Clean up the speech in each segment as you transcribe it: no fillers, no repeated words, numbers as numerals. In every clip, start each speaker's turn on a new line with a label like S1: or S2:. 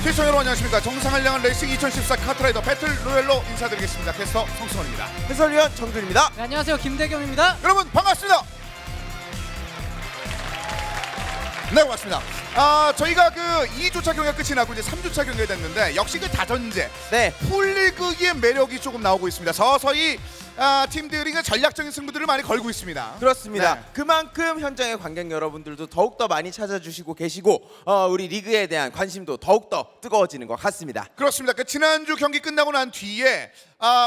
S1: 시청자 여러분 안녕하십니까. 정상을 향한 레이싱 2014 카트라이더 배틀 로얄로 인사드리겠습니다. 캐스터 성승원입니다.
S2: 해설위원 정준입니다.
S3: 네, 안녕하세요. 김대겸입니다.
S1: 여러분 반갑습니다. 네, 고맙습니다. 저희가 그 2주차 경기가 끝이 나고 이제 3주차 경기가 됐는데 역시 그 다전제,
S2: 네,
S1: 풀리그의 매력이 조금 나오고 있습니다. 서서히 팀들이 그 전략적인 승부들을 많이 걸고 있습니다.
S2: 그렇습니다.
S1: 네.
S2: 그만큼 현장의 관객 여러분들도 더욱더 많이 찾아주시고 계시고 우리 리그에 대한 관심도 더욱더 뜨거워지는 것 같습니다.
S1: 그렇습니다. 그 지난주 경기 끝나고 난 뒤에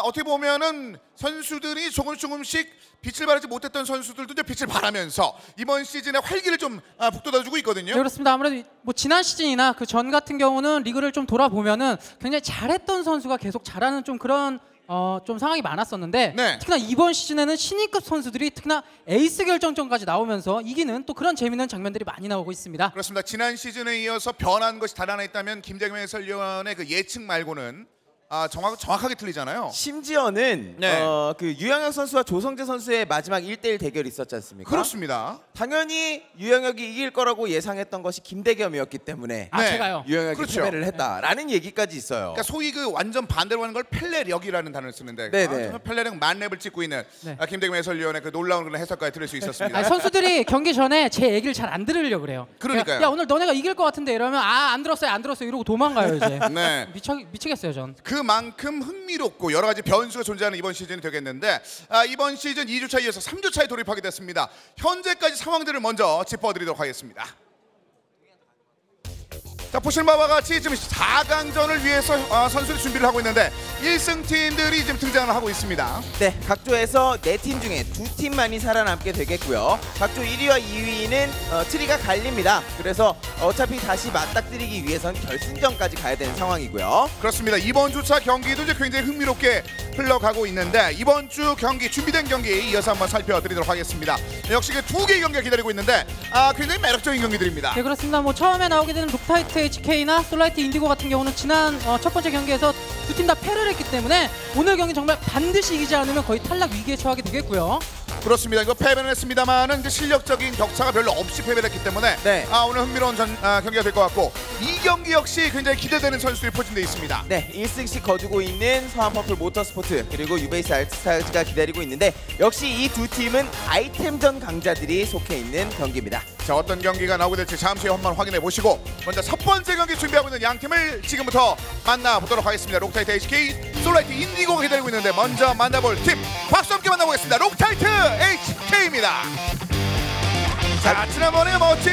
S1: 어떻게 보면은 선수들이 조금씩 빛을 발하지 못했던 선수들도 이제 빛을 발하면서 이번 시즌에 활기를 좀 북돋아주고 있거든요.
S3: 네, 그렇습니다. 아무래도 뭐 지난 시즌이나 그 전 같은 경우는 리그를 좀 돌아보면은 굉장히 잘했던 선수가 계속 잘하는 좀 그런 좀 상황이 많았었는데
S1: 네.
S3: 특히나 이번 시즌에는 신인급 선수들이 특히나 에이스 결정전까지 나오면서 이기는 또 그런 재미있는 장면들이 많이 나오고 있습니다.
S1: 그렇습니다. 지난 시즌에 이어서 변한 것이 단 하나 있다면 김대겸 해설위원의 그 예측 말고는 정확하게 틀리잖아요.
S2: 심지어는
S1: 네.
S2: 그 유영혁 선수와 조성재 선수의 마지막 1대1 대결이 있었지 않습니까?
S1: 그렇습니다.
S2: 당연히 유영혁이 이길 거라고 예상했던 것이 김대겸이었기 때문에
S1: 네.
S3: 제가요.
S2: 유영혁이
S1: 그렇죠.
S2: 패배를 했다라는 얘기까지 있어요.
S1: 그러니까 소위 그 완전 반대로 하는 걸 펠레력이라는 단어를 쓰는데
S2: 네네.
S1: 펠레력 만렙을 찍고 있는
S3: 네.
S1: 김대겸 해설위원의 그 놀라운 그런 해석까지 들을 수 있었습니다.
S3: 아니, 선수들이 경기 전에 제 얘기를 잘 안 들으려고 그래요.
S1: 그러니까요.
S3: 야, 오늘 너네가 이길 것 같은데 이러면 안 들었어요 이러고 도망가요 이제.
S1: 네.
S3: 미치겠어요 전.
S1: 그만큼 흥미롭고 여러 가지 변수가 존재하는 이번 시즌이 되겠는데 이번 시즌 2주차 이어서 3주차에 돌입하게 됐습니다. 현재까지 상황들을 먼저 짚어드리도록 하겠습니다. 자, 보시는 바와 같이 지금 4강전을 위해서 선수들이 준비를 하고 있는데 1승 팀들이 지금 등장을 하고 있습니다.
S2: 네, 각 조에서 4팀 중에 2팀만이 살아남게 되겠고요. 각 조 1위와 2위는 트리가 갈립니다. 그래서 어차피 다시 맞닥뜨리기 위해선 결승전까지 가야 되는 상황이고요.
S1: 그렇습니다. 이번 주차 경기도 이제 굉장히 흥미롭게 흘러가고 있는데 이번 주 경기 준비된 경기 이어서 한번 살펴드리도록 하겠습니다. 역시 그 2개의 경기가 기다리고 있는데 굉장히 매력적인 경기들입니다.
S3: 네, 그렇습니다. 뭐 처음에 나오게 되는 록타이트 HK나 솔라이트 인디고 같은 경우는 지난 첫 번째 경기에서 두 팀 다 패를 했기 때문에 오늘 경기 정말 반드시 이기지 않으면 거의 탈락 위기에 처하게 되겠고요.
S1: 그렇습니다. 이거 패배는 했습니다만은 이제 실력적인 격차가 별로 없이 패배했기 때문에
S2: 네.
S1: 오늘 흥미로운 경기가 될 것 같고 이 경기 역시 굉장히 기대되는 선수들이 포진되어 있습니다.
S2: 네, 1승씩 거두고 있는 서한 퍼플 모터스포트 그리고 유베이스 알트스타즈가 기다리고 있는데 역시 이 두 팀은 아이템전 강자들이 속해 있는 경기입니다.
S1: 자, 어떤 경기가 나오게 될지 잠시 후에 한번 확인해 보시고 먼저 첫 번째 경기 준비하고 있는 양 팀을 지금부터 만나보도록 하겠습니다. 록타이트 HK, 솔라이트 인디고가 기다리고 있는데 먼저 만나볼 팀 박수 함께 만나보겠습니다. 록타이트 HK입니다. 자, 지난번에 멋진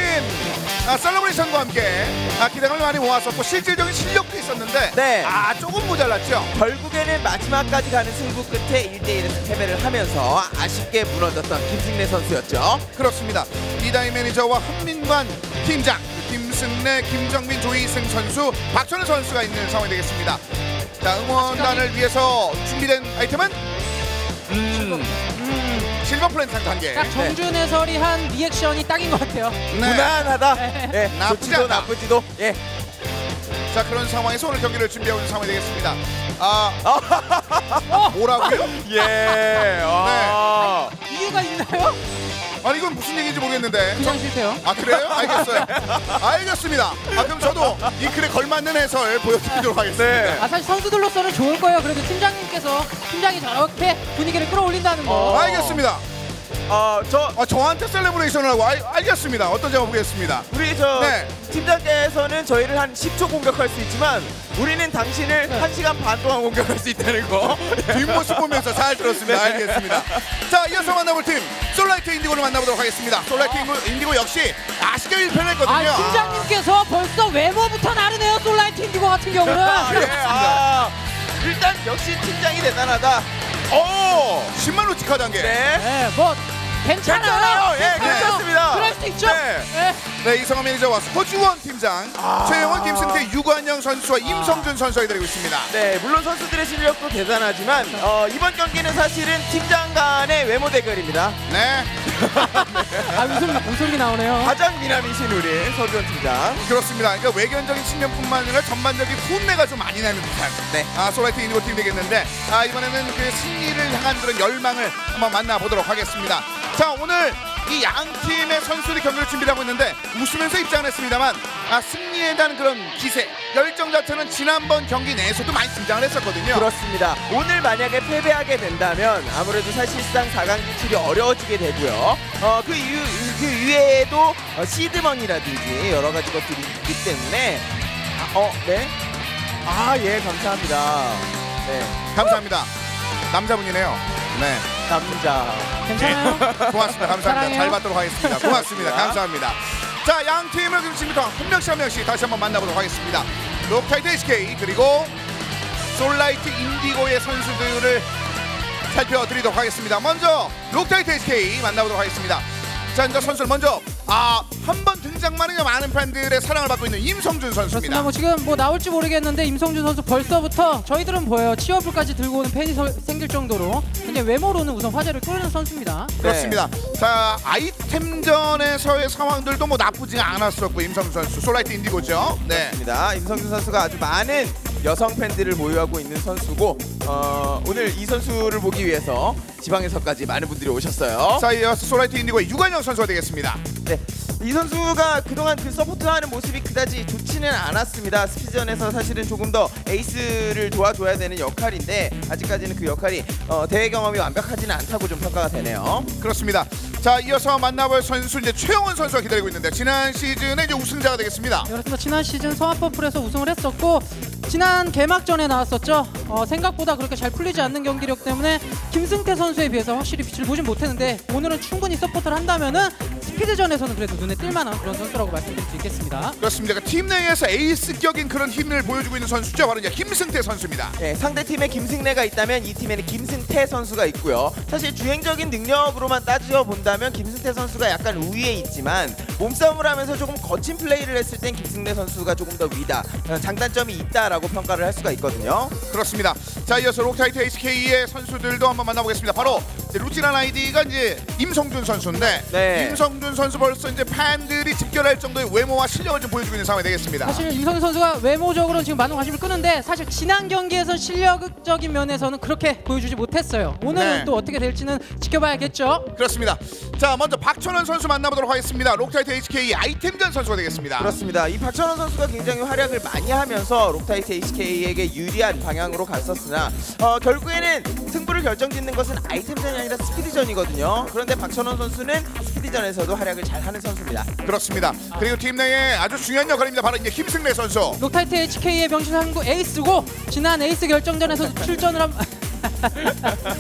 S1: 셀러브레이션과 함께 기대감을 많이 모았었고 실질적인 실력도 있었는데
S2: 네.
S1: 조금 모자랐죠.
S2: 결국에는 마지막까지 가는 승부 끝에 1대1에서 패배를 하면서 아쉽게 무너졌던 김승래 선수였죠.
S1: 그렇습니다. 이다희 매니저와 한민관 팀장, 김승래, 김정민, 조희승 선수, 박천우 선수가 있는 상황이 되겠습니다. 자, 응원단을 위해서 준비된 아이템은 실버 플랜탕 단계.
S3: 딱 정준 해설이 한 리액션이 딱인 것 같아요.
S2: 무난하다. 예,
S1: 나쁘지
S2: 좋지도
S1: 않다.
S2: 나쁘지도. 예.
S1: 자, 그런 상황에서 오늘 경기를 준비하고 있는 상황이 되겠습니다. 뭐라고요?
S2: 예.
S3: 이유가 있나요?
S1: 아니 이건 무슨 얘기인지 모르겠는데.
S3: 그냥 싫대요.
S1: 그래요? 알겠어요. 알겠습니다. 그럼 저도 이 글에 걸맞는 해설 보여드리도록 하겠습니다.
S2: 네.
S3: 사실 선수들로서는 좋을 거예요. 그래도 팀장이 저렇게 분위기를 끌어올린다는 거.
S1: 알겠습니다. 저한테 셀레브레이션을 하고 알겠습니다. 어떤지 한번 보겠습니다.
S2: 우리
S1: 네.
S2: 팀장께서는 저희를 한 10초 공격할 수 있지만 우리는 당신을 1시간 반 동안 공격할 수 있다는 거.
S1: 뒷모습 보면서 잘 들었습니다. 알겠습니다. 자, 이어서 만나볼 팀 솔라이트 인디고를 만나보도록 하겠습니다. 솔라이트 인디고 역시 아쉽게 1패를 했거든요.
S3: 팀장님께서 벌써 외모부터 나르네요. 솔라이트 인디고 같은 경우는.
S2: 일단 역시 팀장이 대단하다.
S1: 10만 루치카 단계.
S2: 네.
S3: 뭐 괜찮아요.
S2: 예, 괜찮습니다.
S3: 그럴 수 있죠.
S1: 네, 이성원 매니저와 허주원 팀장, 최영원, 김승태, 유관영 선수와 임성준 선수가 기다리고 있습니다.
S2: 네, 물론 선수들의 실력도 대단하지만 이번 경기는 사실은 팀장 간의 외모 대결입니다.
S1: 네.
S3: 웃음이 나오네요.
S2: 가장 미남이신 우리 서주원 팀장.
S1: 그렇습니다. 그러니까 외견적인 측면뿐만 아니라 전반적인 훈내가 좀 많이 나는 듯한 솔라이트 인디고 팀 되겠는데 이번에는 그 승리를 향한 그런 열망을 한번 만나보도록 하겠습니다. 자, 오늘 이 양 팀의 선수들이 경기를 준비를 하고 있는데 웃으면서 입장을 했습니다만 승리에 대한 그런 기세, 열정 자체는 지난번 경기 내에서도 많이 등장을 했었거든요.
S2: 그렇습니다. 오늘 만약에 패배하게 된다면 아무래도 사실상 4강 진출이 어려워지게 되고요. 그 이외에도 시드머니라든지 여러 가지 것들이 있기 때문에 네. 예, 감사합니다. 네.
S1: 감사합니다. 남자분이네요. 네.
S2: 남자.
S3: 괜찮아요?
S1: 고맙습니다. 감사합니다.
S3: 사랑해요.
S1: 잘 받도록 하겠습니다. 고맙습니다. 감사합니다. 자, 양 팀을 그럼 지금부터 한 명씩 다시 한번 만나보도록 하겠습니다. 록타이트 HK 그리고 솔라이트 인디고의 선수들을 살펴드리도록 하겠습니다. 먼저 록타이트 HK 만나보도록 하겠습니다. 자, 이제 선수를 먼저 한 번 등장만 해도 많은 팬들의 사랑을 받고 있는 임성준 선수입니다.
S3: 그렇습니다. 지금 나올지 모르겠는데 임성준 선수 벌써부터 저희들은 보여요. 치어풀까지 들고 오는 팬이 생길 정도로 그냥 외모로는 우선 화제를 끌는 선수입니다.
S1: 그렇습니다. 자, 아이템전에서의 상황들도 나쁘지 않았었고 임성준 선수 솔라이트 인디고죠. 네.
S2: 그렇습니다. 임성준 선수가 아주 많은 여성 팬들을 보유하고 있는 선수고 오늘 이 선수를 보기 위해서 지방에서까지 많은 분들이 오셨어요.
S1: 자, 이어서 솔라이트 인디고의 유관영 선수가 되겠습니다.
S2: 네, 이 선수가 그동안 그 서포트하는 모습이 그다지 좋지는 않았습니다. 스피드전에서 사실은 조금 더 에이스를 도와줘야 되는 역할인데 아직까지는 그 역할이 대회 경험이 완벽하지는 않다고 좀 평가가 되네요.
S1: 그렇습니다. 자, 이어서 만나볼 선수 이제 최영원 선수가 기다리고 있는데 지난 시즌의 이제 우승자가 되겠습니다.
S3: 네, 그렇습니다. 지난 시즌 성합버플에서 우승을 했었고 지난 개막전에 나왔었죠. 생각보다 그렇게 잘 풀리지 않는 경기력 때문에 김승태 선수에 비해서 확실히 빛을 보진 못했는데 오늘은 충분히 서포트를 한다면은 스피드전에서는 그래도 눈에 띌만한 그런 선수라고 말씀드릴 수 있겠습니다.
S1: 그렇습니다. 팀 내에서 에이스격인 그런 힘을 보여주고 있는 선수죠. 바로 이제 김승태 선수입니다.
S2: 네, 상대 팀에 김승래가 있다면 이 팀에는 김승태 선수가 있고요. 사실 주행적인 능력으로만 따져 본다면 김승태 선수가 약간 우위에 있지만 몸싸움을 하면서 조금 거친 플레이를 했을 땐 김승래 선수가 조금 더 위다, 장단점이 있다라고 평가를 할 수가 있거든요.
S1: 그렇습니다. 자, 이어서 록타이트 HK의 선수들도 한번 만나보겠습니다. 바로 이제 루틴한 아이디가 이제 임성준 선수인데
S2: 네.
S1: 임성준 선수 벌써 이제 팬들이 집결할 정도의 외모와 실력을 좀 보여주고 있는 상황이 되겠습니다.
S3: 사실 임성준 선수가 외모적으로 지금 많은 관심을 끄는데 사실 지난 경기에서 실력적인 면에서는 그렇게 보여주지 못했어요. 오늘은
S1: 네.
S3: 또 어떻게 될지는 지켜봐야겠죠.
S1: 그렇습니다. 자, 먼저 박천원 선수 만나보도록 하겠습니다. 록타이트 HK 아이템전 선수가 되겠습니다.
S2: 그렇습니다. 이 박찬원 선수가 굉장히 활약을 많이 하면서 록타이트 HK에게 유리한 방향으로 갔었으나 결국에는 승부를 결정짓는 것은 아이템전이 아니라 스피드전이거든요. 그런데 박찬원 선수는 스피드전에서도 활약을 잘하는 선수입니다.
S1: 그렇습니다. 그리고 팀 내에 아주 중요한 역할입니다. 바로 이제 김승래 선수.
S3: 록타이트 HK의 명실상부 에이스고 지난 에이스 결정전에서 출전을 한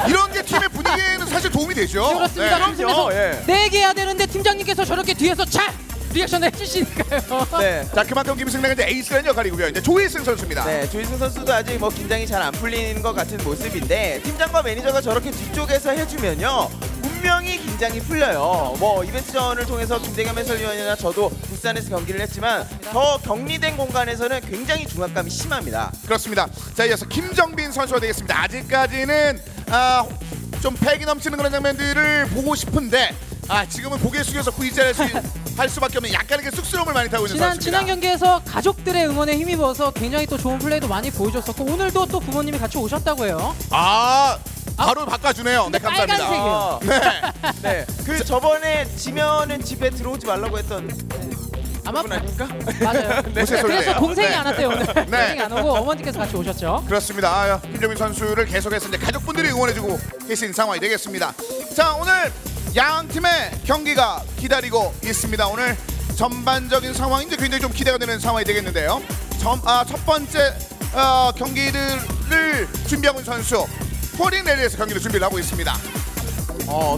S1: 이런 게 팀의 분위기에는 사실 도움이 되죠.
S3: 그렇습니다.
S1: 네.
S3: 김승래서
S2: 예.
S3: 내기해야 되는데 팀장님께서 저렇게 뒤에서 잘 리액션을 해주시니까요.
S2: 네.
S1: 자, 그만큼 김승래가 이제 에이스라는 역할이고요. 이제 조일승 선수입니다.
S2: 네, 조일승 선수도 아직 긴장이 잘 안 풀리는 것 같은 모습인데 팀장과 매니저가 저렇게 뒤쪽에서 해주면요 분명히 긴장이 풀려요. 이벤트전을 통해서 김대겸 해설위원이나 저도 부산에서 경기를 했지만 더 격리된 공간에서는 굉장히 중압감이 심합니다.
S1: 그렇습니다. 자, 이어서 김정빈 선수가 되겠습니다. 아직까지는 좀 패기 넘치는 그런 장면들을 보고 싶은데 지금은 고개 숙여서 V자를 할 수밖에 없는 약간의 쑥스러움을 많이 타고 있는 선수입니다.
S3: 지난 경기에서 가족들의 응원에 힘입어서 굉장히 또 좋은 플레이도 많이 보여줬었고 오늘도 또 부모님이 같이 오셨다고 해요.
S1: 바로 바꿔주네요. 네, 감사합니다.
S3: 빨간색이요.
S1: 네.
S2: 네, 그 저번에 지면은 집에 들어오지 말라고 했던
S3: 아마
S2: 분 아닙니까?
S3: 맞아요.
S1: 무슨 소리예요?
S3: 그래서 동생이
S1: 네.
S3: 안 왔대요 오늘. 동생이 안 오고 어머니께서 같이 오셨죠.
S1: 그렇습니다. 김정민 선수를 계속해서 이제 가족분들이 응원해주고 계신 상황이 되겠습니다. 자, 오늘 양 팀의 경기가 기다리고 있습니다. 오늘 전반적인 상황이 이제 굉장히 좀 기대가 되는 상황이 되겠는데요. 첫 번째 경기를 준비하고 있는 선수 투어링 랠리에서 경기를 준비를 하고 있습니다.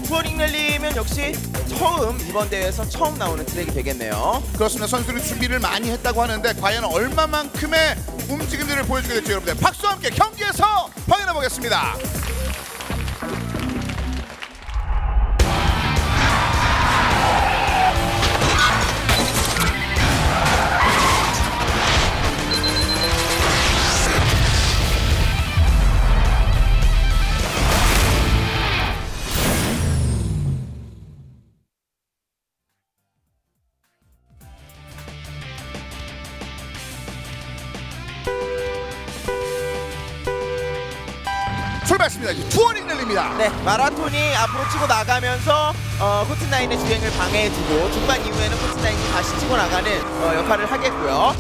S2: 투어링 랠리면 역시 이번 대회에서 처음 나오는 트랙이 되겠네요.
S1: 그렇습니다. 선수들이 준비를 많이 했다고 하는데 과연 얼마만큼의 움직임들을 보여주게 될지 여러분들 박수와 함께 경기에서 확인해 보겠습니다. 출발했습니다. 투어닝 랠리입니다.
S2: 네, 마라톤이 앞으로 치고 나가면서 코트9의 주행을 방해해주고 중반 이후에는 코트9이 다시 치고 나가는 역할을 하겠고요.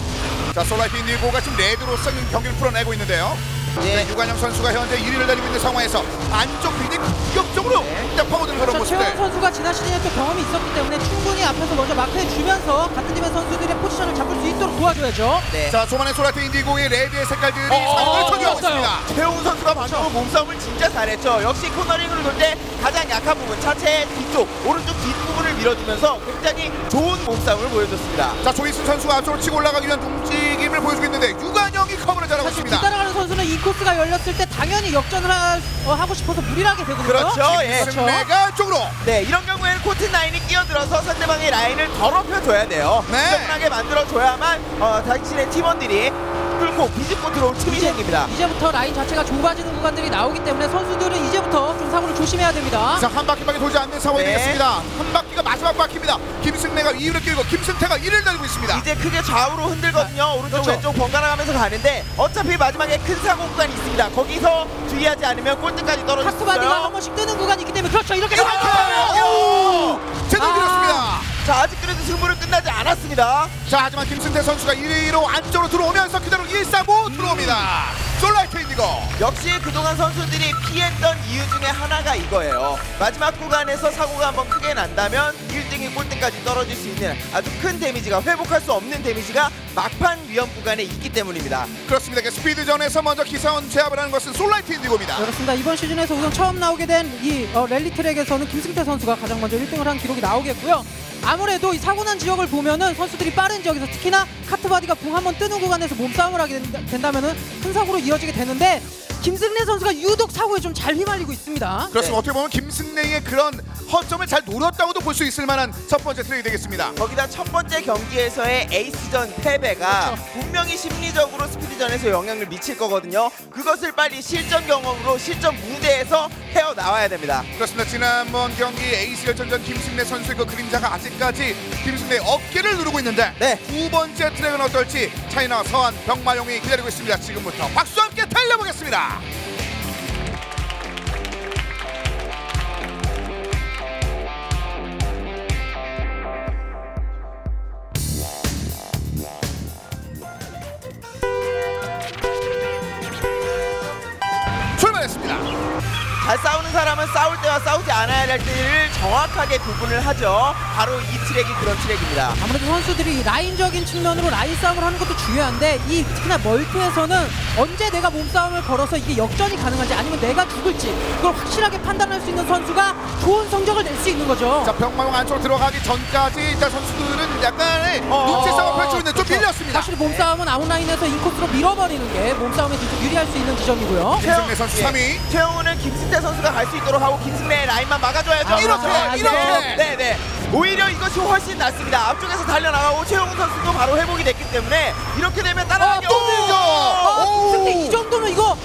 S1: 자, 솔라이트 인디고가 지금 레드로서 경기를 풀어내고 있는데요. 네, 유관영 선수가 현재 1위를 달리고 있는 상황에서 안쪽 굉장히 공격적으로 파고드는 그런 모습들.
S3: 최원 선수가 지난 시즌에 또 경험이 있었기 때문에 충분히 앞에서 먼저 마크해주면서 같은 팀의 선수들의 포지션을 잡을 수 있도록 도와줘야죠.
S2: 네.
S1: 자, 초반에 솔라이트 인디고의 레드의 색깔들이 상을 쳐주고 있습니다.
S2: 최홍 선수가 방금 몸싸움을 진짜 잘했죠. 역시 코너링으로 돌 때 가장 약한 부분, 차체 뒤쪽, 오른쪽 뒷부분을 밀어주면서 굉장히 좋은 몸싸움을 보여줬습니다.
S1: 자, 조이슨 선수가 앞쪽으로 치고 올라가기 위한 움직임을 보여주고 있는데 유관영이 커버를 잘하고
S3: 사실
S1: 있습니다.
S3: 뒤따라가는 선수는 이 코스가 열렸을 때 당연히 역전을 하고 싶어서 무리하게 되거든요.
S2: 그렇죠. 예.
S1: 승래가 쪽으로.
S2: 네, 이런 경우에는 코트9이 끼어들어서 상대방의 라인을 더럽혀줘야 돼요.
S1: 네.
S2: 지저분하게 만들어줘야만 당신의 팀원들이 뚫고 비집고 들어올 틈이 생깁니다.
S3: 이제부터 라인 자체가 좁아지는 구간들이 나오기 때문에 선수들은 이제부터 좀 사고를 조심해야 됩니다.
S1: 자, 한 바퀴밖에 돌지 않는 상황이
S2: 네.
S1: 되겠습니다. 한 바퀴가 마지막 바퀴입니다. 김승래가 2위를 끌고 김승태가 1위를 달리고 있습니다.
S2: 이제 크게 좌우로 흔들거든요. 오른쪽
S3: 그렇죠.
S2: 왼쪽 번갈아 가면서 가는데 어차피 마지막에 큰 사고 구간이 있습니다. 거기서 주의하지 않으면 꼴등까지 떨어질 수
S3: 카트바디가 한
S2: 있어요.
S3: 번씩 뜨는 구간이 있기 때문에 그렇죠. 이렇게
S1: 오! 제대로 밀었습니다.
S2: 자, 아직 그래도 승부는 끝나지 않았습니다.
S1: 자, 하지만 김승태 선수가 1위로 안쪽으로 들어오면서 그대로 1-4-5 들어옵니다. 솔라이트 인디고.
S2: 역시 그동안 선수들이 피했던 이유 중에 하나가 이거예요. 마지막 구간에서 사고가 한번 크게 난다면 1등이 꼴등까지 떨어질 수 있는 아주 큰 데미지가, 회복할 수 없는 데미지가 막판 위험 구간에 있기 때문입니다.
S1: 그렇습니다. 스피드전에서 먼저 기사원 제압을 하는 것은 솔라이트 인디고입니다.
S3: 그렇습니다. 이번 시즌에서 우선 처음 나오게 된 이 랠리 트랙에서는 김승태 선수가 가장 먼저 1등을 한 기록이 나오겠고요. 아무래도 이 사고난 지역을 보면은 선수들이 빠른 지역에서 특히나 카트바디가 붕 한번 뜨는 구간에서 몸싸움을 하게 된다면은 큰 사고로 이어지게 되는데 김승래 선수가 유독 사고에 좀 잘 휘말리고 있습니다.
S1: 그렇습니다.
S2: 네.
S1: 어떻게 보면 김승래의 그런 허점을 잘 노렸다고도 볼 수 있을 만한 첫 번째 트랙이 되겠습니다.
S2: 거기다 첫 번째 경기에서의 에이스전 패배가
S3: 그렇죠.
S2: 분명히 심리적으로 스피드전에서 영향을 미칠 거거든요. 그것을 빨리 실전 경험으로 실전 무대에서 헤어나와야 됩니다.
S1: 그렇습니다. 지난번 경기 에이스 결전전 김승래 선수의 그 그림자가 아직까지 김승래의 어깨를 누르고 있는데
S2: 네.
S1: 두 번째 트랙은 어떨지 차이나 서한 병마용이 기다리고 있습니다. 지금부터 박수와 함께 달려보겠습니다. 출발했습니다.
S2: 잘 싸우는 사람은 싸울 때와 싸우지 않아야 할 때를 정확하게 구분을 하죠. 바로 이 트랙이 그런 트랙입니다.
S3: 아무래도 선수들이 라인적인 측면으로 라인 싸움을 하는 것도 중요한데 이 특히나 멀티에서는 언제 내가 몸싸움을 걸어서 이게 역전이 가능한지 아니면 내가 죽을지 그걸 확실하게 판단할 수 있는 선수가 좋은 성적을 낼 수 있는 거죠.
S1: 자, 병마용 안쪽으로 들어가기 전까지 일단 선수들은 약간의 눈치 싸움을 펼치고 있는데 좀 밀렸습니다.
S3: 사실 몸싸움은 아웃라인에서 인코스로 밀어버리는 게 몸싸움에 좀 유리할 수 있는 지점이고요.
S1: 김승래 선수 3위.
S2: 최영우는 김승태 선수가 갈 수 있도록 하고 김승래의 라인만 막아줘야죠.
S1: 이렇게.
S2: 네네. 오히려 이것이 훨씬 낫습니다. 앞쪽에서 달려나가고 최영우 선수도 바로 회복이 됐기 때문에 이렇게 되면 따라가기
S1: 또 밀죠.
S3: 근데 이 정도면 이거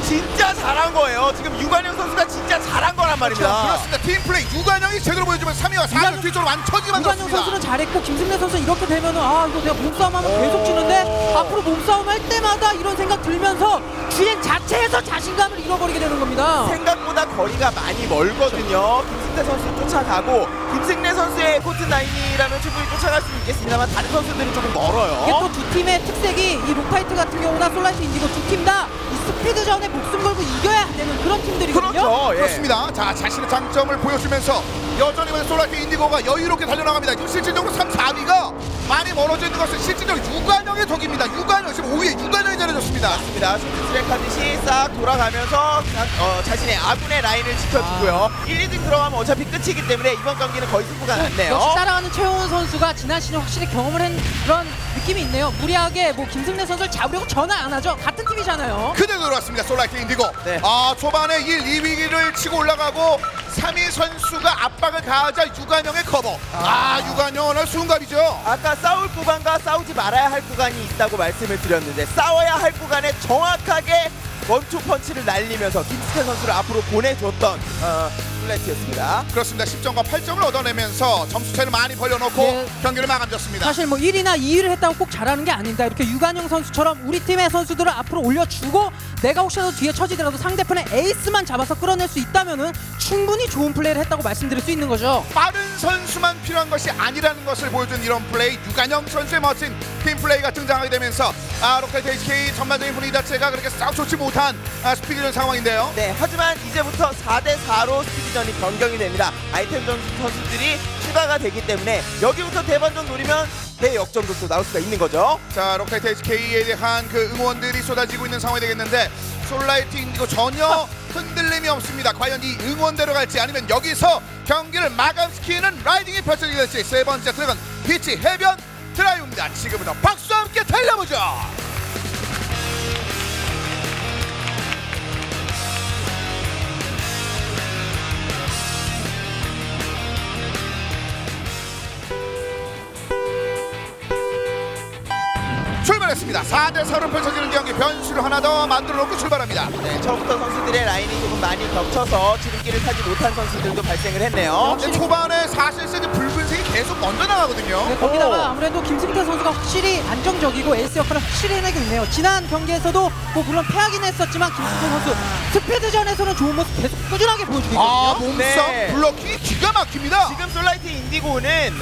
S2: 진짜 잘한 거예요. 지금 유관영 선수가 진짜 잘한 거란 말입니다.
S1: 그렇습니다. 팀플레이 유관영이 제대로 보여주면 3위와 4위를 뒤쪽으로 완전히
S3: 유관영
S1: 만들었습니다.
S3: 선수는 잘했고 김승래 선수는 이렇게 되면은 아 이거 내가 몸싸움하면 계속 지는데 앞으로 몸싸움 할 때마다 이런 생각 들면서 주행 자체에서 자신감을 잃어버리게 되는 겁니다.
S2: 생각보다 거리가 많이 멀거든요. 김승태 선수 쫓아가고 김승래 선수의 코트9이라면 충분히 쫓아갈 수 있겠습니다만 다른 선수들은 조금 멀어요.
S3: 이게 또 두 팀의 특색이 이 록타이트 같은 경우나 솔라이트 인디고 두 팀 다 이 스피드전에 목숨 걸고 이겨야 되는 그런 팀들이거든요.
S2: 그렇죠. 예.
S1: 그렇습니다. 자, 자신의 장점을 보여주면서 여전히 솔라이트 인디고가 여유롭게 달려나갑니다. 지금 실질적으로 3, 4위가 많이 멀어져 있는 것은 실질적으로 유관영의 덕입니다. 유관영 지금 5위에 유관영이 잘해줬습니다.
S2: 맞습니다. 쇼트트랙 하듯이 싹 돌아가면서 자신의 아군의 라인을 지켜주고요. 1, 2등 들어가면 어차피 끝이기 때문에 이번 경기는 거의 승부가 났네요.
S3: 역시 따라가는 최용훈 선수가 지난 시즌 확실히 경험을 한 그런 느낌이 있네요. 무리하게 뭐 김승래 선수를 잡으려고 전화 안 하죠. 같은 팀이잖아요.
S1: 그대로 들어왔습니다. 솔라이트 인디고.
S2: 네.
S1: 아, 초반에 1, 2위를 치고 올라가고 3위 선수가 압박을 가하자 유관영의 커버. 유관영 오늘 수훈갑이죠.
S2: 아까 싸울 구간과 싸우지 말아야 할 구간이 있다고 말씀을 드렸는데 싸워야 할 구간에 정확하게 원투 펀치를 날리면서 김승태 선수를 앞으로 보내줬던 솔라이트였습니다.
S1: 그렇습니다. 10점과 8점을 얻어내면서 점수 차이를 많이 벌려놓고
S3: 네.
S1: 경기를 마감졌습니다.
S3: 사실 뭐 1위나 2위를 했다고 꼭 잘하는 게 아닙니다. 이렇게 유관영 선수처럼 우리 팀의 선수들을 앞으로 올려주고 내가 혹시라도 뒤에 처지더라도 상대편의 에이스만 잡아서 끌어낼 수 있다면은 충분히 좋은 플레이를 했다고 말씀드릴 수 있는 거죠.
S1: 빠른 선수만 필요한 것이 아니라는 것을 보여준 이런 플레이, 유관영 선수의 멋진 팀 플레이가 등장하게 되면서 록타이트 HK 전반적인 분위기 자체가 그렇게 싹 좋지 못한 스피드전 상황인데요.
S2: 네, 하지만 이제부터 4대4로 스피드전이 변경이 됩니다. 아이템 선수들이 추가가 되기 때문에 여기부터 대반전 노리면 대역전도 또 나올 수가 있는 거죠.
S1: 자, 록타이트 HK에 대한 그 응원들이 쏟아지고 있는 상황이 되겠는데 솔라이트 인디고 전혀 흔들림이 없습니다. 과연 이 응원대로 갈지 아니면 여기서 경기를 마감시키는 라이딩이 펼쳐지게 될지. 세 번째 트랙은 비치 해변 드라이브입니다. 지금부터 박수와 함께 달려보죠. 출발했습니다. 4대4로 펼쳐지는 경기, 변수를 하나 더 만들어 놓고 출발합니다.
S2: 네, 처음부터 선수들의 라인이 조금 많이 겹쳐서 지름길을 타지 못한 선수들도 발생을 했네요.
S1: 근데 초반에 사실상 붉은색이 계속 먼저 나가거든요.
S3: 네, 거기다가 아무래도 김승태 선수가 확실히 안정적이고 에이스 역할을 확실히 해내고 있네요. 지난 경기에서도 뭐 물론 패하긴 했었지만 김승태 선수 스피드전에서는 좋은 모습 계속 꾸준하게 보여주고 있거든요.
S1: 몸싸움
S2: 네.
S1: 블럭킹이 기가 막힙니다.
S2: 지금 솔라이트 인디고는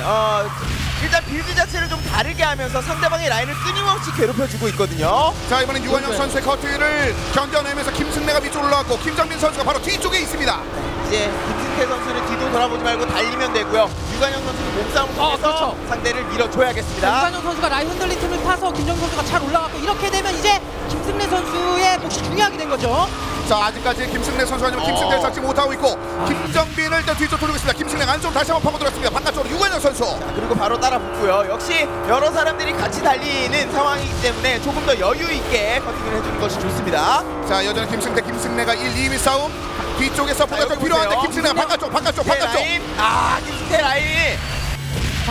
S2: 일단 빌드 자체를 좀 다르게 하면서 상대방의 라인을 끊임없이 괴롭혀주고 있거든요.
S1: 자, 이번엔 유관영 선수의 커트를 견뎌내면서 김승래가 위쪽으로 올라왔고 김정민 선수가 바로 뒤쪽에 있습니다.
S2: 이제 김승태 선수는 뒤도 돌아보지 말고 달리면 되고요. 유관영 선수는 몸싸움을 통해서
S3: 그렇죠.
S2: 상대를 밀어줘야겠습니다.
S3: 유관영 선수가 라인 흔들린 틈을 타서 김정민 선수가 잘 올라갔고 이렇게 되면 이제 김승래 선수의 몫이 중요하게 된 거죠.
S1: 자, 아직까지 김승래 선수가 아니면 김승태를 잡지 못하고 있고 김정빈을 일단 뒤쪽 돌리고 있습니다. 김승래 안쪽으로 다시 한번 파고들었습니다. 바깥쪽으로 유관영 선수.
S2: 자, 그리고 바로 따라 붙고요. 역시 여러 사람들이 같이 달리는 상황이기 때문에 조금 더 여유 있게 커팅을 해주는 것이 좋습니다.
S1: 자, 여전히 김승태가 1, 2위 싸움. 뒤쪽에서 바깥쪽
S2: 여기
S1: 필요한데
S2: 보세요.
S1: 김승래가 바깥쪽.
S2: 라인. 김승태 라인.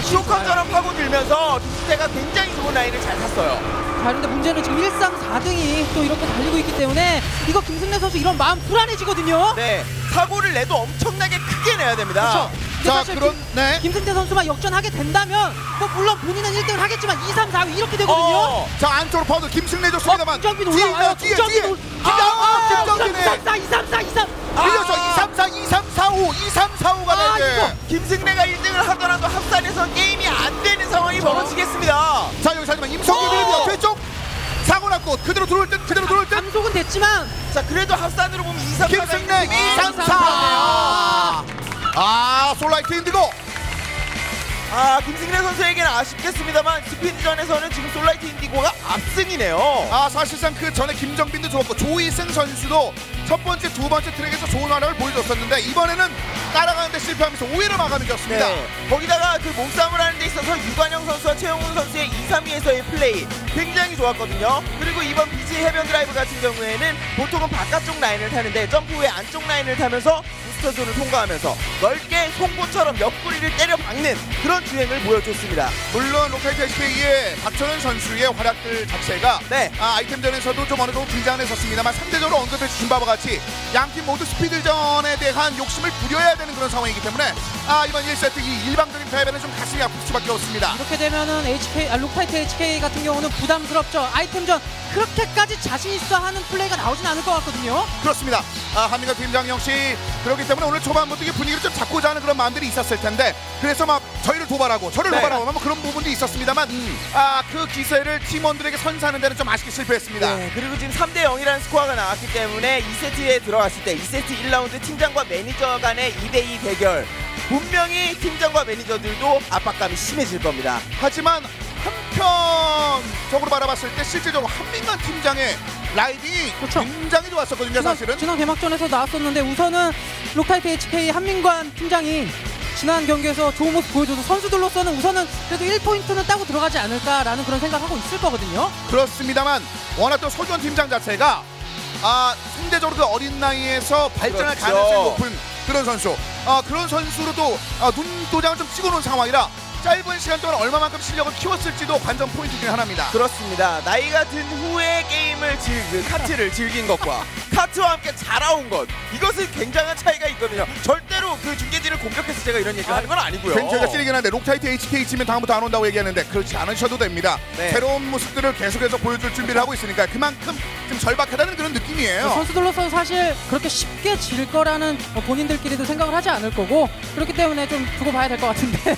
S2: 쇼커처럼 파고들면서 김승태가 굉장히 좋은 라인을 잘 탔어요.
S3: 자, 그런데 문제는 지금 1상 4등이 또 이렇게 달리고 있기 때문에 이거 김승래 선수 이런 마음 불안해지거든요.
S2: 네, 사고를 내도 엄청나게 크게 내야 됩니다.
S3: 그렇죠. 근데
S1: 자,
S3: 사실
S1: 그런 네.
S3: 김승태 선수만 역전하게 된다면 뭐 물론 본인은 1등을 하겠지만 2, 3, 4위 이렇게 되거든요.
S1: 자, 안쪽으로 파고들 김승래 좋습니다만.
S3: 김정빈 올라와요.
S1: 뒤에.
S3: 김정빈이네. 2, 3, 4, 2, 3, 4, 2, 3.
S1: 밀려서 2, 3, 4, 2, 3, 4, 5, 2, 3, 4, 5가 되는데.
S2: 김승래가 1등을 하더라도 합산에서 게임이 안 되는 상황이 벌어지겠습니다.
S1: 자, 여기서 하지만 임성규 드립니다. 뒤쪽 사고 났고 그대로 들어올 듯.
S3: 감속은 됐지만
S2: 자, 그래도 합산으로 보면 2, 3, 4가
S1: 김승래 2, 3, 4. 솔라이트 인디고.
S2: 김승래 선수에게는 아쉽겠습니다만 스피드전에서는 지금 솔라이트 인디고가 압승이네요.
S1: 사실상 그 전에 김정빈도 좋았고 조이승 선수도 첫 번째, 두 번째 트랙에서 좋은 활약을 보여줬었는데 이번에는 따라가는데 실패하면서 5위를 마감이었습니다.
S2: 거기다가 그 몸싸움을 하는 데 있어서 유관영 선수와 최영훈 선수의 2, 3위에서의 플레이 굉장히 좋았거든요. 그리고 이번 비치 해변 드라이브 같은 경우에는 보통은 바깥쪽 라인을 타는데 점프 후에 안쪽 라인을 타면서 부스터존을 통과하면서 넓게 송곳처럼 옆구리를 때려 박는 그런 주행을 보여줬습니다.
S1: 물론 록타이트 HK의 박철현 선수의 활약들 자체가
S2: 네.
S1: 아이템전에서도 좀 어느 정도 등장을 했었습니다만 상대적으로 언급해 주신 바와 같이 양팀 모두 스피드전에 대한 욕심을 부려야 되는 그런 상황이기 때문에 이번 1세트 이 일방적인 패배는 좀 가슴이 아플 수밖에 없습니다.
S3: 이렇게 되면은 록타이트 HK 같은 경우는 부담스럽죠. 아이템전 그렇게까지 자신 있어 하는 플레이가 나오진 않을 것 같거든요.
S1: 그렇습니다. 한민가 팀장 역시 그렇기 때문에 오늘 초반부터 이 분위기를 좀 잡고자 하는 그런 마음들이 있었을 텐데 그래서 막 저희를 도발하고 저를 도발하고 뭐 그런 부분도 있었습니다만 그 기세를 팀원들에게 선사하는 데는 좀 아쉽게 실패했습니다.
S2: 네, 그리고 지금 3대 0이라는 스코어가 나왔기 때문에 2세트에 들어갔을 때 2세트 1라운드 팀장과 매니저 간의 2대2 대결 분명히 팀장과 매니저들도 압박감이 심해질 겁니다.
S1: 하지만 한편적으로 바라봤을 때 실질적으로 한민관 팀장의 라이딩이
S3: 그렇죠.
S1: 굉장히 좋았었거든요. 사실은
S3: 지난 개막전에서 나왔었는데 우선은 록타이트 HK 한민관 팀장이 지난 경기에서 좋은 모습 보여줘서 선수들로서는 우선은 그래도 1포인트는 따고 들어가지 않을까라는 그런 생각하고 있을 거거든요.
S1: 그렇습니다만 워낙 또 소주원 팀장 자체가 상대적으로 그 어린 나이에서 발전할
S2: 그렇죠.
S1: 가능성이 높은 그런 선수 그런 선수로도 눈도장을 좀 찍어놓은 상황이라 짧은 시간 동안 얼마만큼 실력을 키웠을지도 관전 포인트 중 하나입니다.
S2: 그렇습니다. 나이가 든 후에 게임을 카트를 즐긴 것과 카트와 함께 자라온 것, 이것은 굉장한 차이가 있거든요. 절대로 그 중계진을 공격해서 제가 이런 얘기를 하는 건 아니고요.
S1: 저희가 쓰리긴 한데 록타이트 HK 치면 다음부터 안 온다고 얘기하는데 그렇지 않으셔도 됩니다.
S2: 네.
S1: 새로운 모습들을 계속해서 보여줄 준비를 하고 있으니까 그만큼 좀 절박하다는 그런 느낌이에요.
S3: 선수들로서 사실 그렇게 쉽게 질 거라는 본인들끼리도 생각을 하지 않을 거고 그렇기 때문에 좀 두고 봐야 될 것 같은데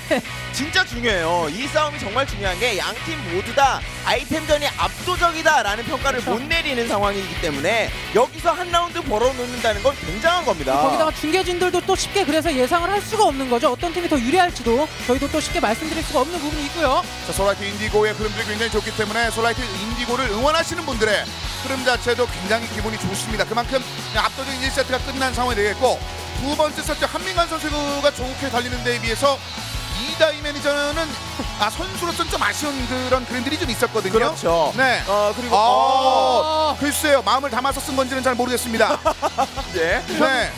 S2: 진짜 중요해요. 이 싸움이 정말 중요한 게 양 팀 모두 다 아이템전이 압도적이다라는 평가를
S3: 그렇죠.
S2: 못 내리는 상황이기 때문에 여기서 한 라운드 벌어놓는다는 건 굉장한 겁니다.
S3: 거기다가 중계진들도 또 쉽게 그래서 예상을 할 수가 없는 거죠. 어떤 팀이 더 유리할지도 저희도 또 쉽게 말씀드릴 수가 없는 부분이 있고요.
S1: 자, 솔라이트 인디고의 흐름들이 굉장히 좋기 때문에 솔라이트 인디고를 응원하시는 분들의 흐름 자체도 굉장히 기분이 좋습니다. 그만큼 그냥 압도적인 1세트가 끝난 상황이 되겠고 두 번째 세트 한민관 선수가 좋게 달리는 데에 비해서 이다희 매니저는 선수로서는 좀 아쉬운 그런 그림들이 좀 있었거든요.
S2: 그렇죠.
S1: 네.
S2: 그리고
S1: 글쎄요. 마음을 담아서 쓴 건지는 잘 모르겠습니다.
S2: 예.
S1: 네.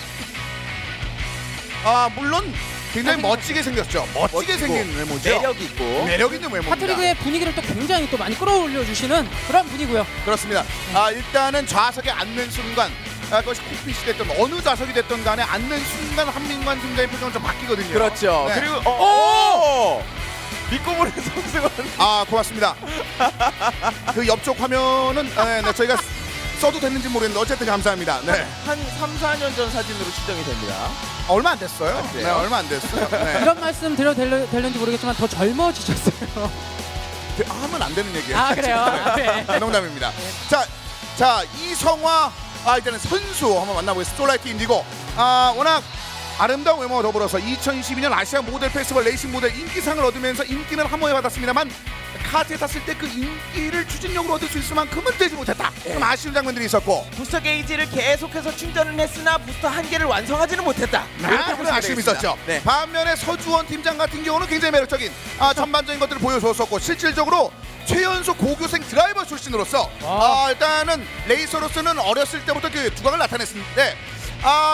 S1: 물론 굉장히 멋지게 생겼죠. 멋지게 생긴 외모죠.
S2: 매력이 있고.
S1: 매력 있는 외모입니다.
S3: 파트리그의 분위기를 또 굉장히 또 많이 끌어올려 주시는 그런 분이고요.
S1: 그렇습니다. 일단은 좌석에 앉는 순간 그것이 콕핏이 됐던 어느 좌석이 됐던 간에 앉는 순간 한민관 팀장의 표정은 좀 바뀌거든요.
S2: 그렇죠.
S1: 네.
S2: 그리고 밑고물의 선수가
S1: 고맙습니다. 그 옆쪽 화면은 네, 저희가 써도 됐는지 모르겠는데 어쨌든 감사합니다. 네.
S2: 한 3, 4년 전 사진으로 추정이 됩니다.
S1: 얼마 안 됐어요. 네,
S2: 그래요?
S1: 얼마 안 됐어요. 네.
S3: 이런 말씀 드려도 될는지 모르겠지만 더 젊어지셨어요.
S1: 하면 안 되는 얘기예요.
S3: 아 그래요? 네.
S1: 농담입니다. 자 이성화 일단은 선수 한번 만나보겠습니다. 솔라이트 인디고 워낙 아름다운 외모와 더불어서 2022년 아시아 모델 페스티벌 레이싱 모델 인기상을 얻으면서 인기는 한 번에 받았습니다만 카트에 탔을 때 그 인기를 추진력으로 얻을 수 있을 만큼은 되지 못했다. 좀 아쉬운 장면들이 있었고
S2: 부스터 게이지를 계속해서 충전을 했으나 부스터 한 개를 완성하지는 못했다.
S1: 그런 아쉬움이 있었죠.
S2: 네.
S1: 반면에 서주원 팀장 같은 경우는 굉장히 매력적인 전반적인 것들을 보여줬었고 실질적으로 최연소 고교생 드라이버 출신으로서 일단은 레이서로서는 어렸을 때부터 그 두각을 나타냈는데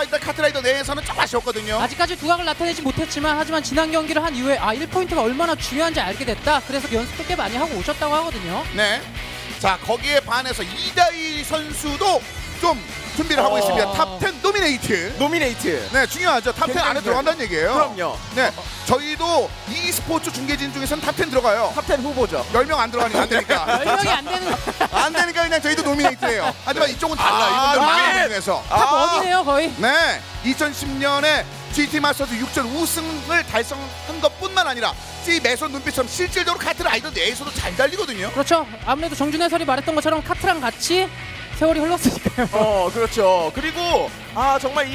S1: 일단 카트라이더 내에서는 좀 아쉬웠거든요.
S3: 아직까지 두각을 나타내지 못했지만 하지만 지난 경기를 한 이후에 1포인트가 얼마나 중요한지 알게 됐다. 그래서 연습도 꽤 많이 하고 오셨다고 하거든요.
S1: 네. 자 거기에 반해서 이다희 선수도 좀 준비를 하고 있습니다. 탑10 노미네이트. 네 중요하죠. 탑10 안에 들어간다는 얘기예요.
S2: 그럼요.
S1: 네 저희도 e스포츠 중계진 중에서는 탑10 들어가요.
S2: 탑10 후보죠.
S1: 10명 안 들어가니까 안 되니까.
S3: 10명이 안 되는
S1: 안 되니까 그냥 저희도 노미네이트예요. 하지만 이쪽은 달라. 이분들 많은 중에서.
S3: 탑1이네요 거의.
S1: 네 2010년에 GT 마스터즈 6전 우승을 달성한 것뿐만 아니라 이 매선 눈빛처럼 실질적으로 카트라이더 내에서도 잘 달리거든요.
S3: 그렇죠. 아무래도 정준 해설이 말했던 것처럼 카트랑 같이 세월이 흘렀으니까요.
S2: 그렇죠. 그리고 정말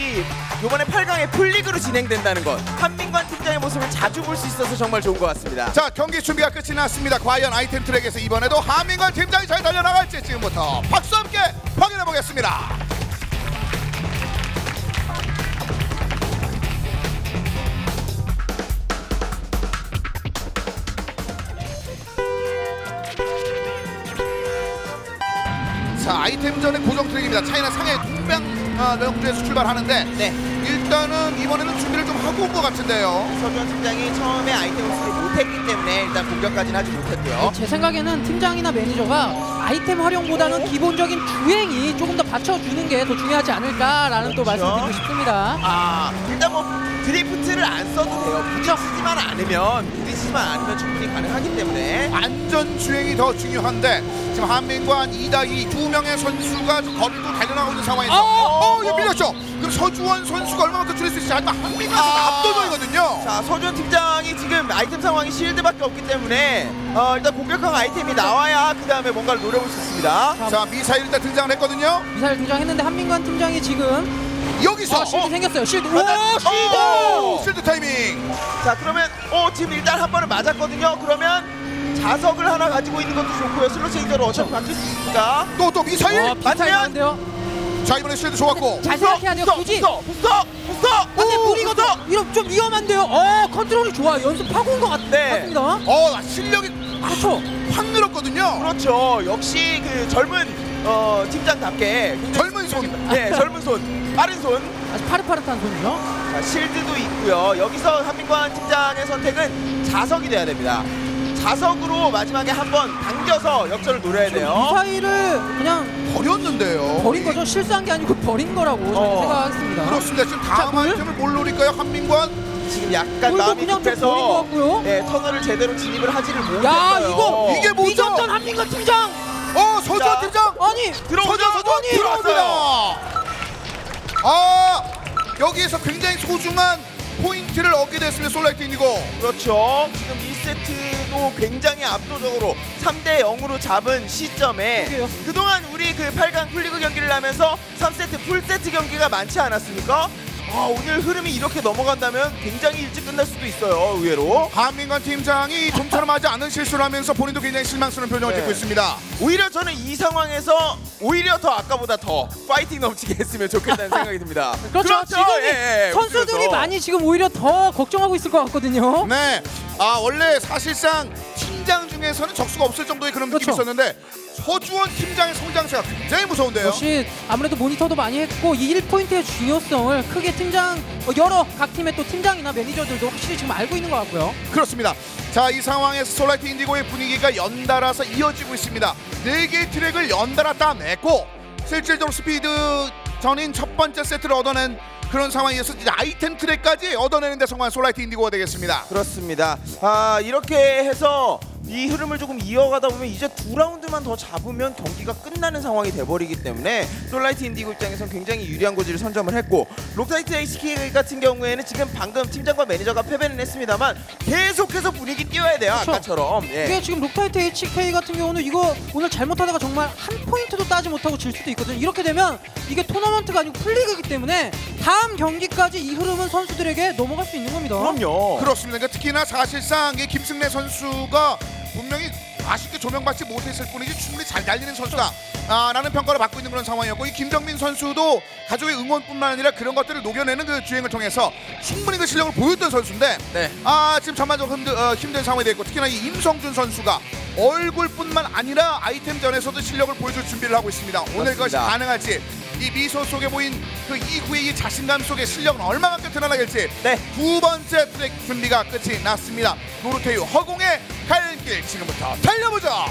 S2: 이번에 8강에 풀리그로 진행된다는 것, 한민관 팀장의 모습을 자주 볼 수 있어서 정말 좋은 것 같습니다.
S1: 자 경기 준비가 끝이 났습니다. 과연 아이템 트랙에서 이번에도 한민관 팀장이 잘 달려나갈지 지금부터 박수 함께 확인해 보겠습니다. 자 아이템전의 고정 트랙입니다. 차이나 상해 동병 영주에서 출발하는데
S2: 네.
S1: 일단은 이번에는 준비를 좀 하고 온 것 같은데요.
S2: 서주원 팀장이 처음에 아이템 흡수를 못했기 때문에 일단 공격까지는 하지 못했고요.
S3: 제 생각에는 팀장이나 매니저가 아이템 활용보다는 기본적인 주행이 조금 더 받쳐주는 게 더 중요하지 않을까라는 또
S2: 그렇죠.
S3: 말씀드리고 싶습니다.
S2: 일단 드리프트를 안 써도 돼요. 부딪히지만 않으면 충분히 가능하기 때문에.
S1: 안전 주행이 더 중요한데 지금 한민관, 이다희 두 명의 선수가 거리로 달려나가고 있는 상황에서 이거 밀렸죠. 그럼 서주원 선수가 얼마만큼 줄일 수 있을지 하지만 한민관 선수가 압도적이거든요.
S2: 자, 서주원 팀장이 지금 아이템 상황이 실드밖에 없기 때문에 일단 공격형 아이템이 나와야 그 다음에 뭔가를 노려볼 수 있습니다.
S1: 자 미사일 일단 등장을 했거든요.
S3: 미사일 등장했는데 한민관 팀장이 지금
S1: 여기서
S3: 실드 생겼어요. 실드.
S1: 실드 타이밍.
S2: 자, 그러면 지금 일단 한 번을 맞았거든요. 그러면 자석을 하나 가지고 있는 것도 좋고요. 슬롯 체인저로 어차피 바뀔 수 있으니까.
S1: 또 미사일.
S3: 맞으면
S1: 자 이번에 실드 좋았고.
S3: 잘 생각해야 돼요. 굳이.
S2: 부스터.
S3: 근데 무리거든. 이런 좀 위험한데요. 컨트롤이 좋아요. 연습하고 온 것 같습니다.
S1: 실력이
S3: 그렇죠.
S1: 확 늘었거든요.
S2: 그렇죠. 역시 그 젊은 팀장답게
S1: 젊은 손.
S2: 네, 젊은 손, 빠른 손.
S3: 아주 파릇파릇한 손이죠.
S2: 자, 실드도 있고요. 여기서 한민관 팀장의 선택은 자석이 돼야 됩니다. 자석으로 마지막에 한번 당겨서 역전을 노려야 돼요.
S3: 무사히를 그냥
S1: 버렸는데요.
S3: 버린 거죠. 실수한 게 아니고 버린 거라고 저는 생각하겠습니다.
S1: 그렇습니다. 지금 다음
S3: 물?
S1: 아이템을 뭘 노릴까요? 한민관.
S2: 지금 약간
S3: 물도
S2: 마음이
S3: 그냥 좀 버린 것
S2: 급해서
S3: 같고요.
S2: 네, 터널을 제대로 진입을 하지를
S3: 야
S2: 못했어요.
S3: 이거
S1: 이게 뭐죠?
S3: 이겼던 한민관 팀장.
S1: 서준
S2: 자.
S1: 팀장.
S3: 아니
S2: 들어오죠.
S3: 아니,
S1: 들어옵니다. 아, 여기에서 굉장히 소중한 포인트를 얻게 됐습니다. 솔라이트 인디고.
S2: 그렇죠. 지금 1세트도 굉장히 압도적으로 3대 0으로 잡은 시점에
S3: 그게요.
S2: 그동안 우리 그 8강 풀리그 경기를 하면서 3세트 풀세트 경기가 많지 않았습니까? 오늘 흐름이 이렇게 넘어간다면 굉장히 일찍 끝날 수도 있어요. 의외로.
S1: 한민관 팀장이 좀처럼 하지 않은 실수를 하면서 본인도 굉장히 실망스러운 표정을
S2: 네.
S1: 짓고 있습니다.
S2: 오히려 저는 이 상황에서 오히려 더 아까보다 더 파이팅 넘치게 했으면 좋겠다는 생각이 듭니다.
S3: 그렇죠. 지금
S2: 예,
S3: 선수들이
S2: 그래서.
S3: 많이 지금 오히려 더 걱정하고 있을 것 같거든요.
S1: 네. 원래 사실상 팀장 중에서는 적수가 없을 정도의 그런 느낌이
S3: 그렇죠.
S1: 있었는데 서주원 팀장의 성장세가 굉장히 무서운데요.
S3: 역시 아무래도 모니터도 많이 했고 이 1포인트의 중요성을 크게 팀장 여러 각 팀의 또 팀장이나 매니저들도 확실히 지금 알고 있는 것 같고요.
S1: 그렇습니다. 자, 이 상황에서 솔라이트 인디고의 분위기가 연달아서 이어지고 있습니다. 4개의 트랙을 연달아 따냈고 실질적으로 스피드 전인 첫 번째 세트를 얻어낸 그런 상황이어서 이제 아이템 트랙까지 얻어내는 데 성공한 솔라이트 인디고가 되겠습니다.
S2: 그렇습니다. 이렇게 해서 이 흐름을 조금 이어가다 보면 이제 2라운드만 더 잡으면 경기가 끝나는 상황이 돼버리기 때문에 솔라이트 인디고 입장에서는 굉장히 유리한 고지를 선점을 했고 록타이트 HK 같은 경우에는 지금 방금 팀장과 매니저가 패배는 했습니다만 계속해서 분위기 띄워야 돼요.
S3: 그렇죠.
S2: 아까처럼. 예.
S3: 이게 지금 록타이트 HK 같은 경우는 이거 오늘 잘못하다가 정말 한 포인트도 따지 못하고 질 수도 있거든요. 이렇게 되면 이게 토너먼트가 아니고 풀리그이기 때문에 다음 경기까지 이 흐름은 선수들에게 넘어갈 수 있는 겁니다.
S2: 그럼요.
S1: 그렇습니다. 그러니까 특히나 사실상 이 김승래 선수가 분명히 아쉽게 조명받지 못했을 뿐이지 충분히 잘 달리는 선수다 라는 평가를 받고 있는 그런 상황이었고 이 김정민 선수도 가족의 응원뿐만 아니라 그런 것들을 녹여내는 그 주행을 통해서 충분히 그 실력을 보였던 선수인데
S2: 네.
S1: 지금 전반적으로 힘든 상황이 됐고 특히나 이 임성준 선수가 얼굴뿐만 아니라 아이템전에서도 실력을 보여줄 준비를 하고 있습니다. 오늘 그것이
S2: 그렇습니다.
S1: 가능할지 이 미소 속에 보인 그 이후의 이 자신감 속의 실력은 얼마만큼 드러나길지
S2: 네.
S1: 두 번째 트랙 준비가 끝이 났습니다. 노르테유 허공의 갈길 지금부터 달려보자.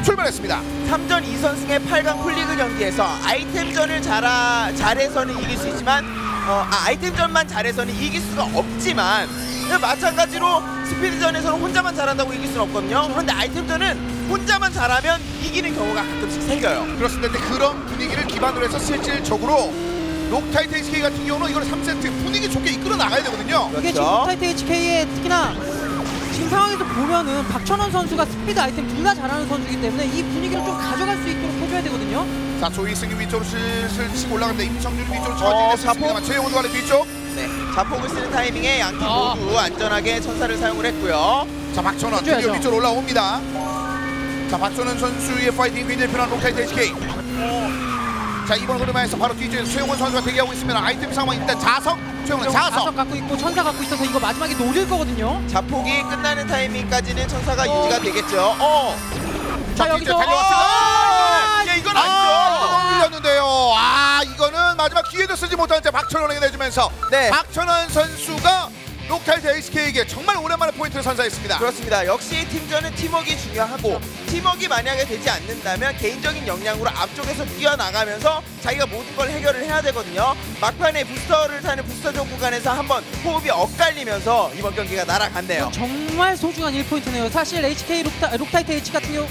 S1: 출발했습니다.
S2: 3전 2선승의 8강 풀리그 경기에서 아이템전을 잘해서는 이길 수 있지만 아이템전만 잘해서는 이길 수가 없지만 마찬가지로 스피드전에서는 혼자만 잘한다고 이길 수는 없거든요. 그런데 아이템전은 혼자만 잘하면 이기는 경우가 가끔씩 생겨요.
S1: 그렇습니다. 근데 그런 분위기를 기반으로 해서 실질적으로 록타이트 HK 같은 경우는 이걸 3세트 분위기 좋게 이끌어 나가야 되거든요.
S3: 이게 지금 록타이트 HK의 특히나 지금 상황에서 보면은 박천원 선수가 스피드 아이템 둘 다 잘하는 선수이기 때문에 이 분위기를 좀 가져갈 수 있도록 해줘야 되거든요.
S1: 자, 조이승이 위쪽으로 슬슬 치고 올라가는데 임성준이 위쪽으로 처지는 됐습니다만 최영훈 관리 뒤쪽.
S2: 네, 자폭을 쓰는 타이밍에 양팀 모두 안전하게 천사를 사용을 했고요.
S1: 자, 박천원
S3: 해줘야죠.
S1: 드디어 위쪽으로 올라옵니다. 자, 박천원 선수의 파이팅 굉장히 편한 록타이트 HK. 자, 이번 흐름에서 바로 뒤쪽에서 최영훈 선수가 대기하고 있으면 아이템 상황 일단 자석. 최영훈 자석.
S3: 갖고 있고 천사 갖고 있어서 이거 마지막에 노릴 거거든요.
S2: 자폭이 끝나는 타이밍까지는 천사가 유지가 되겠죠.
S3: 자,
S1: 자,
S3: 여기서
S1: 달려왔습니다.
S2: 이건 아니죠.
S1: 너무 밀렸는데요. 이거는 마지막 기회도 쓰지 못한 채 박천원에게 내주면서
S2: 네.
S1: 박천원 선수가 록타이트 HK에게 정말 오랜만에 포인트를 선사했습니다.
S2: 그렇습니다. 역시 팀전은 팀워크가 중요하고 팀워크가 만약에 되지 않는다면 개인적인 역량으로 앞쪽에서 뛰어나가면서 자기가 모든 걸 해결을 해야 되거든요. 막판에 부스터를 타는 부스터존 구간에서 한번 호흡이 엇갈리면서 이번 경기가 날아갔네요.
S3: 정말 소중한 1포인트네요. 사실 HK 록타이트 H 같은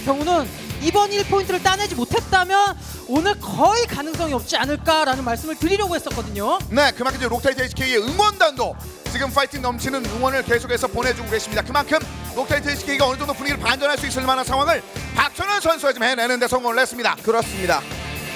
S3: 경우는 이번 1포인트를 따내지 못했다면 오늘 거의 가능성이 없지 않을까라는 말씀을 드리려고 했었거든요.
S1: 네, 그만큼 이제 록타이트 HK의 응원단도 지금 파이팅 넘치는 응원을 계속해서 보내주고 계십니다. 그만큼 록타이트 HK가 어느 정도 분위기를 반전할 수 있을 만한 상황을 박천원 선수가 지금 해내는 데 성공을 했습니다.
S2: 그렇습니다.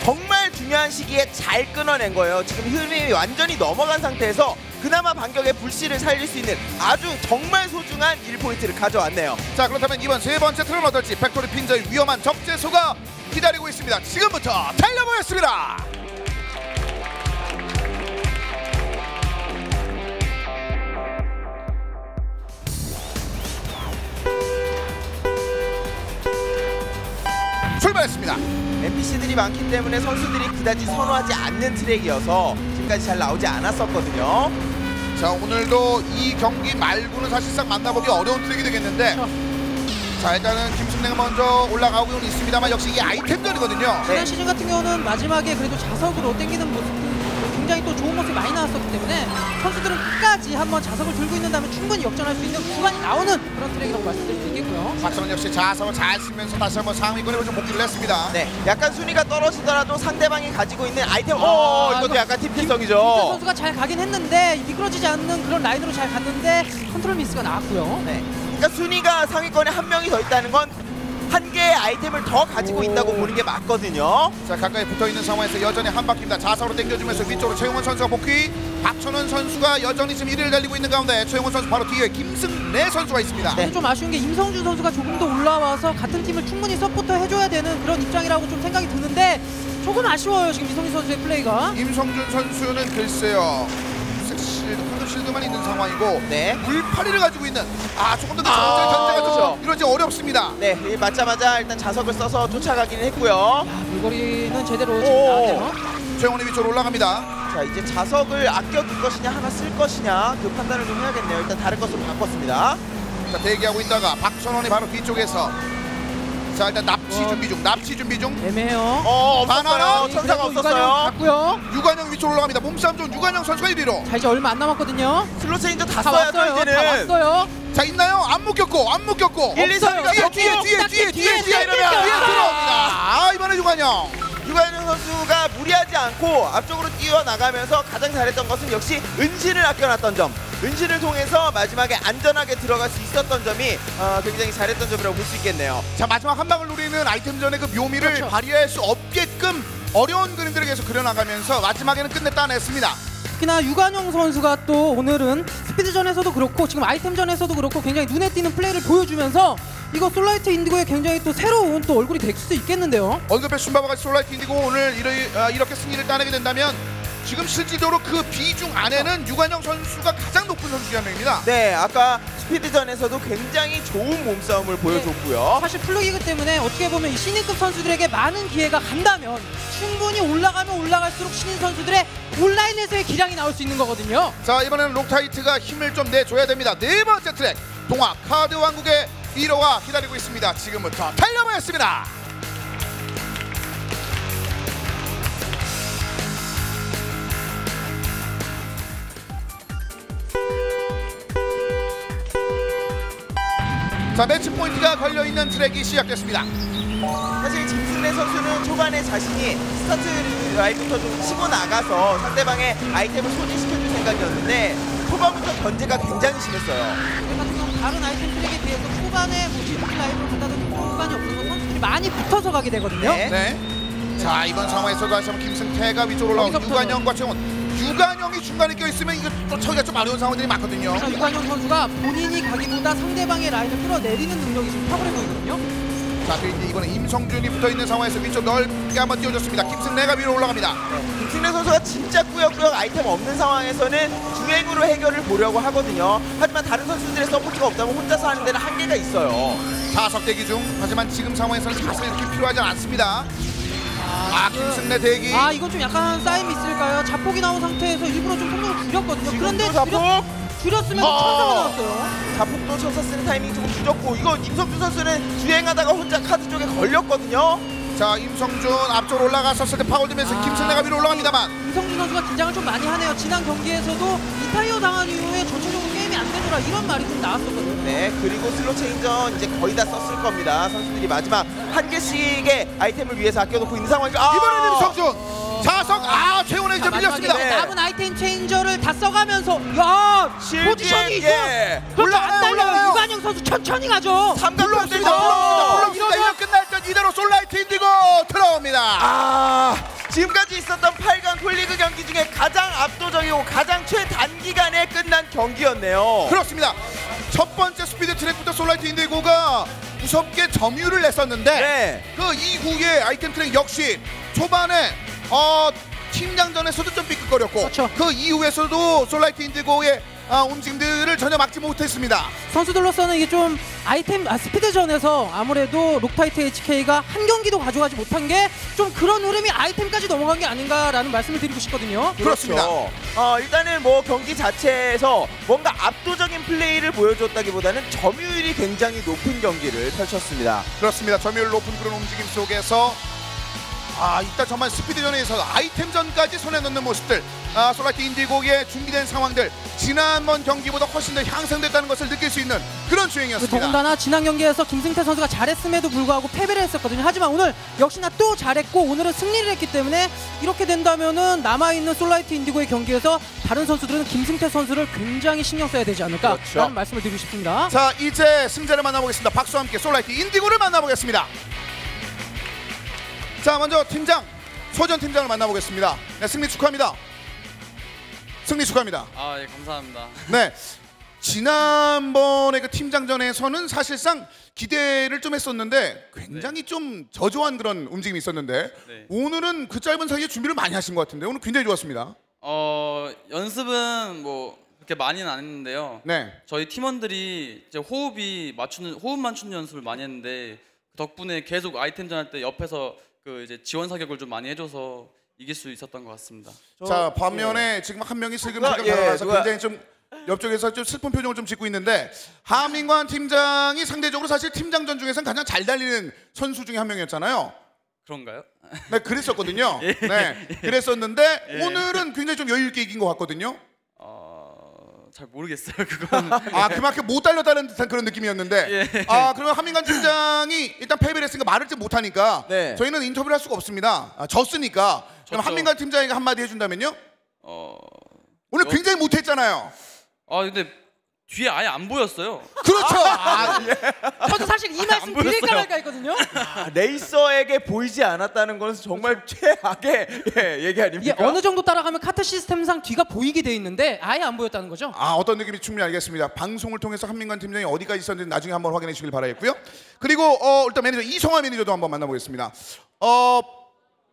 S2: 정말 중요한 시기에 잘 끊어낸 거예요. 지금 흐름이 완전히 넘어간 상태에서 그나마 반격의 불씨를 살릴 수 있는 아주 정말 소중한 1포인트를 가져왔네요.
S1: 자, 그렇다면 이번 세 번째 틀은 어떨지 팩토리 핀저의 위험한 적재소가 기다리고 있습니다. 지금부터 달려보겠습니다. 출발했습니다.
S2: NPC들이 많기 때문에 선수들이 그다지 선호하지 않는 트랙이어서 지금까지 잘 나오지 않았었거든요.
S1: 자, 오늘도 이 경기 말고는 사실상 만나보기 어려운 트랙이 되겠는데, 자, 일단은 김승래가 먼저 올라가고는 있습니다만 역시 이게 아이템전이거든요.
S3: 지난 시즌 같은 경우는 마지막에 그래도 자석으로 땡기는 모습도 굉장히 또 좋은 모습이 많이 나왔었기 때문에 선수들은 끝까지 한번 자석을 들고 있는다면 충분히 역전할 수 있는 구간이 나오는 그런 트랙이라고 말씀드릴 수 있겠고요.
S1: 박성원 역시 자석을 잘 쓰면서 다시 한번 상위권에 좀 복귀를 했습니다.
S2: 네, 약간 순위가 떨어지더라도 상대방이 가지고 있는 아이템, 이것도 약간
S3: 김
S2: 팀피성이죠.
S3: 선수가 잘 가긴 했는데 미끄러지지 않는 그런 라인으로 잘 갔는데 컨트롤 미스가 나왔고요.
S2: 네, 그러니까 순위가 상위권에 한 명이 더 있다는 건 한 개의 아이템을 더 가지고 있다고 보는 게 맞거든요.
S1: 자, 가까이 붙어있는 상황에서 여전히 한 바퀴입니다. 자석으로 당겨주면서 위쪽으로 최용원 선수가 복귀, 박천원 선수가 여전히 지금 1위를 달리고 있는 가운데 최용원 선수 바로 뒤에 김승래 선수가 있습니다.
S3: 근데 좀 아쉬운 게 임성준 선수가 조금 더 올라와서 같은 팀을 충분히 서포터 해줘야 되는 그런 입장이라고 좀 생각이 드는데 조금 아쉬워요, 지금 이성준 선수의 플레이가.
S1: 임성준 선수는 글쎄요, 황금 실드만 있는 상황이고,
S2: 네.
S1: 물파리를 가지고 있는, 조금 더 견제가
S2: 그렇죠.
S1: 좀 이러지 어렵습니다.
S2: 네, 맞자마자 일단 자석을 써서 쫓아가기는 했고요.
S3: 물거리는 제대로 지금 나왔네요.
S1: 최용원이 위쪽으로 올라갑니다.
S2: 자, 이제 자석을 아껴둘 것이냐 하나 쓸 것이냐 그 판단을 좀 해야겠네요. 일단 다른 것으로 바꿨습니다.
S1: 자, 대기하고 있다가 박천원이 바로 뒤쪽에서, 자, 일단 납치 준비 중.
S3: 애매해요.
S1: 바나나
S2: 없었어요. 천사가 없었어요.
S3: 갔고요.
S1: 유관영 위쪽으로 올라갑니다. 몸싸움 좋은 유관영 선수가 1위로.
S3: 자, 이제 얼마 안 남았거든요.
S2: 슬롯 체인저 다
S3: 다
S2: 써야죠
S3: 왔어요.
S2: 이제는.
S3: 다 왔어요.
S1: 자, 있나요? 안 묶였고.
S2: 1, 2, 3 가
S1: 뒤에 들어옵니다. 이번에 유관영.
S2: 유가연 선수가 무리하지 않고 앞쪽으로 뛰어나가면서 가장 잘했던 것은 역시 은신을 아껴놨던 점. 은신을 통해서 마지막에 안전하게 들어갈 수 있었던 점이 굉장히 잘했던 점이라고 볼 수 있겠네요.
S1: 자, 마지막 한 방을 노리는 아이템전의 그 묘미를
S3: 그렇죠.
S1: 발휘할 수 없게끔 어려운 그림들을 계속 그려나가면서 마지막에는 끝내 따냈습니다.
S3: 특히나 유관용 선수가 또 오늘은 스피드전에서도 그렇고 지금 아이템전에서도 그렇고 굉장히 눈에 띄는 플레이를 보여주면서 이거 솔라이트 인디고의 굉장히 또 새로운 또 얼굴이 될 수도 있겠는데요.
S1: 언급의 슌바바 같이 솔라이트 인디고 오늘 이렇게 승리를 따내게 된다면 지금 실질적으로 그 비중 안에는 유관영 선수가 가장 높은 선수 중 한 명입니다.
S2: 네, 아까 스피드전에서도 굉장히 좋은 몸싸움을 보여줬고요.
S3: 사실 플루기그 때문에 어떻게 보면 이 신인급 선수들에게 많은 기회가 간다면 충분히 올라가면 올라갈수록 신인 선수들의 온라인에서의 기량이 나올 수 있는 거거든요.
S1: 자, 이번에는 록타이트가 힘을 좀 내줘야 됩니다. 네 번째 트랙 동화 카드 왕국의 1호가 기다리고 있습니다. 지금부터 달려보겠습니다. 자, 매치 포인트가 걸려있는 트랙이 시작됐습니다.
S2: 사실 김승래 선수는 초반에 자신이 스타트 라인부터 좀 치고 나가서 상대방의 아이템을 소진시켜줄 생각이었는데 초반부터 견제가 굉장히 심했어요.
S3: 같은 경우 다른 아이템 트랙에 비해서 초반에 뭐 지금 라인으로 갖다 대는 구간이 없어서 선수들이 많이 붙어서 가게 되거든요.
S2: 네.
S1: 네. 자, 이번 상황에서도 다시 한번 김승태가 위쪽으로 올라오고 유관영과 최원. 유관영이 중간에 껴있으면 이거 쫓아오기가 좀 어려운 상황들이 많거든요.
S3: 유관용 선수가 본인이 가기보다 상대방의 라인을 끌어내리는 능력이 좀 탁월해 보이거든요.
S1: 자, 또 이제 이번에 임성준이 붙어있는 상황에서 위쪽 넓게 한번 띄워줬습니다. 김승래가 위로 올라갑니다.
S2: 김승래 선수가 진짜 꾸역꾸역 아이템 없는 상황에서는 주행으로 해결을 보려고 하거든요. 하지만 다른 선수들의 서포트가 없다면 혼자서 하는 데는 한계가 있어요.
S1: 자석 대기 중. 하지만 지금 상황에서는 자석이 이렇게 필요하지 않습니다. 김승래 대기.
S3: 이건 좀 약간 쌓인 미스일까요? 자폭이 나온 상태에서 일부러 좀 속력을 줄였거든요. 그런데
S2: 자폭!
S3: 줄였으면 천사가 나왔어요.
S2: 자폭도 천사 쓰는 타이밍이 조금 늦었고 이거 임성준 선수는 주행하다가 혼자 카드 쪽에 걸렸거든요.
S1: 자, 임성준 앞쪽으로 올라갔었을 때 파고들면서 김승래가 위로 올라갑니다만.
S3: 임성준 선수가 긴장을 좀 많이 하네요. 지난 경기에서도 이타이어 당한 이후에 전체적으로 게임이 안 되더라 이런 말이 좀 나왔었거든요.
S2: 네, 그리고 슬롯 체인전 이제 거의 다 썼을 겁니다. 선수들이 마지막 한 개씩의 아이템을 위해서 아껴놓고 있는 상황이죠.
S1: 이번에는 임성준 자석 최원에게 좀 밀렸습니다.
S2: 네.
S3: 남은 아이템 체인저를 다 써가면서 야 포지션이 이거 그렇게 안 달려요. 유관영 선수 천천히 가죠.
S1: 올라옵니다. 이거 끝날 전 이대로 솔라이트 인디고 들어옵니다.
S2: 지금까지 있었던 8강 콜리그 경기 중에 가장 압도적이고 가장 최단기간에 끝난 경기였네요.
S1: 그렇습니다. 첫 번째 스피드 트랙부터 솔라이트 인디고가 무섭게 점유를 냈었는데
S2: 네.
S1: 그 이후에 아이템 트랙 역시 초반에 팀장전에서도 좀 삐끗거렸고
S3: 그렇죠.
S1: 그 이후에서도 솔라이트 인디고의 움직임들을 전혀 막지 못했습니다.
S3: 선수들로서는 이게 좀 스피드전에서 아무래도 록타이트 HK가 한 경기도 가져가지 못한 게 좀 그런 흐름이 아이템까지 넘어간 게 아닌가라는 말씀을 드리고 싶거든요.
S1: 그렇습니다.
S2: 일단은 뭐 경기 자체에서 뭔가 압도적인 플레이를 보여줬다기보다는 점유율이 굉장히 높은 경기를 펼쳤습니다.
S1: 그렇습니다. 점유율 높은 그런 움직임 속에서 일단 정말 스피드전에서 아이템전까지 손에 넣는 모습들, 솔라이트 인디고의 준비된 상황들, 지난번 경기보다 훨씬 더 향상됐다는 것을 느낄 수 있는 그런 주행이었습니다.
S3: 더군다나 지난 경기에서 김승태 선수가 잘했음에도 불구하고 패배를 했었거든요. 하지만 오늘 역시나 또 잘했고 오늘은 승리를 했기 때문에 이렇게 된다면은 남아있는 솔라이트 인디고의 경기에서 다른 선수들은 김승태 선수를 굉장히 신경 써야 되지 않을까라는
S2: 그렇죠.
S3: 말씀을 드리고 싶습니다.
S1: 자, 이제 승자를 만나보겠습니다. 박수와 함께 솔라이트 인디고를 만나보겠습니다. 자, 먼저 팀장, 소전 팀장을 만나보겠습니다. 네, 승리 축하합니다. 승리 축하합니다.
S4: 예, 감사합니다.
S1: 네, 지난번에 그 팀장전에서는 사실상 기대를 좀 했었는데 굉장히 좀 저조한 그런 움직임이 있었는데
S4: 네.
S1: 오늘은 그 짧은 사이에 준비를 많이 하신 것 같은데 오늘 굉장히 좋았습니다.
S4: 연습은 뭐 그렇게 많이는 안 했는데요.
S1: 네,
S4: 저희 팀원들이 이제 호흡 맞추는 연습을 많이 했는데 덕분에 계속 아이템전 할 때 옆에서 그 이제 지원 사격을 좀 많이 해줘서 이길 수 있었던 것 같습니다.
S1: 자, 반면에 지금 한 명이 슬금슬금 다가와서 굉장히 좀 옆쪽에서 좀 슬픈 표정을 좀 짓고 있는데 하민관 팀장이 상대적으로 사실 팀장전 중에서는 가장 잘 달리는 선수 중에 한 명이었잖아요.
S4: 그런가요?
S1: 네, 그랬었거든요. 네, 그랬었는데 오늘은 굉장히 좀 여유 있게 이긴 것 같거든요.
S4: 잘 모르겠어요, 그건.
S1: 그만큼 못 달렸다는 듯한 그런 느낌이었는데 그러면 하민관 팀장이 일단 패배를 했으니까 말을 좀 못하니까
S2: 네.
S1: 저희는 인터뷰를 할 수가 없습니다. 졌으니까. 그럼
S4: 졌죠.
S1: 하민관 팀장에게 한마디 해준다면요? 오늘 굉장히 못했잖아요.
S4: 근데 뒤에 아예 안 보였어요.
S1: 그렇죠.
S3: 저도 사실 이 말씀
S4: 안 보였어요.
S3: 드릴까 말까 했거든요.
S2: 레이서에게 보이지 않았다는 것은 정말 최악의 얘기
S3: 이게
S2: 아닙니까?
S3: 어느 정도 따라가면 카트 시스템상 뒤가 보이게 돼 있는데 아예 안 보였다는 거죠.
S1: 어떤 느낌이 충분히 알겠습니다. 방송을 통해서 한민관 팀장이 어디까지 있었는지 나중에 한번 확인해 주시길 바라겠고요. 그리고 일단 매니저 이성화 매니저도 한번 만나보겠습니다.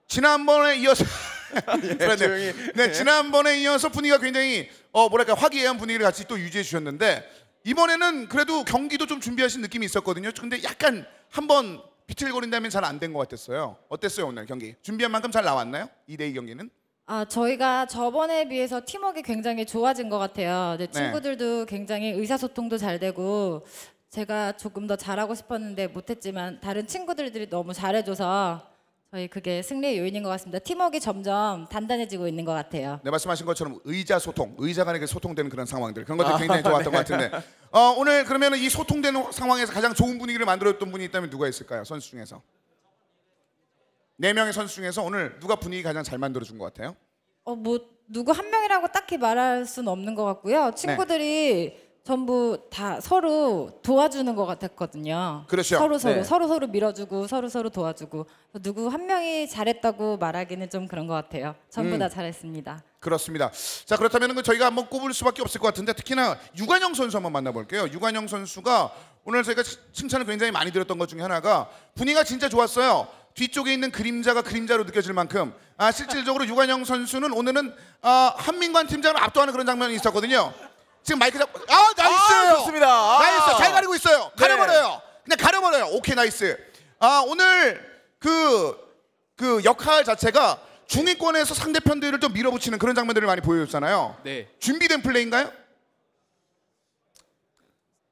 S1: 지난번에 이어서 네, 지난번에 이어서 분위기가 굉장히 뭐랄까 화기애애한 분위기를 같이 또 유지해 주셨는데 이번에는 그래도 경기도 좀 준비하신 느낌이 있었거든요. 근데 약간 한번 비틀거린다면 잘 안 된 것 같았어요. 어땠어요 오늘 경기? 준비한 만큼 잘 나왔나요? 2대2 경기는?
S5: 저희가 저번에 비해서 팀워크가 굉장히 좋아진 것 같아요. 네, 친구들도 굉장히 의사소통도 잘 되고 제가 조금 더 잘하고 싶었는데 못했지만 다른 친구들이 너무 잘해줘서 저희 그게 승리의 요인인 것 같습니다. 팀워크가 점점 단단해지고 있는 것 같아요.
S1: 네, 말씀하신 것처럼 의자 간에 소통되는 그런 상황들 그런 것들 굉장히 좋았던 것 같은데 오늘 그러면 이 소통되는 상황에서 가장 좋은 분위기를 만들었던 분이 있다면 누가 있을까요? 선수 중에서 4명의 선수 중에서 오늘 누가 분위기 가장 잘 만들어준 것 같아요?
S5: 뭐 누구 한 명이라고 딱히 말할 수는 없는 것 같고요. 친구들이 전부 다 서로 도와주는 것 같았거든요.
S1: 그렇죠.
S5: 서로 밀어주고 서로 도와주고 누구 한 명이 잘했다고 말하기는 좀 그런 것 같아요. 전부 다 잘했습니다.
S1: 그렇습니다. 자, 그렇다면 저희가 한번 꼽을 수밖에 없을 것 같은데 특히나 유관영 선수 한번 만나볼게요. 유관영 선수가 오늘 저희가 칭찬을 굉장히 많이 드렸던 것 중에 하나가 분위기가 진짜 좋았어요. 뒤쪽에 있는 그림자가 그림자로 느껴질 만큼 실질적으로 유관영 선수는 오늘은 한민관 팀장을 압도하는 그런 장면이 있었거든요. 지금 마이크 잡고 나이스!
S2: 좋습니다.
S1: 나이스! 잘 가리고 있어요. 가려버려요. 그냥 가려버려요. 오케이, 나이스. 오늘 그 역할 자체가 중위권에서 상대편들을 좀 밀어붙이는 그런 장면들을 많이 보여줬잖아요.
S6: 네.
S1: 준비된 플레이인가요?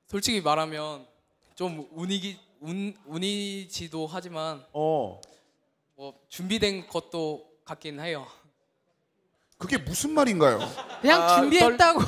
S6: 솔직히 말하면 좀 운이지도 하지만 뭐 준비된 것도 같긴 해요.
S1: 그게 무슨 말인가요?
S3: 그냥 준비했다고.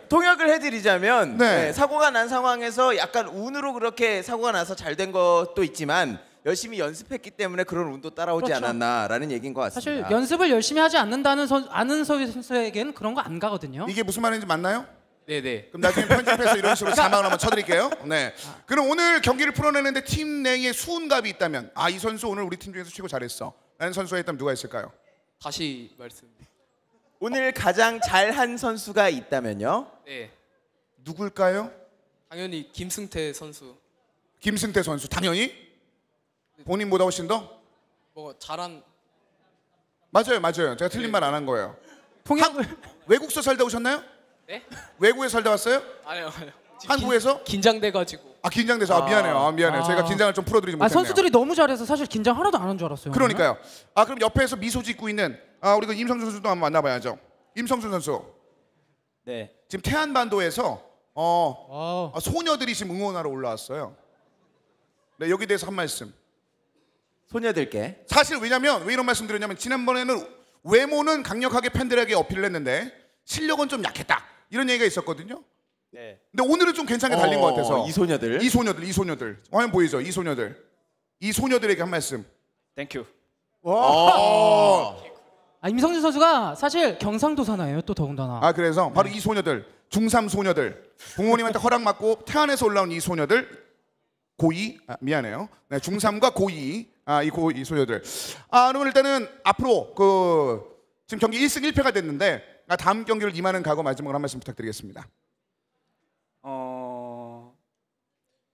S2: 통역을 해드리자면
S1: 네.
S2: 사고가 난 상황에서 약간 운으로 그렇게 사고가 나서 잘 된 것도 있지만 열심히 연습했기 때문에 그런 운도 따라오지
S3: 그렇죠.
S2: 않았나라는 얘기인 것
S3: 사실
S2: 같습니다.
S3: 연습을 열심히 하지 않는다는 아는 선수에게는 그런 거 안 가거든요.
S1: 이게 무슨 말인지 맞나요?
S6: 네네.
S1: 그럼 나중에 편집해서 이런 식으로 자막을 한번 쳐드릴게요. 네. 그럼 오늘 경기를 풀어내는데 팀 내에 수훈갑이 있다면 이 선수 오늘 우리 팀 중에서 최고 잘했어 라는 선수가 있다면 누가 있을까요?
S6: 다시 말씀.
S2: 오늘 가장 잘한 선수가 있다면요?
S6: 네.
S1: 누굴까요?
S6: 당연히 김승태 선수.
S1: 김승태 선수 당연히 본인보다 훨씬 더?
S6: 뭐 잘한.
S1: 맞아요. 제가 틀린 말 안 한 거예요.
S3: 통역을
S1: 외국서 살다 오셨나요?
S6: 네?
S1: 외국에 살다 왔어요?
S6: 아니요.
S1: 한국에서?
S6: 긴장돼가지고.
S1: 아 긴장돼서 미안해요. 미안해요. 제가 긴장을 좀 풀어드리지 못했네요.
S3: 선수들이 너무 잘해서 사실 긴장 하나도 안 한 줄 알았어요.
S1: 그러니까요. 그럼 옆에서 미소 짓고 있는 우리 그 임성준 선수도 한번 만나봐야죠. 임성준 선수.
S7: 네.
S1: 지금 태안반도에서 소녀들이 지금 응원하러 올라왔어요. 네, 여기 대해서 한 말씀.
S2: 소녀들께
S1: 사실 왜냐면 왜 이런 말씀 드렸냐면 지난번에는 외모는 강력하게 팬들에게 어필을 했는데 실력은 좀 약했다 이런 얘기가 있었거든요.
S7: 네.
S1: 근데 오늘은 좀 괜찮게 달린 것 같아서
S2: 이 소녀들
S1: 화면 보이죠? 이 소녀들에게 한 말씀.
S7: 땡큐.
S3: 임성준 선수가 사실 경상도 사나예요. 또 더군다나.
S1: 그래서 바로 이 소녀들, 중3 소녀들, 부모님한테 허락 받고 태안에서 올라온 이 소녀들, 고2 미안해요. 네, 중3과 고2 이 소녀들. 그러면 일단은 앞으로 지금 경기 1승 1패가 됐는데 다음 경기를 임하는 각오 마지막으로 한 말씀 부탁드리겠습니다.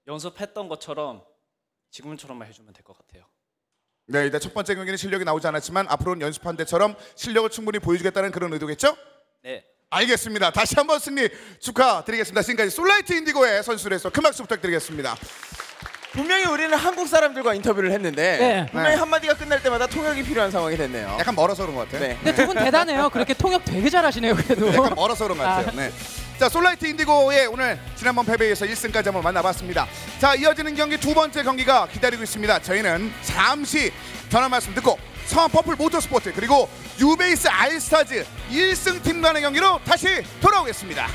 S7: 연습했던 것처럼 지금처럼만 해주면 될 것 같아요.
S1: 네, 일단 첫 번째 경기는 실력이 나오지 않았지만 앞으로는 연습한 데처럼 실력을 충분히 보여주겠다는 그런 의도겠죠?
S7: 네.
S1: 알겠습니다. 다시 한번 승리 축하드리겠습니다. 지금까지 솔라이트 인디고의 선수로서 큰 박수 부탁드리겠습니다.
S2: 분명히 우리는 한국 사람들과 인터뷰를 했는데 분명히 한마디가 끝날 때마다 통역이 필요한 상황이 됐네요.
S1: 약간 멀어서 그런 것 같아요.
S2: 네.
S3: 근데 두 분 대단해요. 그렇게 통역 되게 잘하시네요. 그래도.
S1: 약간 멀어서 그런 것 같아요. 네. 자, 솔라이트 인디고의 오늘 지난번 패배에서 1승까지 한번 만나봤습니다. 자, 이어지는 경기 두 번째 경기가 기다리고 있습니다. 저희는 잠시 전화 말씀 듣고 성원 퍼플 모터스포츠 그리고 유베이스 알스타즈 1승 팀 간의 경기로 다시 돌아오겠습니다.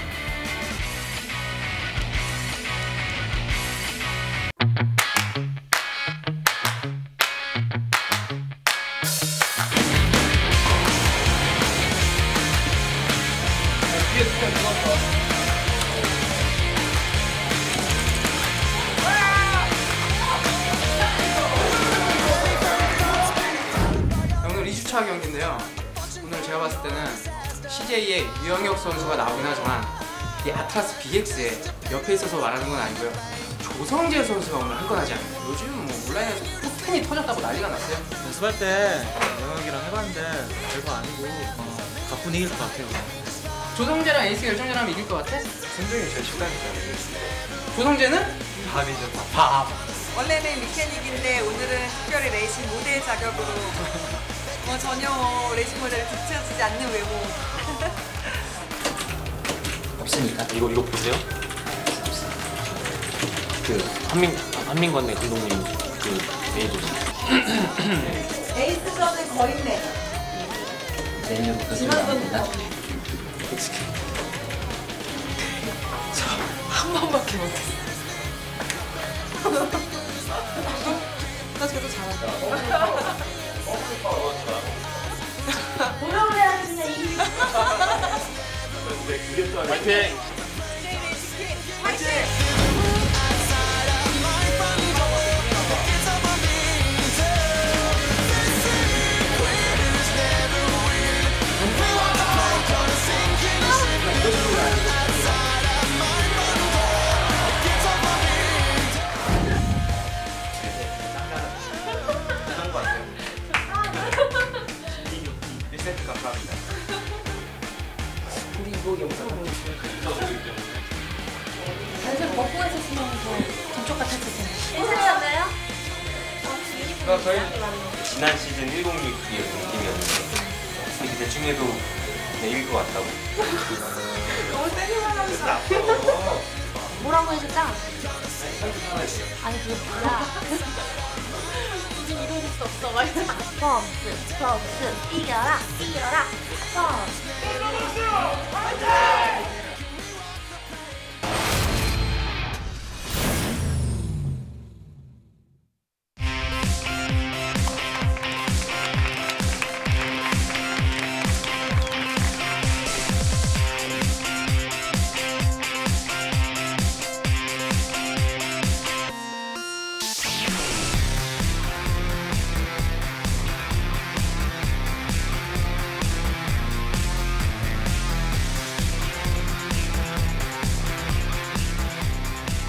S6: 오늘 2주차 경기인데요. 오늘 제가 봤을 때는 CJ의 유영혁 선수가 나오긴 하지만 이 아트라스 BX의 옆에 있어서 말하는 건 아니고요. 조성재 선수가 오늘 한 건 하지 않아요. 요즘 뭐 온라인에서 폭탄이 터졌다고 난리가 났어요.
S8: 연습할 때 영혁이랑 해봤는데 별거 아니고 가뿐히 이길 것 같아요.
S6: 조성재랑 에이스 결정전하면 이길 것 같아?
S8: 성적이 제일 쉽다니까.
S6: 조성재는?
S8: 밥이죠, 밥.
S9: 원래는 미케닉인데 오늘은 특별히 레이싱 모델 자격으로 전혀 레이싱 모델을 뒤처지지 않는 외모.
S10: 없으니까 이거 보세요. 한민건네 감독님 메이저.
S9: 에이스전은 거인네.
S10: 내년부터
S9: 지난번보다 한 번밖에 못했어. 나 저도 잘한다. 노력을 해야 그냥 이기는.
S10: 화이팅!
S9: 우리 이거 영상 보여주세요. 완전 먹고 했었으면 더 감쪽 같았을 텐데. 괜찮았나요?
S10: 지난 시즌 106 느낌이었는데 이렇게 대충 해도 이길 것 같다고.
S9: 너무 세게 말하면서. 뭐라고 해줬다? 아니 그게 뭐야? 이제 이루어질 수 없어. 펌스 이겨라 펌스.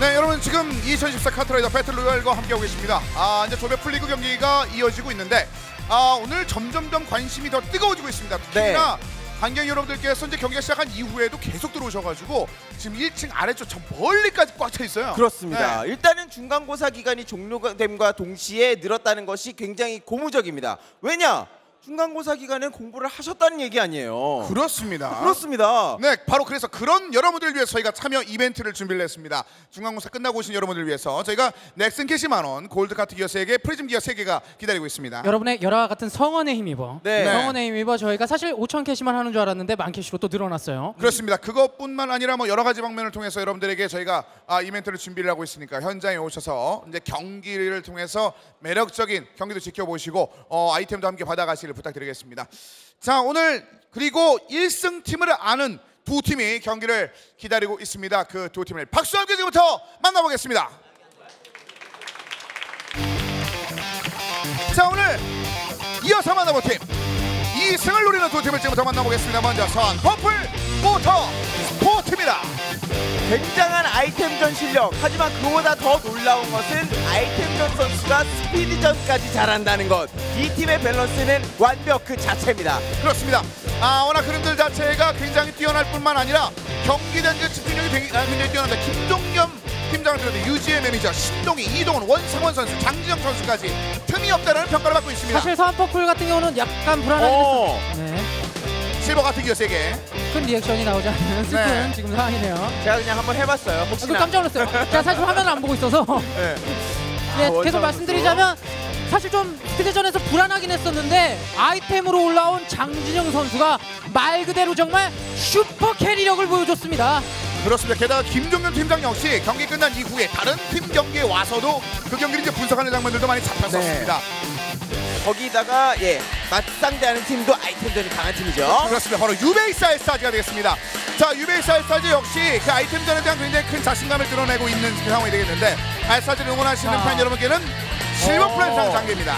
S1: 네, 여러분 지금 2014 카트라이더 배틀로얄과 함께하고 계십니다. 이제 조별 풀리그 경기가 이어지고 있는데 오늘 점점점 관심이 더 뜨거워지고 있습니다. 특히나 관객 여러분들께서 이제 경기가 시작한 이후에도 계속 들어오셔가지고 지금 1층 아래쪽 저 멀리까지 꽉 차 있어요.
S2: 그렇습니다.
S1: 네.
S2: 일단은 중간고사 기간이 종료됨과 동시에 늘었다는 것이 굉장히 고무적입니다. 왜냐? 중간고사 기간에 공부를 하셨다는 얘기 아니에요.
S1: 그렇습니다.
S2: 그렇습니다.
S1: 네, 바로 그래서 그런 여러분들을 위해서 저희가 참여 이벤트를 준비를 했습니다. 중간고사 끝나고 오신 여러분들을 위해서 저희가 넥슨 캐시 만원, 골드카트 기어 3개, 프리즘 기어 3개가 기다리고 있습니다.
S3: 여러분의 열화 같은 성원에 힘입어.
S2: 네.
S3: 성원에 힘입어 저희가 사실 5,000 캐시만 하는 줄 알았는데 만 캐시로 또 늘어났어요.
S1: 그렇습니다. 그것뿐만 아니라 뭐 여러 가지 방면을 통해서 여러분들에게 저희가 이벤트를 준비를 하고 있으니까 현장에 오셔서 이제 경기를 통해서 매력적인 경기도 지켜보시고 아이템도 함께 받아가시길 부탁드리겠습니다. 자, 오늘 그리고 1승 팀을 아는 두 팀이 경기를 기다리고 있습니다. 그 두 팀을 박수와 함께 지금부터 만나보겠습니다. 자, 오늘 이어서 만나볼 팀 2승을 노리는 두 팀을 지금부터 만나보겠습니다. 먼저 선 퍼플 모터 스포츠입니다.
S2: 굉장한 아이템전 실력. 하지만 그보다 더 놀라운 것은 아이템전 선수가 스피드전까지 잘한다는 것. 이 팀의 밸런스는 완벽 그 자체입니다.
S1: 그렇습니다. 워낙 그림들 자체가 굉장히 뛰어날 뿐만 아니라 경기 전개 집중력이 굉장히 뛰어난다. 김동겸 팀장을 비롯해 유지의 매니저 신동희, 이동훈, 원상원 선수, 장지영 선수까지 틈이 없다는 평가를 받고 있습니다.
S3: 사실 서한퍼플 같은 경우는 약간 불안하긴 했어요. 네.
S1: 실버 같은 기어 3개.
S3: 큰 리액션이 나오지 않는 슬픈 지금 상황이네요.
S2: 제가 그냥 한번 해봤어요. 혹시나.
S3: 깜짝 놀랐어요. 제가 사실 화면을 안 보고 있어서.
S2: 네.
S3: 네, 계속 말씀드리자면 사실 좀 스피드전에서 불안하긴 했었는데 아이템으로 올라온 장진영 선수가 말 그대로 정말 슈퍼 캐리력을 보여줬습니다.
S1: 그렇습니다. 게다가 김종현 팀장 역시 경기 끝난 이후에 다른 팀 경기에 와서도 그 경기를 이제 분석하는 장면들도 많이 잡혔었습니다.
S2: 네. 거기다가 맞상대하는 팀도 아이템전이 강한 팀이죠.
S1: 그렇습니다. 바로 유베이스 알스타즈가 되겠습니다. 자, 유베이스 알스타즈 역시 그 아이템전에 대한 굉장히 큰 자신감을 드러내고 있는 그 상황이 되겠는데 알스타즈를 응원하시는 팬 여러분께는 실버 플랜상 장기입니다.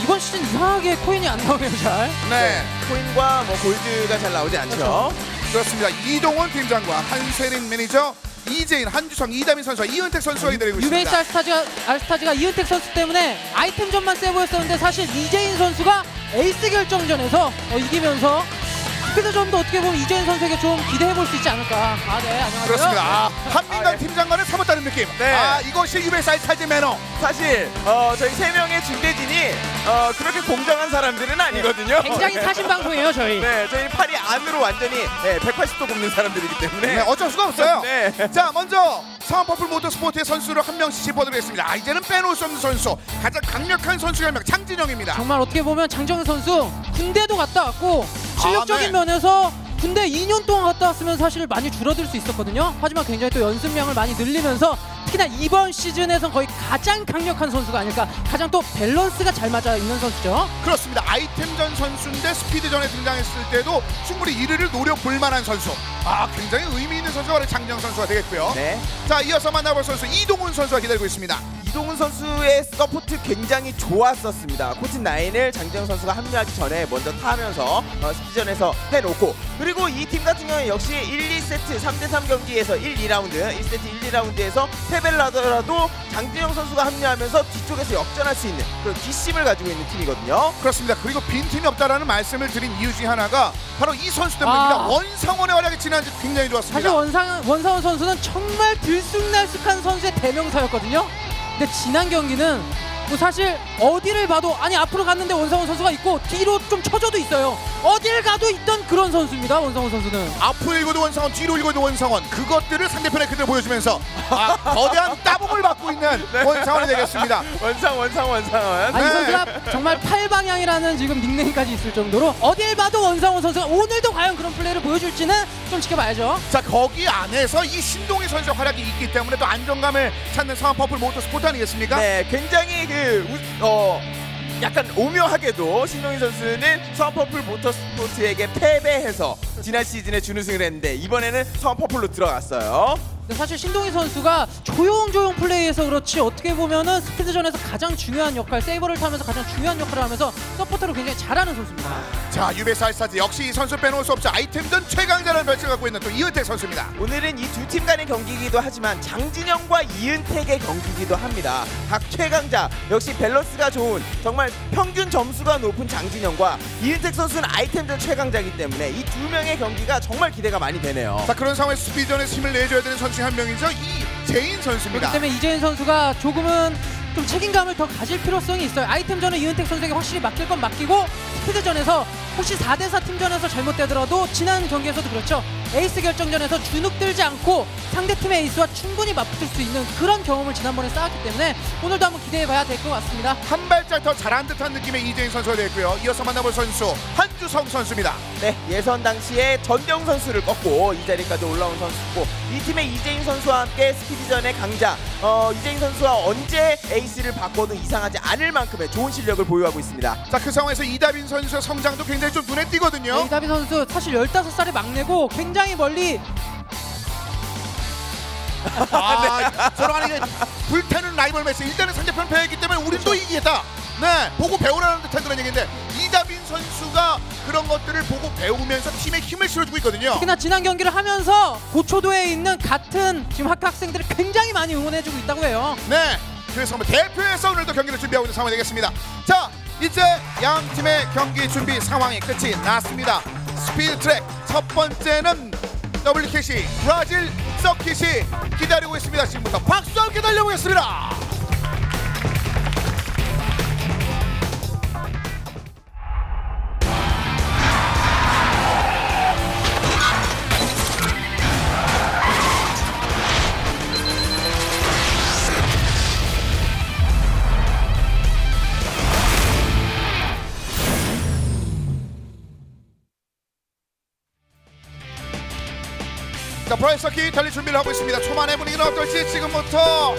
S3: 이번 시즌 이상하게 코인이 안 나오네요, 잘.
S1: 네.
S2: 코인과 뭐 골드가 잘 나오지 않죠.
S3: 그렇죠.
S1: 그렇습니다. 이동훈 팀장과 한세린 매니저, 이재인, 한주성, 이다민 선수와 이은택 선수가 기다리고 있습니다.
S3: 유베이스 알스타즈가 이은택 선수 때문에 아이템전만 세 보였었는데 사실 이재인 선수가 에이스 결정전에서 이기면서 스피드전도 어떻게 보면 이재인 선수에게 좀 기대해볼 수 있지 않을까. 네, 안녕하세요.
S1: 그렇습니다. 한민강 팀장과는 사뭇다른 느낌.
S2: 네.
S1: 이것이 유베이스 알스타즈 매너.
S2: 사실 저희 3명의 중대진이 그렇게 공정한 사람들은 아니거든요.
S3: 굉장히 사신 방송이에요, 저희.
S2: 네, 저희 팔이 안으로 완전히 180도 굽는 사람들이기 때문에
S1: 네, 어쩔 수가 없어요.
S2: 네.
S1: 자, 먼저 서한퍼플 모터스포츠의 선수를 한 명씩 짚어드리겠습니다. 이제는 빼놓을 수 없는 선수, 가장 강력한 선수 한 명, 장진영입니다.
S3: 정말 어떻게 보면 장정현 선수 군대도 갔다 왔고 실력적인
S1: 네.
S3: 면에서 군대 2년 동안 갔다 왔으면 사실 많이 줄어들 수 있었거든요. 하지만 굉장히 또 연습량을 많이 늘리면서 특히나 이번 시즌에선 거의 가장 강력한 선수가 아닐까. 가장 또 밸런스가 잘 맞아 있는 선수죠.
S1: 그렇습니다. 아이템전 선수인데 스피드전에 등장했을 때도 충분히 1위를 노려볼 만한 선수. 굉장히 의미 있는 선수가 바로 장진영 선수가 되겠고요.
S2: 네.
S1: 자, 이어서 만나볼 선수 이동훈 선수가 기다리고 있습니다.
S2: 이동훈 선수의 서포트 굉장히 좋았었습니다. 코트9을 장지영 선수가 합류하기 전에 먼저 타면서 스피드전에서 해놓고, 그리고 이 팀 같은 경우는 역시 1, 2세트 3대3 경기에서 1, 2라운드 1세트 1, 2라운드에서 패배를 하더라도 장진영 선수가 합류하면서 뒤쪽에서 역전할 수 있는 그런 뒷심을 가지고 있는 팀이거든요.
S1: 그렇습니다. 그리고 빈틈이 없다라는 말씀을 드린 이유 중에 하나가 바로 이 선수 때문입니다. 원상원의 활약이 지난주 굉장히 좋았습니다.
S3: 사실 원상원 선수는 정말 들쑥날쑥한 선수의 대명사였거든요. 근데 지난 경기는 뭐 사실 어디를 봐도 앞으로 갔는데 원상원 선수가 있고 뒤로 좀 쳐져도 있어요. 어딜 가도 있던 그런 선수입니다. 원상원 선수는
S1: 앞으로 읽어도 원상원, 뒤로 읽어도 원상원, 그것들을 상대편에 그대로 보여주면서 거대한 따봉을 받고 있는 원상원이 되겠습니다.
S2: 원상원.
S3: 이 선수가 정말 팔방향이라는 지금 닉네임까지 있을 정도로 어딜 봐도 원상원 선수가 오늘도 과연 그런 플레이를 보여줄지는 좀 지켜봐야죠.
S1: 자, 거기 안에서 이 신동희 선수의 활약이 있기 때문에 또 안정감을 찾는 서한퍼플 모터스포츠 아니겠습니까?
S2: 네, 굉장히 약간 오묘하게도 신동희 선수는 서한퍼플 모터스포츠에게 패배해서 지난 시즌에 준우승을 했는데 이번에는 서한퍼플로 들어갔어요.
S3: 근데 사실 신동희 선수가 조용조용 플레이해서 그렇지 어떻게 보면은 스피드전에서 가장 중요한 역할, 세이버를 타면서 가장 중요한 역할을 하면서 서포터를 굉장히 잘하는 선수입니다.
S1: 자, 유베스 알스타즈 역시 이 선수 빼놓을 수 없죠. 아이템전 최강자라는 별칭을 갖고 있는 또 이은택 선수입니다.
S2: 오늘은 이 두 팀 간의 경기이기도 하지만 장진영과 이은택의 경기이기도 합니다. 각 최강자 역시 밸런스가 좋은 정말 평균 점수가 높은 장진영과 이은택 선수는 아이템전 최강자이기 때문에 이 두 명의 경기가 정말 기대가 많이 되네요.
S1: 자, 그런 상황에서 스피드전에서 힘을 내줘야 되는 선수 중 한 명이죠. 이재인 선수입니다.
S3: 그렇기 때문에 이재인 선수가 조금은 좀 책임감을 더 가질 필요성이 있어요. 아이템전은 이은택 선수에게 확실히 맡길 건 맡기고 스피드전에서 혹시 4대4 팀전에서 잘못되더라도 지난 경기에서도 그렇죠. 에이스 결정전에서 주눅들지 않고 상대팀의 에이스와 충분히 맞붙을 수 있는 그런 경험을 지난번에 쌓았기 때문에 오늘도 한번 기대해봐야 될 것 같습니다.
S1: 한 발짝 더 잘한 듯한 느낌의 이재인 선수가 되었고요. 이어서 만나볼 선수 한주성 선수입니다.
S2: 네, 예선 당시에 전경 선수를 꺾고 이 자리까지 올라온 선수고 이 팀의 이재인 선수와 함께 스피드전의 강자 이재인 선수와 언제 에이스를 바꿔도 이상하지 않을 만큼의 좋은 실력을 보유하고 있습니다.
S1: 자, 그 상황에서 이다빈 선수의 성장도 굉장히 좀 눈에 띄거든요.
S3: 네, 이다빈 선수 사실 15살의 막내고 굉장히 멀리
S1: 서로 간에 이제 불타는 라이벌 매치. 일단은 상대편 패했기 때문에 우린 또 이기겠다. 네, 보고 배우라는 듯한 그런 얘기인데 이다빈 선수가 그런 것들을 보고 배우면서 팀에 힘을 실어주고 있거든요.
S3: 특히나 지난 경기를 하면서 고초도에 있는 같은 지금 학생들을 굉장히 많이 응원해주고 있다고 해요.
S1: 네, 그래서 한번 대표해서 오늘도 경기를 준비하고 있는 상황이 되겠습니다. 자, 이제 양 팀의 경기 준비 상황이 끝이 났습니다. 스피드 트랙 첫 번째는 WKC 브라질 서킷이 기다리고 있습니다. 지금부터 박수 함께 달려보겠습니다. 자, 브라질 서킷 달릴 준비를 하고 있습니다. 초반의 분위기는 어떨지 지금부터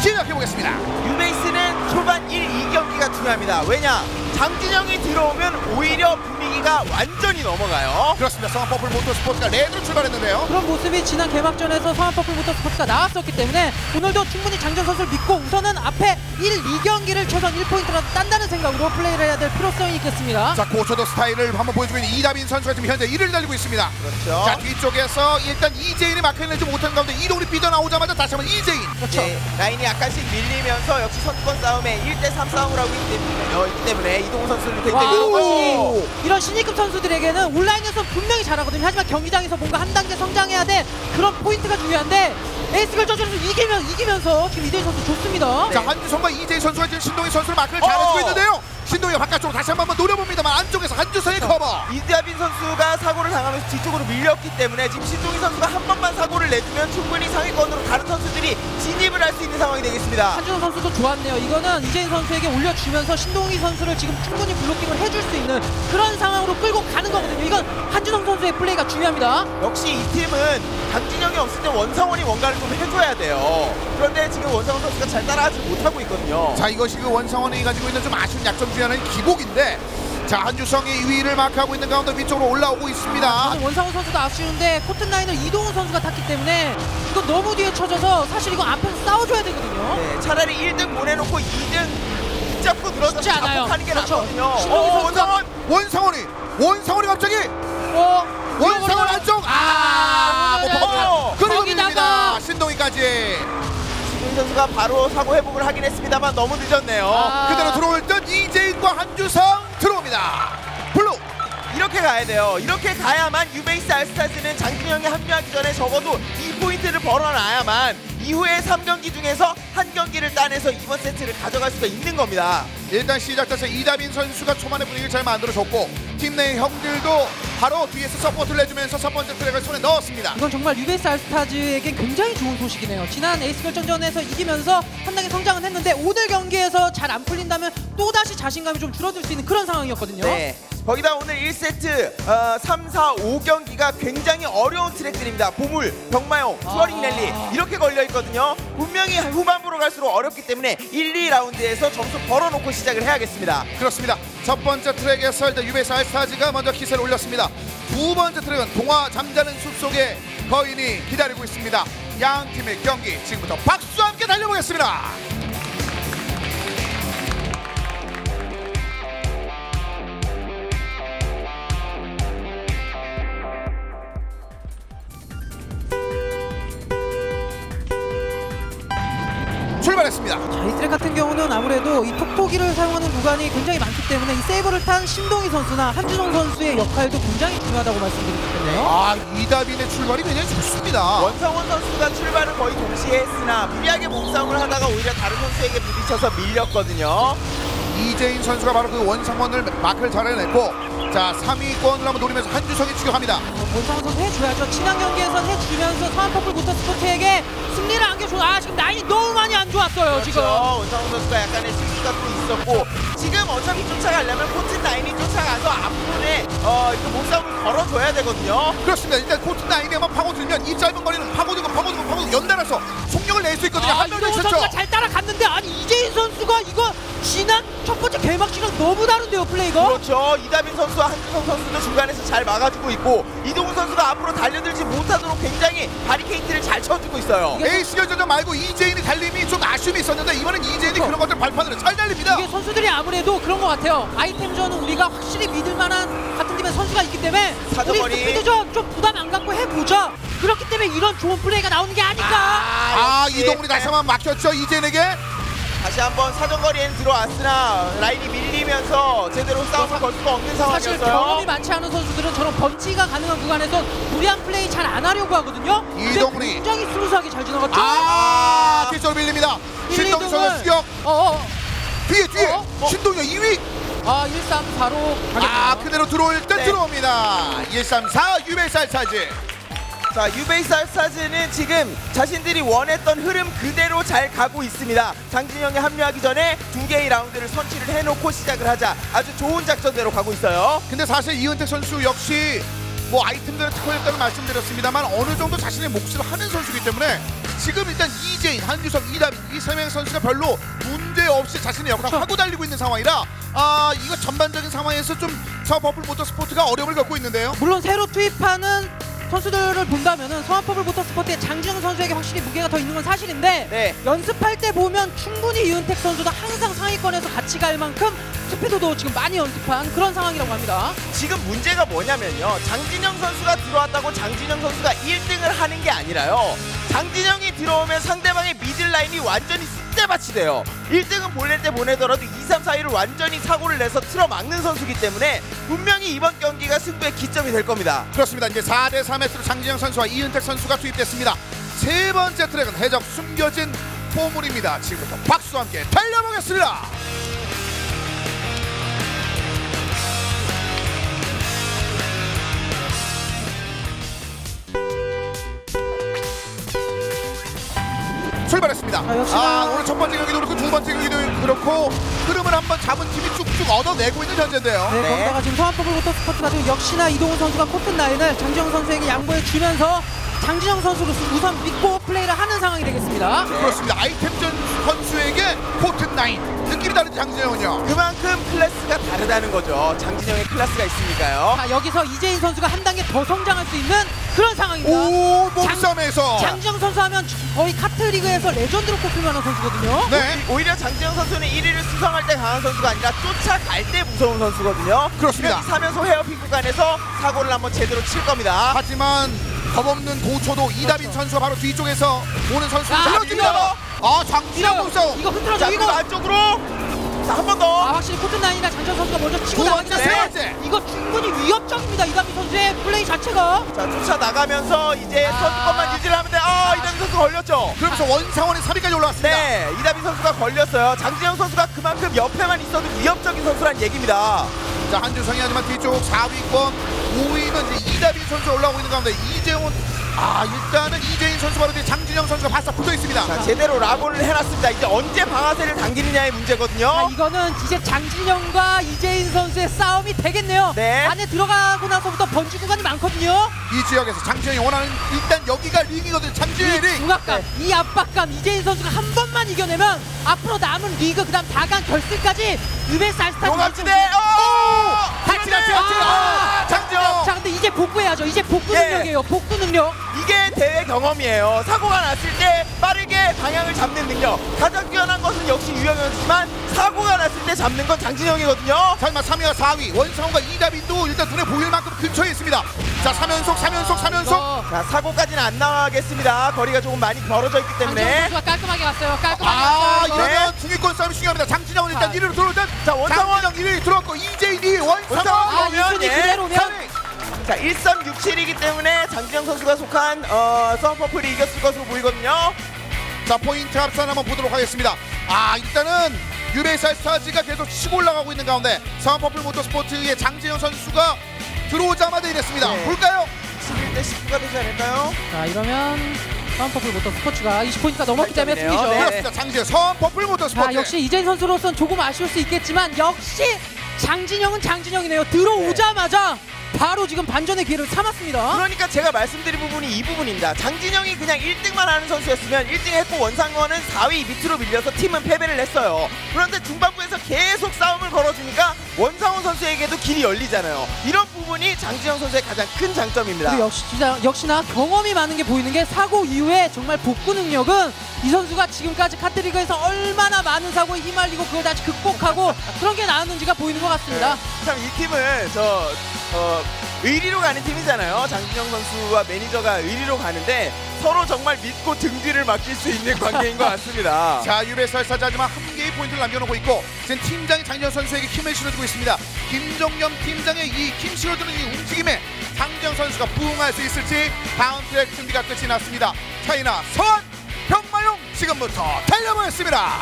S1: 시작해보겠습니다.
S2: 유베이스는 초반 1, 2경기가 중요합니다. 왜냐? 장진영이 들어오면 오히려 분위기가 완전히 넘어가요.
S1: 그렇습니다. 성한 퍼플 모터스포츠가 레드로 출발했는데요.
S3: 그런 모습이 지난 개막전에서 성한 퍼플 모터스포츠가 나왔었기 때문에 오늘도 충분히 장전 선수를 믿고 우선은 앞에 1, 2경기를 최소한 1포인트라도 딴다는 생각으로 플레이를 해야 될 필요성이 있겠습니다.
S1: 자, 고초도 스타일을 한번 보여주고 있는 이다빈 선수가 지금 현재 1위를 달리고 있습니다.
S2: 그렇죠.
S1: 자, 뒤쪽에서 일단 이재인이 마크를 내지 못한 가운데 이동훈이 삐져나오자마자 다시 한번 이재인.
S3: 그렇죠.
S2: 네, 라인이 약간씩 밀리면서 역시 선두권 싸움에 1대3 싸움을 하고 있기 때문에 이동훈 선수를 굉장히
S3: 확실히 이런 신입급 선수들에게는 온라인에서 분명히 잘하거든요. 하지만 경기장에서 뭔가 한 단계 성장해야 돼. 그런 포인트가 중요한데 에이스 결정전에서 이기면서 지금 이재인 선수 좋습니다.
S1: 자, 한주성과 이재인 선수가 지금 신동희 선수를 마크를 잘해주고 있는데요. 신동희가 바깥쪽으로 다시 한번 노려봅니다만 안쪽에서 한주성의 커버.
S2: 이다빈 선수가 사고를 당하면서 뒤쪽으로 밀렸기 때문에 지금 신동희 선수가 한 번만 사고를 내주면 충분히 상위권으로 다른 선수들이 진입을 할 수 있는 상황이 되겠습니다.
S3: 한준호 선수도 좋았네요. 이거는 이재인 선수에게 올려주면서 신동희 선수를 지금 충분히 블로킹을 해줄 수 있는 그런 상황으로 끌고 가는 거거든요. 이건 한준호 선수의 플레이가 중요합니다.
S2: 역시 이 팀은 장진영이 없을 때 원상원이 뭔가를 좀 해줘야 돼요. 그런데 지금 원상원 선수가 잘 따라하지 못하고 있거든요.
S1: 자, 이것이 그 원상원이 가지고 있는 좀 아쉬운 약점 중에 하나인 기복인데, 자, 한주성이 2위를 마크하고 있는 가운데 위쪽으로 올라오고 있습니다.
S3: 원상훈 선수도 아쉬운데 코튼 라인을 이동훈 선수가 탔기 때문에 이거 너무 뒤에 쳐져서 사실 이거 앞에서 싸워줘야 되거든요.
S2: 네, 차라리 1등 보내놓고 2등 붙잡고 늘어서
S3: 쉽지 않아요.
S2: 하는 게
S3: 그렇죠.
S2: 낫거든요.
S3: 신동희 선수가
S1: 원상원이 갑자기 원상원 안쪽 그리고 밀립니다. 신동희까지.
S2: 신동희 선수가 바로 사고 회복을 하긴 했습니다만 너무 늦었네요.
S1: 그대로 들어올 듯 이재인과 한주성 들어옵니다. 블루.
S2: 이렇게 가야 돼요. 이렇게 가야만 유베이스 알스타즈는 장진영이 합류하기 전에 적어도 2포인트를 벌어놔야만 이후에 3경기 중에서 한 경기를 따내서 이번 세트를 가져갈 수가 있는 겁니다.
S1: 일단 시작돼서 이다빈 선수가 초반에 분위기를 잘 만들어줬고 팀 내 형들도 바로 뒤에서 서포트를 해주면서 첫 번째 트랙을 손에 넣었습니다.
S3: 이건 정말 유베이스 알스타즈에겐 굉장히 좋은 소식이네요. 지난 에이스 결정전에서 이기면서 상당히 성장은 했는데 오늘 경기에서 잘 안 풀린다면 또다시 자신감이 좀 줄어들 수 있는 그런 상황이었거든요.
S2: 네. 거기다 오늘 1세트 3, 4, 5경기가 굉장히 어려운 트랙들입니다. 보물, 병마용, 투어링 랠리 이렇게 걸려있거든요. 분명히 후반부로 갈수록 어렵기 때문에 1, 2라운드에서 점수 벌어놓고 시작을 해야겠습니다.
S1: 그렇습니다. 첫 번째 트랙에서 일단 유베이스 알스타즈가 먼저 기세를 올렸습니다. 두 번째 트랙은 동화 잠자는 숲속의 거인이 기다리고 있습니다. 양 팀의 경기 지금부터 박수와 함께 달려보겠습니다. 출발했습니다.
S3: 자, 이 트랙 같은 경우는 아무래도 이 톡톡이를 사용하는 구간이 굉장히 많기 때문에 이 세이버를 탄 신동희 선수나 한준홍 선수의 역할도 굉장히 중요하다고 말씀드리겠네요.
S1: 아, 이다빈의 출발이 굉장히 좋습니다.
S2: 원상원 선수가 출발을 거의 동시에 했으나 무리하게 몸싸움을 하다가 오히려 다른 선수에게 부딪혀서 밀렸거든요.
S1: 이재인 선수가 바로 그 원상원을 마크를 잘해냈고, 자 3위권을 한번 노리면서 한주성이 추격합니다.
S3: 원상원 선수 해줘야죠. 지난 경기에선 해주면서 서한퍼플 모터스포츠에게 승리를 안겨줘. 아, 지금 라인이 너무 많이 안 좋았어요.
S2: 그렇죠.
S3: 지금
S2: 원상원 선수가 약간의 실수가 또 있었고, 지금 어차피 쫓아가려면 코트9이 쫓아가서 앞부분에 이거 몸싸움을 걸어줘야 되거든요.
S1: 그렇습니다. 일단 코트9에만 파고들면 이 짧은 거리는 파고들고 연달아서 속력을 낼 수 있거든요.
S3: 아,
S1: 한 명도
S3: 이동훈
S1: 있었죠.
S3: 선수가 잘 따라갔는데, 아니 이재인 선수가 이거 지난 첫 번째 개막시랑 너무 다른데요, 플레이가?
S2: 그렇죠. 이다빈 선수와 한준성 선수도 중간에서 잘 막아주고 있고, 이동훈 선수가 앞으로 달려들지 못하도록 굉장히 바리케이트를 잘 쳐주고 있어요.
S1: 에이스 결전전 말고 이재인의 달림이 좀 아쉬움이 있었는데, 이번엔 이재인이 그런 것들 발판으로 잘 달립니다.
S3: 이게 선수들이 아무래도 그런 것 같아요. 아이템전은 우리가 확실히 믿을 만한 같은 팀의 선수가 있기 때문에
S2: 사정거리.
S3: 우리 스피드전 좀 부담 안 갖고 해보자. 그렇기 때문에 이런 좋은 플레이가 나오는 게 아닌가.
S1: 이동훈이 다시 한번 막혔죠, 이재인에게.
S2: 다시 한번 사정거리엔 들어왔으나 라인이 밀리면서 제대로 싸움을 걸 수가 없는
S3: 사실
S2: 상황이었어요.
S3: 경험이 많지 않은 선수들은 저런 번치가 가능한 구간에서 무리한 플레이 잘 안 하려고 하거든요. 근데
S1: 이동훈이.
S3: 굉장히 스무스하게 잘 지나갔죠.
S1: 뒤쪽으로 밀립니다.
S3: 1,
S1: 신동희
S3: 2등을
S1: 선수 수격. 뒤에
S3: 어?
S1: 신동희 2위.
S3: 134로 가겠네요.
S1: 그대로 들어올 때
S2: 네.
S1: 들어옵니다. 134 유베이스 알스타즈.
S2: 자, 유베이스 알스타즈는 지금 자신들이 원했던 흐름 그대로 잘 가고 있습니다. 장진영이 합류하기 전에 두 개의 라운드를 선취를 해놓고 시작을 하자. 아주 좋은 작전대로 가고 있어요.
S1: 근데 사실 이은택 선수 역시 뭐 아이템들의 특허였다고 말씀드렸습니다만 어느 정도 자신의 몫을 하는 선수이기 때문에 지금 일단 이재인, 한주성, 이다빈 이 세 명의 선수가 별로 문제 없이 자신의 역할을 하고 달리고 있는 상황이라 이거 전반적인 상황에서 좀 저 버플 모터스포츠가 어려움을 겪고 있는데요.
S3: 물론 새로 투입하는 선수들을 본다면은 서한퍼블 모터스포츠의 장진영 선수에게 확실히 무게가 더 있는 건 사실인데
S2: 네.
S3: 연습할 때 보면 충분히 이은택 선수도 항상 상위권에서 같이 갈 만큼 스피드도 지금 많이 연습한 그런 상황이라고 합니다.
S2: 지금 문제가 뭐냐면요, 장진영 선수가 들어왔다고 장진영 선수가 1등을 하는 게 아니라요, 장진영이 들어오면 상대방의 미들라인이 완전히 쑥대밭이 돼요. 1등은 볼낼 때 보내더라도 2, 3, 4위를 완전히 사고를 내서 틀어막는 선수이기 때문에 분명히 이번 경기가 승부의 기점이 될 겁니다.
S1: 그렇습니다. 이제 4대 3의 장진영 선수와 이은택 선수가 투입됐습니다. 세 번째 트랙은 해적 숨겨진 보물입니다. 지금부터 박수와 함께 달려보겠습니다. 출발했습니다. 오늘 첫 번째 경기도 그렇고 두 번째 경기도 그렇고 흐름을 한번 잡은 팀이 쭉쭉 얻어내고 있는 현재인데요.
S3: 네, 거기다가 지금 서한퍼블 모터스포츠 같은 경우 역시나 이동훈 선수가 코튼9을 장진영 선수에게 양보해 주면서 장진영 선수로 우선 믿고 플레이를 하는 상황이 되겠습니다.
S1: 그렇습니다. 아이템전 선수에게 코튼9 느낌이 다른 장진영은요.
S2: 그만큼 클래스가 다르다는 거죠. 장진영의 클래스가 있으니까요.
S3: 자, 여기서 이재인 선수가 한 단계 더 성장할 수 있는 그런 상황입니다.
S1: 오, 몸싸움에서
S3: 장진영 선수 하면 거의 카트리그에서 레전드로 꼽힐 만한 선수거든요.
S1: 네.
S2: 오히려 장진영 선수는 1위를 수성할 때 강한 선수가 아니라 쫓아갈 때 무서운 선수거든요.
S1: 그렇습니다.
S2: 사면서 헤어핀 구간에서 사고를 한번 제대로 칠 겁니다.
S1: 하지만 겁없는 고초도 이다빈 선수가 바로 뒤쪽에서 오는 선수를 살려줍니다. 장진영 몸싸움.
S3: 이거 흔들어줘.
S2: 자,
S3: 이거
S2: 그리고 안쪽으로 한 번 더.
S3: 확실히 코튼9이나 장진영 선수가 먼저 치고
S1: 두 번째,
S3: 나가긴
S1: 세
S3: 한데
S1: 번째.
S3: 이거 충분히 위협적입니다. 이다빈 선수의 플레이 자체가.
S2: 자, 쫓아나가면서 이제 선두권만 유지를 하면 돼. 이다빈 선수 걸렸죠.
S1: 그러면서 원상원의 3위까지 올라왔습니다.
S2: 네, 이다빈 선수가 걸렸어요. 장진영 선수가 그만큼 옆에만 있어도 위협적인 선수란 얘기입니다.
S1: 자, 한주성이 하지만 뒤쪽 4위권 5위는 이제 이다빈 선수 올라오고 있는 가운데 이재훈 일단은 이재인 선수 바로 뒤에 장진영 선수가 바싹 붙어 있습니다.
S2: 자, 제대로 라곤을 해놨습니다. 이제 언제 방아쇠를 당기느냐의 문제거든요.
S3: 자, 이거는 이제 장진영과 이재인 선수의 싸움이 되겠네요.
S2: 네.
S3: 안에 들어가고 나서부터 번지 구간이 많거든요.
S1: 이 지역에서 장진영이 원하는 일단 여기가 링이거든요. 장진영의 링.
S3: 중압감, 이 압박감, 이재인 선수가 한 번만 이겨내면 앞으로 남은 리그 그다음 4강 결승까지 UBS 알스타
S2: 용암지대.
S1: 같이 장진영.
S3: 자, 근데 이제 복구해야죠. 이제 복구 능력이에요. 복구 능력.
S2: 이게 대회 경험이에요. 사고가 났을 때 빠르게 방향을 잡는 능력. 가장 뛰어난 것은 역시 유영혁이지만 사고가 났을 때 잡는 건 장진영이거든요.
S1: 설마 3위와 4위 원상훈과 이다빈도 일단 눈에 보일 만큼 근처에 있습니다. 자, 3연속.
S2: 자, 사고까지는 안 나가겠습니다. 거리가 조금 많이 벌어져 있기
S3: 장진영
S2: 때문에.
S3: 선수가 깔끔하게 왔어요. 깔끔하게 왔어요.
S1: 이러면 중위권 싸움이 중요합니다. 장진영은 일단 1위로 들어오던.
S2: 자, 원상훈.
S1: 장진영 1위 들어왔고 이재인 2위 원상훈.
S2: 원상훈 오면,
S3: 이순이 그대로면.
S2: 자, 1.67이기 때문에 장진영 선수가 속한 썬퍼플이 이겼을 것으로 보이거든요.
S1: 자, 포인트 합산 한번 보도록 하겠습니다. 일단은 UBS 알스타즈가 계속 치고 올라가고 있는 가운데 서머퍼플 모터스포츠의 장진영 선수가 들어오자마자 이랬습니다.
S2: 네.
S1: 볼까요?
S2: 11대 19가 되지 않을까요?
S3: 자, 이러면 서머퍼플 모터 스포츠가 20포인트가 넘었기 때문에
S2: 네.
S3: 승리죠.
S1: 그렇습니다. 장진영 서머퍼플 모터스포츠.
S3: 역시 이재인 선수로서는 조금 아쉬울 수 있겠지만 역시 장진영은 장진영이네요. 들어오자마자 바로 지금 반전의 기회를 삼았습니다.
S2: 그러니까 제가 말씀드린 부분이 이 부분입니다. 장진영이 그냥 1등만 하는 선수였으면 1등 했고 원상원은 4위 밑으로 밀려서 팀은 패배를 했어요. 그런데 중반부에서 계속 싸움을 걸어주니까 원상원 선수에게도 길이 열리잖아요. 이런 부분이 장진영 선수의 가장 큰 장점입니다.
S3: 그리고 역시나 경험이 많은 게 보이는 게 사고 이후에 정말 복구 능력은 이 선수가 지금까지 카트리그에서 얼마나 많은 사고에 휘말리고 그걸 다시 극복하고 그런 게 나왔는지가 보이는 것 같습니다.
S2: 참 이 팀은 의리로 가는 팀이잖아요. 장진영 선수와 매니저가 의리로 가는데 서로 정말 믿고 등 뒤를 맡길 수 있는 관계인 것 같습니다.
S1: 자, UBS 알스타즈 하지만 한 개의 포인트를 남겨놓고 있고 지금 팀장이 장진영 선수에게 힘을 실어주고 있습니다. 김정겸 팀장의 이 힘 실어주는 이 움직임에 장진영 선수가 부응할 수 있을지 다음 트랙 준비가 끝이 났습니다. 차이나 서한 병마용 지금부터 달려보겠습니다.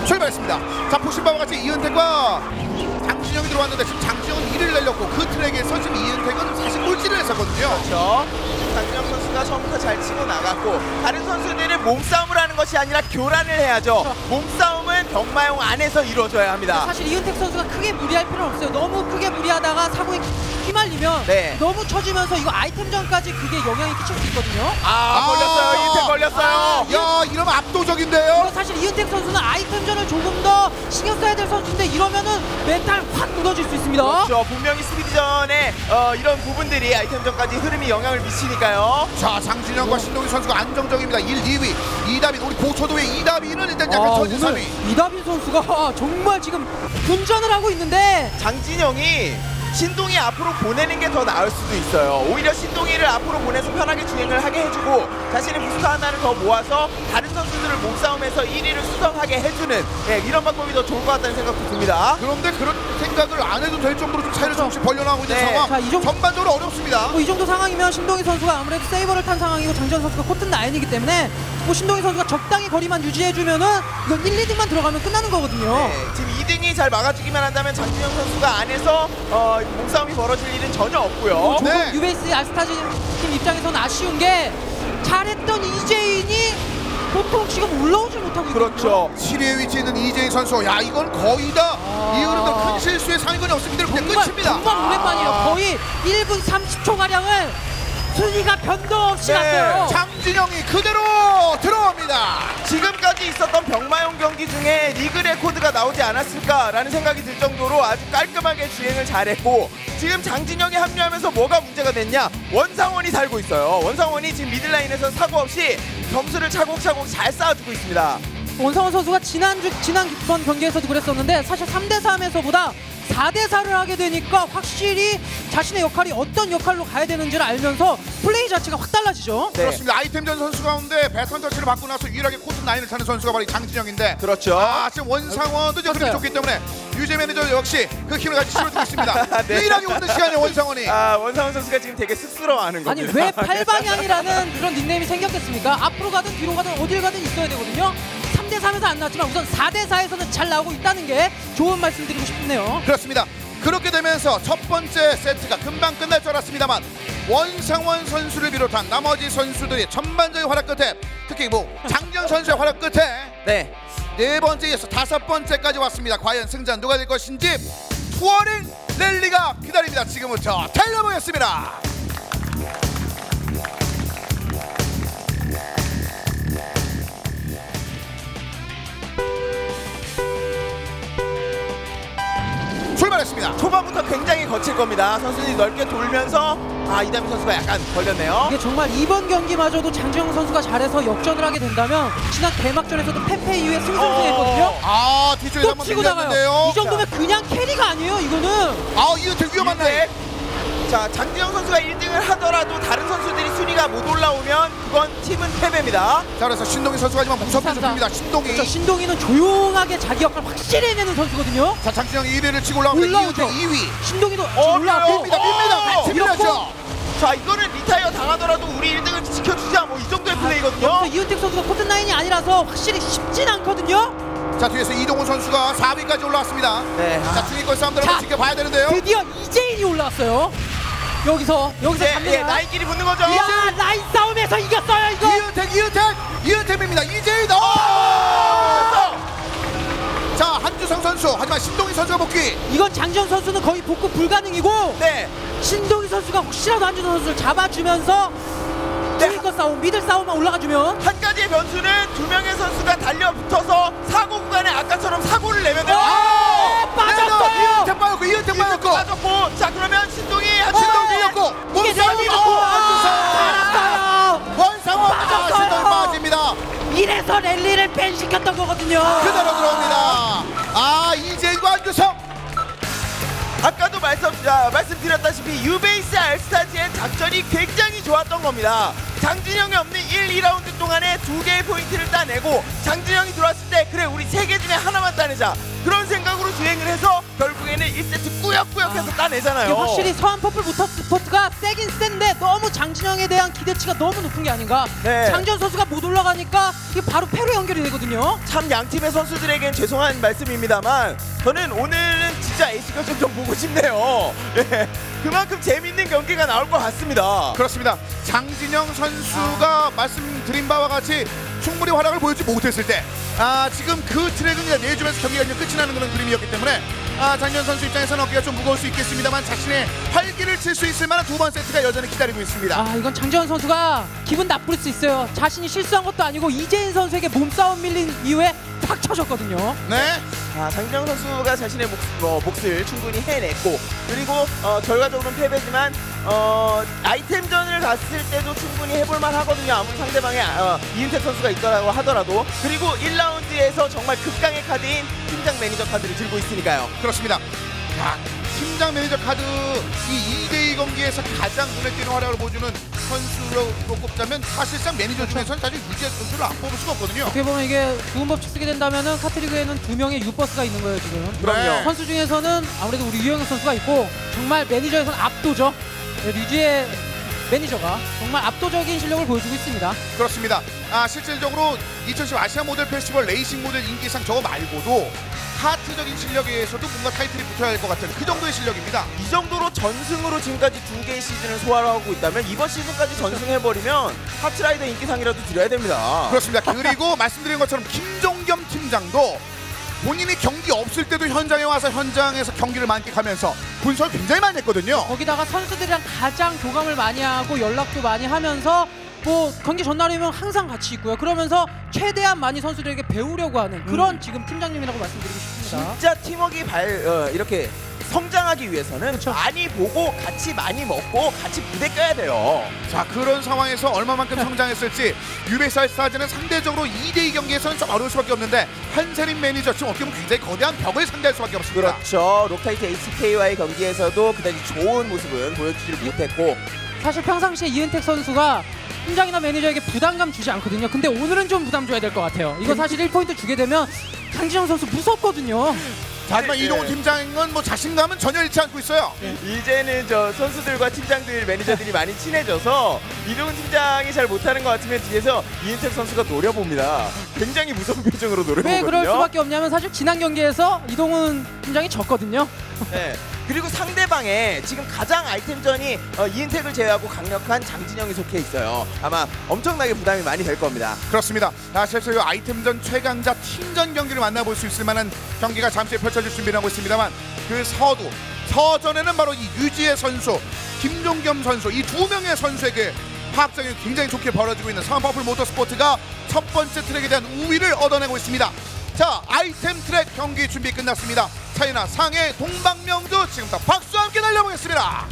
S1: 출발했습니다. 자, 보신 바와 같이 이은택과 장진영이 들어왔는데 지금 장진영은 1위를 내렸고 그 트랙에서 지금 이은택은 사실 꼴찌를 했었거든요.
S2: 그렇죠. 장진영 선수가 처음부터 잘 치고 나갔고 다른 선수들은 몸싸움을 하는 것이 아니라 교란을 해야죠.
S3: 그렇죠.
S2: 몸싸움은 병마용 안에서 이루어져야 합니다.
S3: 사실 이은택 선수가 크게 무리할 필요는 없어요. 너무 크게 무리하다가 사고에 휘말리면 너무 쳐지면서 이거 아이템전까지 그게 영향이 끼칠 수 있거든요.
S2: 걸렸어요. 이은택 걸렸어요.
S1: 야, 이러면 압도적인데요.
S3: 사실 이은택 선수는 아이템전을 조금 더 신경 써야 될 선수인데 이러면은 멘탈 확 무너질 수 있습니다.
S2: 그렇죠. 분명히 스피드전에 이런 부분들이 아이템전까지 흐름이 영향을 미치니까요.
S1: 자, 장진영과 신동희 선수가 안정적입니다. 1, 2위 이다빈, 우리 고초도의 이다빈은 일단 약간 처진 3위.
S3: 이다빈 선수가 정말 지금 분전을 하고 있는데
S2: 장진영이 신동희 앞으로 보내는 게 더 나을 수도 있어요. 오히려 신동희를 앞으로 보내서 편하게 주행을 하게 해주고 자신의 부스터 하나를 더 모아서 다른 선수들을 몸싸움에서 1위를 수성하게 해주는 이런 방법이 더 좋을 것 같다는 생각도 듭니다.
S1: 그런데 그런 생각을 안 해도 될 정도로 좀 차이를 조금씩 벌려나가고 있는 상황.
S3: 자, 이 정도,
S1: 전반적으로 어렵습니다.
S3: 이 정도 상황이면 신동희 선수가 아무래도 세이버를 탄 상황이고 장지현 선수가 코튼 라인이기 때문에 신동희 선수가 적당히 거리만 유지해주면은 이건 1, 2등만 들어가면 끝나는 거거든요.
S2: 지금 2등이 잘 막아주기만 한다면 장진영 선수가 안에서 몸싸움이 벌어질 일은 전혀 없고요.
S3: 조금 UBS 알스타즈 팀 입장에서는 아쉬운 게 잘했던 이재인이 보통 지금 올라오질 못하고 있거든요.
S2: 그렇죠.
S1: 7위에 위치해 있는 이재인 선수. 야, 이건 거의 다 이 흐름도 큰 실수의 상위권이 없습니다. 그냥 끝입니다.
S3: 정말 오랜만이에요. 거의 1분 30초가량을 순위가 변동 없이 갔어요.
S1: 장진영이 그대로 들어옵니다.
S2: 지금까지 있었던 병마용 경기 중에 리그 레코드가 나오지 않았을까라는 생각이 들 정도로 아주 깔끔하게 주행을 잘했고 지금 장진영이 합류하면서 뭐가 문제가 됐냐? 원상원이 살고 있어요. 원상원이 지금 미들라인에서 사고 없이 점수를 차곡차곡 잘 쌓아주고 있습니다.
S3: 원상원 선수가 지난번 경기에서도 그랬었는데 사실 3대3에서보다 4대4를 하게 되니까 확실히 자신의 역할이 어떤 역할로 가야 되는지를 알면서 플레이 자체가 확 달라지죠.
S2: 네.
S1: 그렇습니다. 아이템전 선수 가운데 배턴 터치를 받고 나서 유일하게 코트 라인을 차는 선수가 바로 장진영인데
S2: 그렇죠.
S1: 지금 원상원도 이제 흐름이 좋기 때문에 유재 매니저 역시 그 힘을 같이 실어주고 있습니다.
S2: 네.
S1: 유일하게 웃는 시간에 원상원이.
S2: 원상원 선수가 지금 되게 쑥스러워하는
S3: 아니
S2: 겁니다.
S3: 왜 팔방향이라는 그런 닉네임이 생겼겠습니까? 앞으로 가든 뒤로 가든 어딜 가든 있어야 되거든요. 3대3에서 안 나왔지만 우선 4대4에서는 잘 나오고 있다는 게 좋은 말씀 드리고 싶네요.
S1: 그렇습니다. 그렇게 되면서 첫 번째 세트가 금방 끝날 줄 알았습니다만 원상원 선수를 비롯한 나머지 선수들이 전반적인 활약 끝에 특히 뭐 장지영 선수의 활약 끝에 네 번째 이어서 다섯 번째까지 왔습니다. 과연 승자는 누가 될 것인지 투어링 랠리가 기다립니다. 지금부터 달려보겠습니다. 출발했습니다.
S2: 초반부터 굉장히 거칠 겁니다. 선수들이 넓게 돌면서 이다미 선수가 약간 걸렸네요.
S3: 이게 정말 이번 경기마저도 장지영 선수가 잘해서 역전을 하게 된다면 지난 개막전에서도 패패 이후에 승승승했거든요.
S1: 뒤쪽에서
S3: 또
S1: 한번
S3: 치고 나가요.
S1: 밀렸는데요.
S3: 이 정도면 그냥 캐리가 아니에요. 이거는.
S1: 이거 되게 위험한데.
S2: 자, 장지영 선수가 1등을 하더라도 다른 선수들이 순위가 못 올라오면 그건 팀은 패배입니다.
S1: 자, 그래서 신동희 선수가 하지만 무섭게 줍니다. 신동희.
S3: 그렇죠. 신동희는 조용하게 자기 역할 확실히 해내는 선수거든요.
S1: 자, 장진영이 1위를 치고 올라옵니다.
S3: 올라오죠.
S1: 2위.
S3: 신동희도 올라오고
S1: 밉니다. 같이 밀렸죠.
S2: 자, 이거는 리타이어 당하더라도 우리 1등을 지켜주자 뭐 이 정도의 플레이거든요.
S3: 여기서 이은택 선수가 코트라인이 아니라서 확실히 쉽진 않거든요.
S1: 자, 뒤에서 이동훈 선수가 4위까지 올라왔습니다.
S2: 네.
S1: 자, 중위권 싸움들 한번 지켜봐야 되는데요.
S3: 드디어 이재인이 올라왔어요. 여기서 잡니다.
S2: 라인끼리 붙는 거죠.
S3: 야, 라인 싸움에서 이겼어요. 이거.
S1: 이은택입니다. 이재인. 자, 한주성 선수. 하지만 신동희 선수가 복귀.
S3: 이건 장지영 선수는 거의 복구 불가능이고.
S2: 네.
S3: 신동희 선수가 혹시라도 한주성 선수를 잡아주면서 중위권 싸움, 미들 싸움만 올라가주면
S2: 한 가지의 변수는 두 명의 선수가 달려붙어서 사고 구간에 아까처럼 사고를 내면 돼요.
S3: 빠졌어요.
S1: 이은택 빠졌고.
S2: 자, 그러면 신동희
S1: 밀렸고.
S3: 몸싸움이 알았어요.
S1: 원상원
S3: 빠졌어요.
S1: 신동희 빠집니다.
S3: 이래서 랠리를 밴시켰던 거거든요.
S1: 그대로 들어옵니다. 이재인과 한주성.
S2: 아까도 말씀드렸다시피 유베이스 알스타즈의 작전이 굉장히 좋았던 겁니다. 장진영이 없는 1, 2라운드 동안에 2개의 포인트를 따내고 장진영이 들어왔을 때 그래 우리 3개 중에 하나만 따내자 그런 생각으로 주행을 해서 결국에는 1세트 꾸역꾸역해서 따내잖아요.
S3: 이게 확실히 서한 퍼플 모터스포츠가 세긴 센데 너무 장진영에 대한 기대치가 너무 높은 게 아닌가. 장지영 선수가 못 올라가니까 이게 바로 패로 연결이 되거든요.
S2: 참 양팀의 선수들에겐 죄송한 말씀입니다만 저는 오늘은 진짜 에이스 결승 좀 보고 싶네요. 그만큼 재밌는 경기가 나올 것 같습니다.
S1: 그렇습니다. 장진영 선수가 말씀드린 바와 같이 충분히 활약을 보여주지 못했을 때 지금 그 트랙을 내주면서 경기가 이제 끝이 나는 그런 그림이었기 때문에 장진영 선수 입장에서는 어깨가 좀 무거울 수 있겠습니다만 자신의 활기를 칠 수 있을 만한 두 번 세트가 여전히 기다리고 있습니다.
S3: 이건 장지영 선수가 기분 나쁠 수 있어요. 자신이 실수한 것도 아니고 이재인 선수에게 몸싸움 밀린 이후에 팍 쳐졌거든요.
S1: 네.
S2: 장지영 선수가 자신의 몫을 충분히 해냈고 그리고 결과적으로는 패배지만 아이템전을 갔을 때도 충분히 해볼만 하거든요. 아무리 상대방에 이은택 선수가 있더라고 하더라도 그리고 1라운드에서 정말 극강의 카드인 팀장 매니저 카드를 들고 있으니까요.
S1: 그렇습니다. 팀장 매니저 카드 이 2대2 경기에서 가장 눈에 띄는 활약을 보여주는 선수로 꼽자면 사실상 매니저 중에서는 사실 유재 선수를 안 뽑을 수가 없거든요.
S3: 어떻게 보면 이게 좋은 법칙 쓰게 된다면은 카트리그에는 2명의 유버스가 있는 거예요 지금.
S1: 그럼요.
S3: 선수 중에서는 아무래도 우리 유영혁 선수가 있고 정말 매니저에서는 압도죠. 류지의 매니저가 정말 압도적인 실력을 보여주고 있습니다.
S1: 그렇습니다. 실질적으로 2010 아시아 모델 페스티벌 레이싱 모델 인기상 저거 말고도 하트적인 실력에 의해서도 뭔가 타이틀이 붙어야 할 것 같은 그 정도의 실력입니다.
S2: 이 정도로 전승으로 지금까지 2개의 시즌을 소화하고 있다면 이번 시즌까지 전승해버리면 하트라이더 인기상이라도 드려야 됩니다.
S1: 그렇습니다. 그리고 말씀드린 것처럼 김종겸 팀장도 본인이 경기 없을 때도 현장에 와서 현장에서 경기를 만끽하면서 분석을 굉장히 많이 했거든요.
S3: 거기다가 선수들이랑 가장 교감을 많이 하고 연락도 많이 하면서 뭐 경기 전날이면 항상 같이 있고요. 그러면서 최대한 많이 선수들에게 배우려고 하는 그런 지금 팀장님이라고 말씀드리고 싶습니다.
S2: 진짜 팀워크가 이렇게 성장하기 위해서는 많이 보고 같이 많이 먹고 같이 부대 껴야 돼요.
S1: 자, 그런 상황에서 얼마만큼 성장했을지 유베이스 스타즈는 상대적으로 2대2 경기에서는 좀 어려울 수밖에 없는데 한세린 매니저 지금 어떻게 보면 굉장히 거대한 벽을 상대할 수밖에 없습니다.
S2: 그렇죠. 록타이트 HK와의 경기에서도 그다지 좋은 모습은 보여주지를 못했고
S3: 사실 평상시에 이은택 선수가 팀장이나 매니저에게 부담감 주지 않거든요. 근데 오늘은 좀 부담 줘야 될 것 같아요. 이거 사실 1포인트 주게 되면 장진영 선수 무섭거든요.
S1: 자, 하지만 이동훈 팀장은 뭐 자신감은 전혀 잃지 않고 있어요.
S2: 이제는 저 선수들과 팀장들, 매니저들이 많이 친해져서 이동훈 팀장이 잘 못하는 것 같으면 뒤에서 이은택 선수가 노려봅니다. 굉장히 무서운 표정으로 노려보거든요.
S3: 왜 그럴 수밖에 없냐면 사실 지난 경기에서 이동훈 팀장이 졌거든요.
S2: 네. 그리고 상대방에 지금 가장 아이템전이 이은택을 제외하고 강력한 장진영이 속해 있어요. 아마 엄청나게 부담이 많이 될 겁니다.
S1: 그렇습니다. 실제로 이 아이템전 최강자 팀전 경기를 만나볼 수 있을 만한 경기가 잠시 후에 펼쳐질 준비를 하고 있습니다만 그 서전에는 바로 이 유지혜 선수, 김종겸 선수 이 두 명의 선수에게 파악적이 굉장히 좋게 벌어지고 있는 상암 퍼플 모터스포츠가 첫 번째 트랙에 대한 우위를 얻어내고 있습니다. 자, 아이템 트랙 경기 준비 끝났습니다. 차이나 상해 동방명주 지금부터 박수와 함께 달려보겠습니다.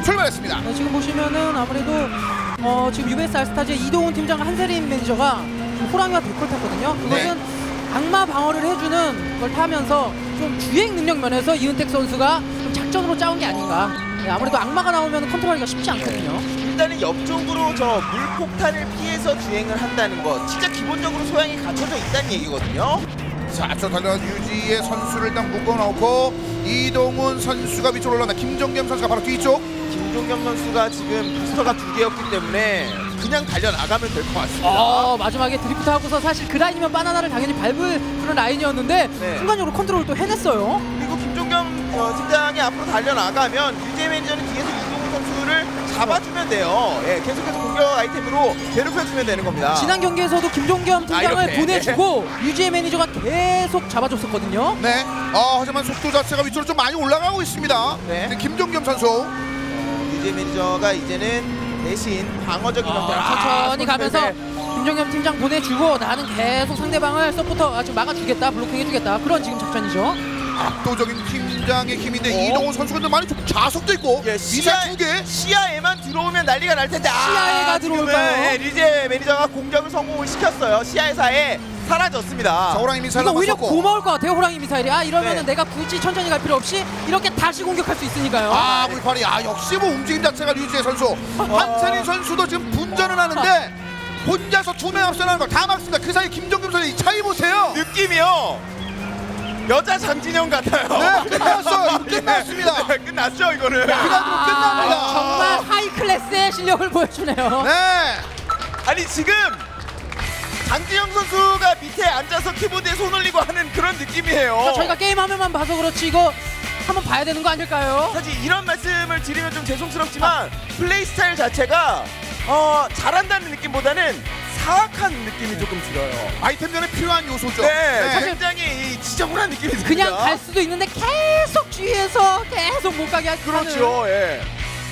S1: 출발했습니다.
S3: 네, 지금 보시면은 아무래도 지금 유베이스 알스타즈의 이동훈 팀장과 한세린 매니저가 호랑이와 백골 탔거든요. 그것은 악마 방어를 해주는 걸 타면서 좀 주행 능력 면에서 이은택 선수가 좀 작전으로 짜온 게 아닌가. 네, 아무래도 악마가 나오면 컨트롤하기가 쉽지 않거든요.
S2: 일단은 옆쪽으로 저 물폭탄을 피해서 주행을 한다는 것 진짜 기본적으로 소양이 갖춰져 있다는 얘기거든요.
S1: 자, 앞서 달려간 유지의 선수를 일단 묶어놓고 이동훈 선수가 위쪽으로 올라온다. 김종겸 선수가 바로 뒤쪽.
S2: 김종겸 선수가 지금 부스터가 2개였기 때문에 그냥 달려나가면 될 것 같습니다.
S3: 마지막에 드리프트 하고서 사실 그 라인이면 바나나를 당연히 밟을 그런 라인이었는데 순간적으로 컨트롤을 또 해냈어요.
S2: 그리고 김종겸 팀장이 앞으로 달려나가면 유재 매니저는 뒤에서 이동훈 선수를 잡아주면 돼요. 예, 계속해서 공격 아이템으로 괴롭혀주면 되는 겁니다.
S3: 지난 경기에서도 김종겸 팀장을 보내주고 유지의 매니저가 계속 잡아줬었거든요.
S1: 네. 하지만 속도 자체가 위쪽으로 좀 많이 올라가고 있습니다.
S2: 네.
S1: 김종겸 선수.
S2: 유재 매니저가 이제는 대신 방어적인 형태로
S3: 천천히 가면서 김종겸 팀장 보내주고 나는 계속 상대방을 서포터 지금 막아주겠다, 블로킹 해주겠다 그런 지금 작전이죠.
S1: 압도적인 팀장의 힘인데 이동훈 선수가 많이 좀 자석도 있고 미사 2개
S2: 시야에만 들어오면 난리가 날 텐데
S3: 시야에가 들어올까요?
S2: 유재 매니저가 공격을 성공을 시켰어요. 시야에사에 사라졌습니다.
S1: 자, 호랑이 미사일
S3: 이거 오히려
S1: 맞섰고.
S3: 고마울 것 같아요. 호랑이 미사일이 이러면은 내가 굳이 천천히 갈 필요 없이 이렇게 다시 공격할 수 있으니까요.
S1: 물파리 역시 뭐 움직임 자체가 류지혜 선수. 한찬희 선수도 지금 분전을 하는데 혼자서 2명 앞서나는 걸 다 막습니다. 그 사이 김종겸 선수 이 차이 보세요.
S2: 느낌이요. 여자 장진영 같아요.
S1: 네, 끝났어요. 끝났습니다.
S2: 네, 끝났죠 이거는.
S1: 그날로 끝납니다.
S3: 정말 하이 클래스의 실력을 보여주네요.
S1: 네.
S2: 아니 지금 장진영 선수가 밑에 앉아서 키보드에 손 올리고 하는 그런 느낌이에요.
S3: 저희가 게임 화면만 봐서 그렇지 이거 한번 봐야 되는 거 아닐까요?
S2: 사실 이런 말씀을 드리면 좀 죄송스럽지만 플레이 스타일 자체가 잘한다는 느낌보다는 사악한 느낌이 조금 들어요.
S1: 아이템전에 필요한 요소죠.
S2: 네, 굉장히 지저분한 느낌이 듭니다.
S3: 그냥 갈 수도 있는데 계속 주위에서 계속 못 가게 하는.
S1: 그렇죠. 예.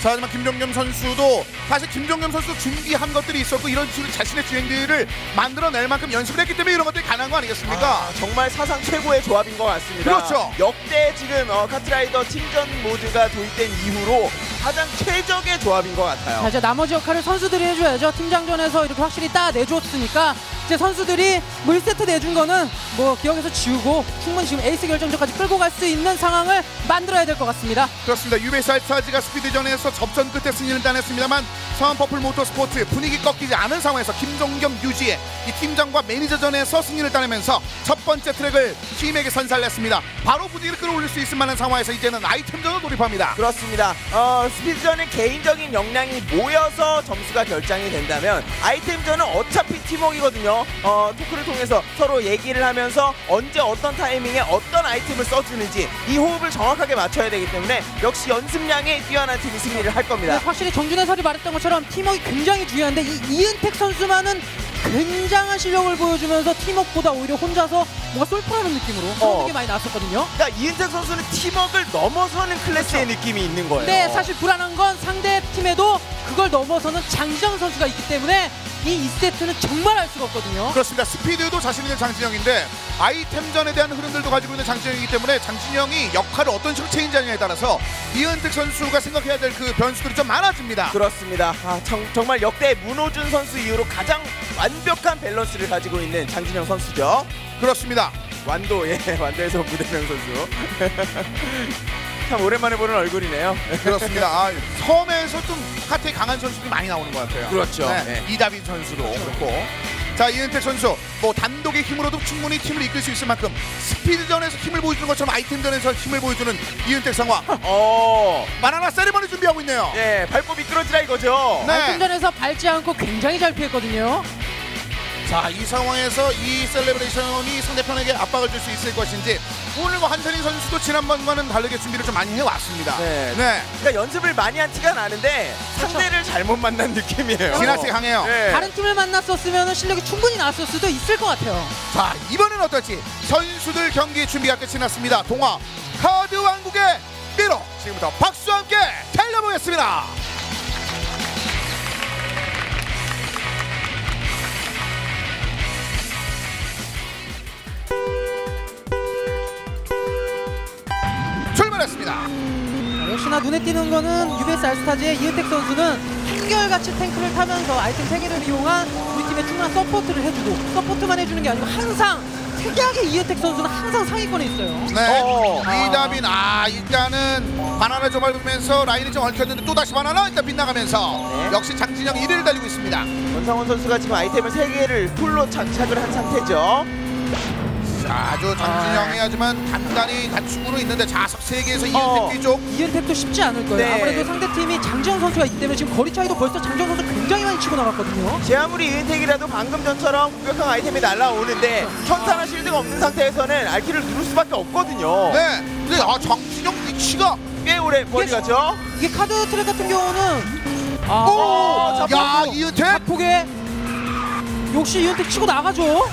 S1: 자, 하지만 김종겸 선수도 사실 김종겸 선수 준비한 것들이 있었고 이런 식으로 자신의 주행들을 만들어낼 만큼 연습을 했기 때문에 이런 것들이 가능한 거 아니겠습니까?
S2: 정말 사상 최고의 조합인 것 같습니다.
S1: 그렇죠.
S2: 역대 지금 카트라이더 팀전 모드가 도입된 이후로 가장 최적의 조합인 것 같아요.
S3: 자, 이제 나머지 역할을 선수들이 해줘야죠. 팀장전에서 이렇게 확실히 따내줬으니까 이제 선수들이 뭐 1세트 내준 거는 뭐 기억에서 지우고 충분히 지금 에이스 결정전까지 끌고 갈 수 있는 상황을 만들어야 될 것 같습니다.
S1: 그렇습니다. 유베이스 알스타즈가 스피드전에서 접전 끝에 승리를 따냈습니다만 상암 퍼플 모터스포츠 분위기 꺾이지 않은 상황에서 김종겸, 유지혜 이 팀장과 매니저전에서 승리를 따내면서 첫 번째 트랙을 팀에게 선사했습니다. 바로 분위기를 끌어올릴 수 있을 만한 상황에서 이제는 아이템전으로 돌입합니다.
S2: 그렇습니다. 스피드전은 개인적인 역량이 모여서 점수가 결정이 된다면 아이템전은 어차피 팀워크이거든요. 토크를 통해서 서로 얘기를 하면서 언제 어떤 타이밍에 어떤 아이템을 써주는지 이 호흡을 정확하게 맞춰야 되기 때문에 역시 연습량이 뛰어난 팀이 승리를 할 겁니다.
S3: 확실히 정준 해설이 말했던 것처럼 것처럼 팀워크 굉장히 중요한데 이 이은택 선수만은 굉장한 실력을 보여주면서 팀워크보다 오히려 혼자서 뭔가 쏠프라는 느낌으로 그런 게 많이 나왔었거든요.
S2: 그러니까 이은택 선수는 팀워크를 넘어서는 클래스의 느낌이 있는 거예요.
S3: 근데 사실 불안한 건 상대 팀에도 그걸 넘어서는 장지영 선수가 있기 때문에 이 2세트는 정말 알 수가 없거든요.
S1: 그렇습니다. 스피드도 자신 있는 장진영인데 아이템전에 대한 흐름들도 가지고 있는 장진영이기 때문에 장진영이 역할을 어떤 식으로 체인지하느냐에 따라서 이은택 선수가 생각해야 될 그 변수들이 좀 많아집니다.
S2: 그렇습니다. 정말 역대 문호준 선수 이후로 가장 완벽한 밸런스를 가지고 있는 장진영 선수죠.
S1: 그렇습니다.
S2: 완도, 예, 완도에서 무대명 선수. 참 오랜만에 보는 얼굴이네요.
S1: 그렇습니다. 아, 섬에서 좀 카트에 강한 선수들이 많이 나오는 것 같아요.
S2: 그렇죠.
S1: 네.
S2: 네.
S1: 이다빈 선수도 그렇고. 자, 이은택 선수 뭐 단독의 힘으로도 충분히 팀을 이끌 수 있을 만큼 스피드전에서 힘을 보여주는 것처럼 아이템전에서 힘을 보여주는 이은택 상황. 바나나 세리머니 준비하고 있네요.
S2: 예, 밟고 미끄러지라 이거죠.
S1: 네.
S3: 아이템전에서 밟지 않고 굉장히 잘 피했거든요.
S1: 자, 이 상황에서 이 셀레브레이션이 상대편에게 압박을 줄 수 있을 것인지 오늘과 한선희 선수도 지난번과는 다르게 준비를 좀 많이 해왔습니다.
S2: 네.
S1: 네.
S2: 그러니까 연습을 많이 한 티가 나는데 상대를 잘못 만난 느낌이에요.
S1: 지나치게 강해요.
S2: 네.
S3: 다른 팀을 만났었으면 실력이 충분히 나왔을 수도 있을 것 같아요.
S1: 자, 이번엔 어떨지 선수들 경기 준비가 끝이 났습니다. 동화 카드 왕국의 미로 지금부터 박수와 함께 달려보겠습니다. 출발했습니다.
S3: 역시나 눈에 띄는 거는 UBS 알스타즈의 이은택 선수는 한결같이 탱크를 타면서 아이템 3개를 이용한 우리 팀에 충분한 서포트를 해주고 서포트만 해주는 게 아니고 항상 특이하게 이은택 선수는 항상 상위권에 있어요.
S1: 네. 이다빈 일단은 바나나 좀 밟으면서 라인이 좀 얽혔는데 또다시 바나나 일단 빗나가면서 역시 장진영 1위를 달리고 있습니다.
S2: 권상원 선수가 지금 아이템을 3개를 풀로 장착을 한 상태죠.
S1: 아주 장진영이 하지만 단단히 갖추고는 있는데 자석 3개에서 이은택 뒤쪽.
S3: 이은택도 쉽지 않을 거예요.
S2: 네.
S3: 아무래도 상대팀이 장지영 선수가 있기 때문에 지금 거리 차이도 벌써 장지영 선수 굉장히 많이 치고 나갔거든요.
S2: 제 아무리 이은택이라도 방금 전처럼 공격형 아이템이 날라오는데 천사나 실드가 없는 상태에서는 알키를 누를 수밖에 없거든요.
S1: 네. 근데 장진영 위치가
S2: 꽤 오래 거리 가죠.
S3: 이게 카드 트랙 같은 경우는
S1: 야, 이은택.
S3: 자폭에 역시 이은택 치고 나가죠.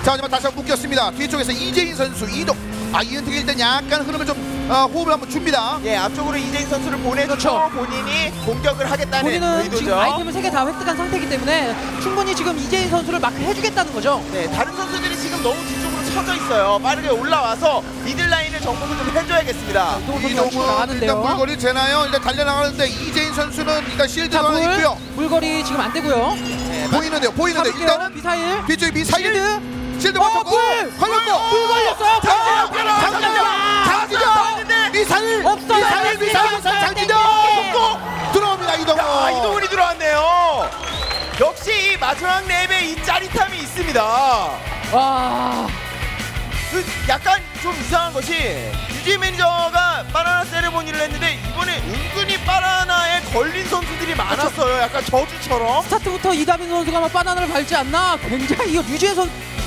S1: 자, 하지만 다시 한번 묶였습니다. 뒤쪽에서 이재인 선수 이동. 이은택이 일단 약간 흐름을 좀 호흡을 한번 줍니다.
S2: 예, 앞쪽으로 이재인 선수를 보내서 본인이 공격을 하겠다는
S3: 본인은
S2: 의도죠.
S3: 지금 아이템을 3개 다 획득한 상태이기 때문에 충분히 지금 이재인 선수를 마크 해주겠다는 거죠.
S2: 네, 다른 선수들이 지금 너무 뒤쪽으로 쳐져 있어요. 빠르게 올라와서 미들라인을 정복을 좀 해줘야겠습니다.
S1: 이동은 일단 물거리 재나요? 일단 달려나가는데 이재인 선수는 일단 실드가 하나 있고요.
S3: 물거리 지금 안 되고요.
S1: 네, 보이는데요. 일단은
S3: 미사일.
S1: 뒤쪽에 미사일. 실드 맞췄고 걸렸고
S3: 물 걸렸어요.
S1: 장진영 미사일
S3: 없어요.
S1: 미사일 장진영 들어옵니다.
S2: 이동훈이 들어왔네요. 역시 이 마지막 랩에 이 짜릿함이 있습니다.
S3: 와,
S2: 약간 좀 이상한 것이 유지 매니저가 바나나 세레모니를 했는데 이번에 은근히 바나나에 걸린 선수들이 많았어요. 약간 저주처럼.
S3: 스타트부터 이다빈 선수가 막 바나나를 밟지 않나. 굉장히 이거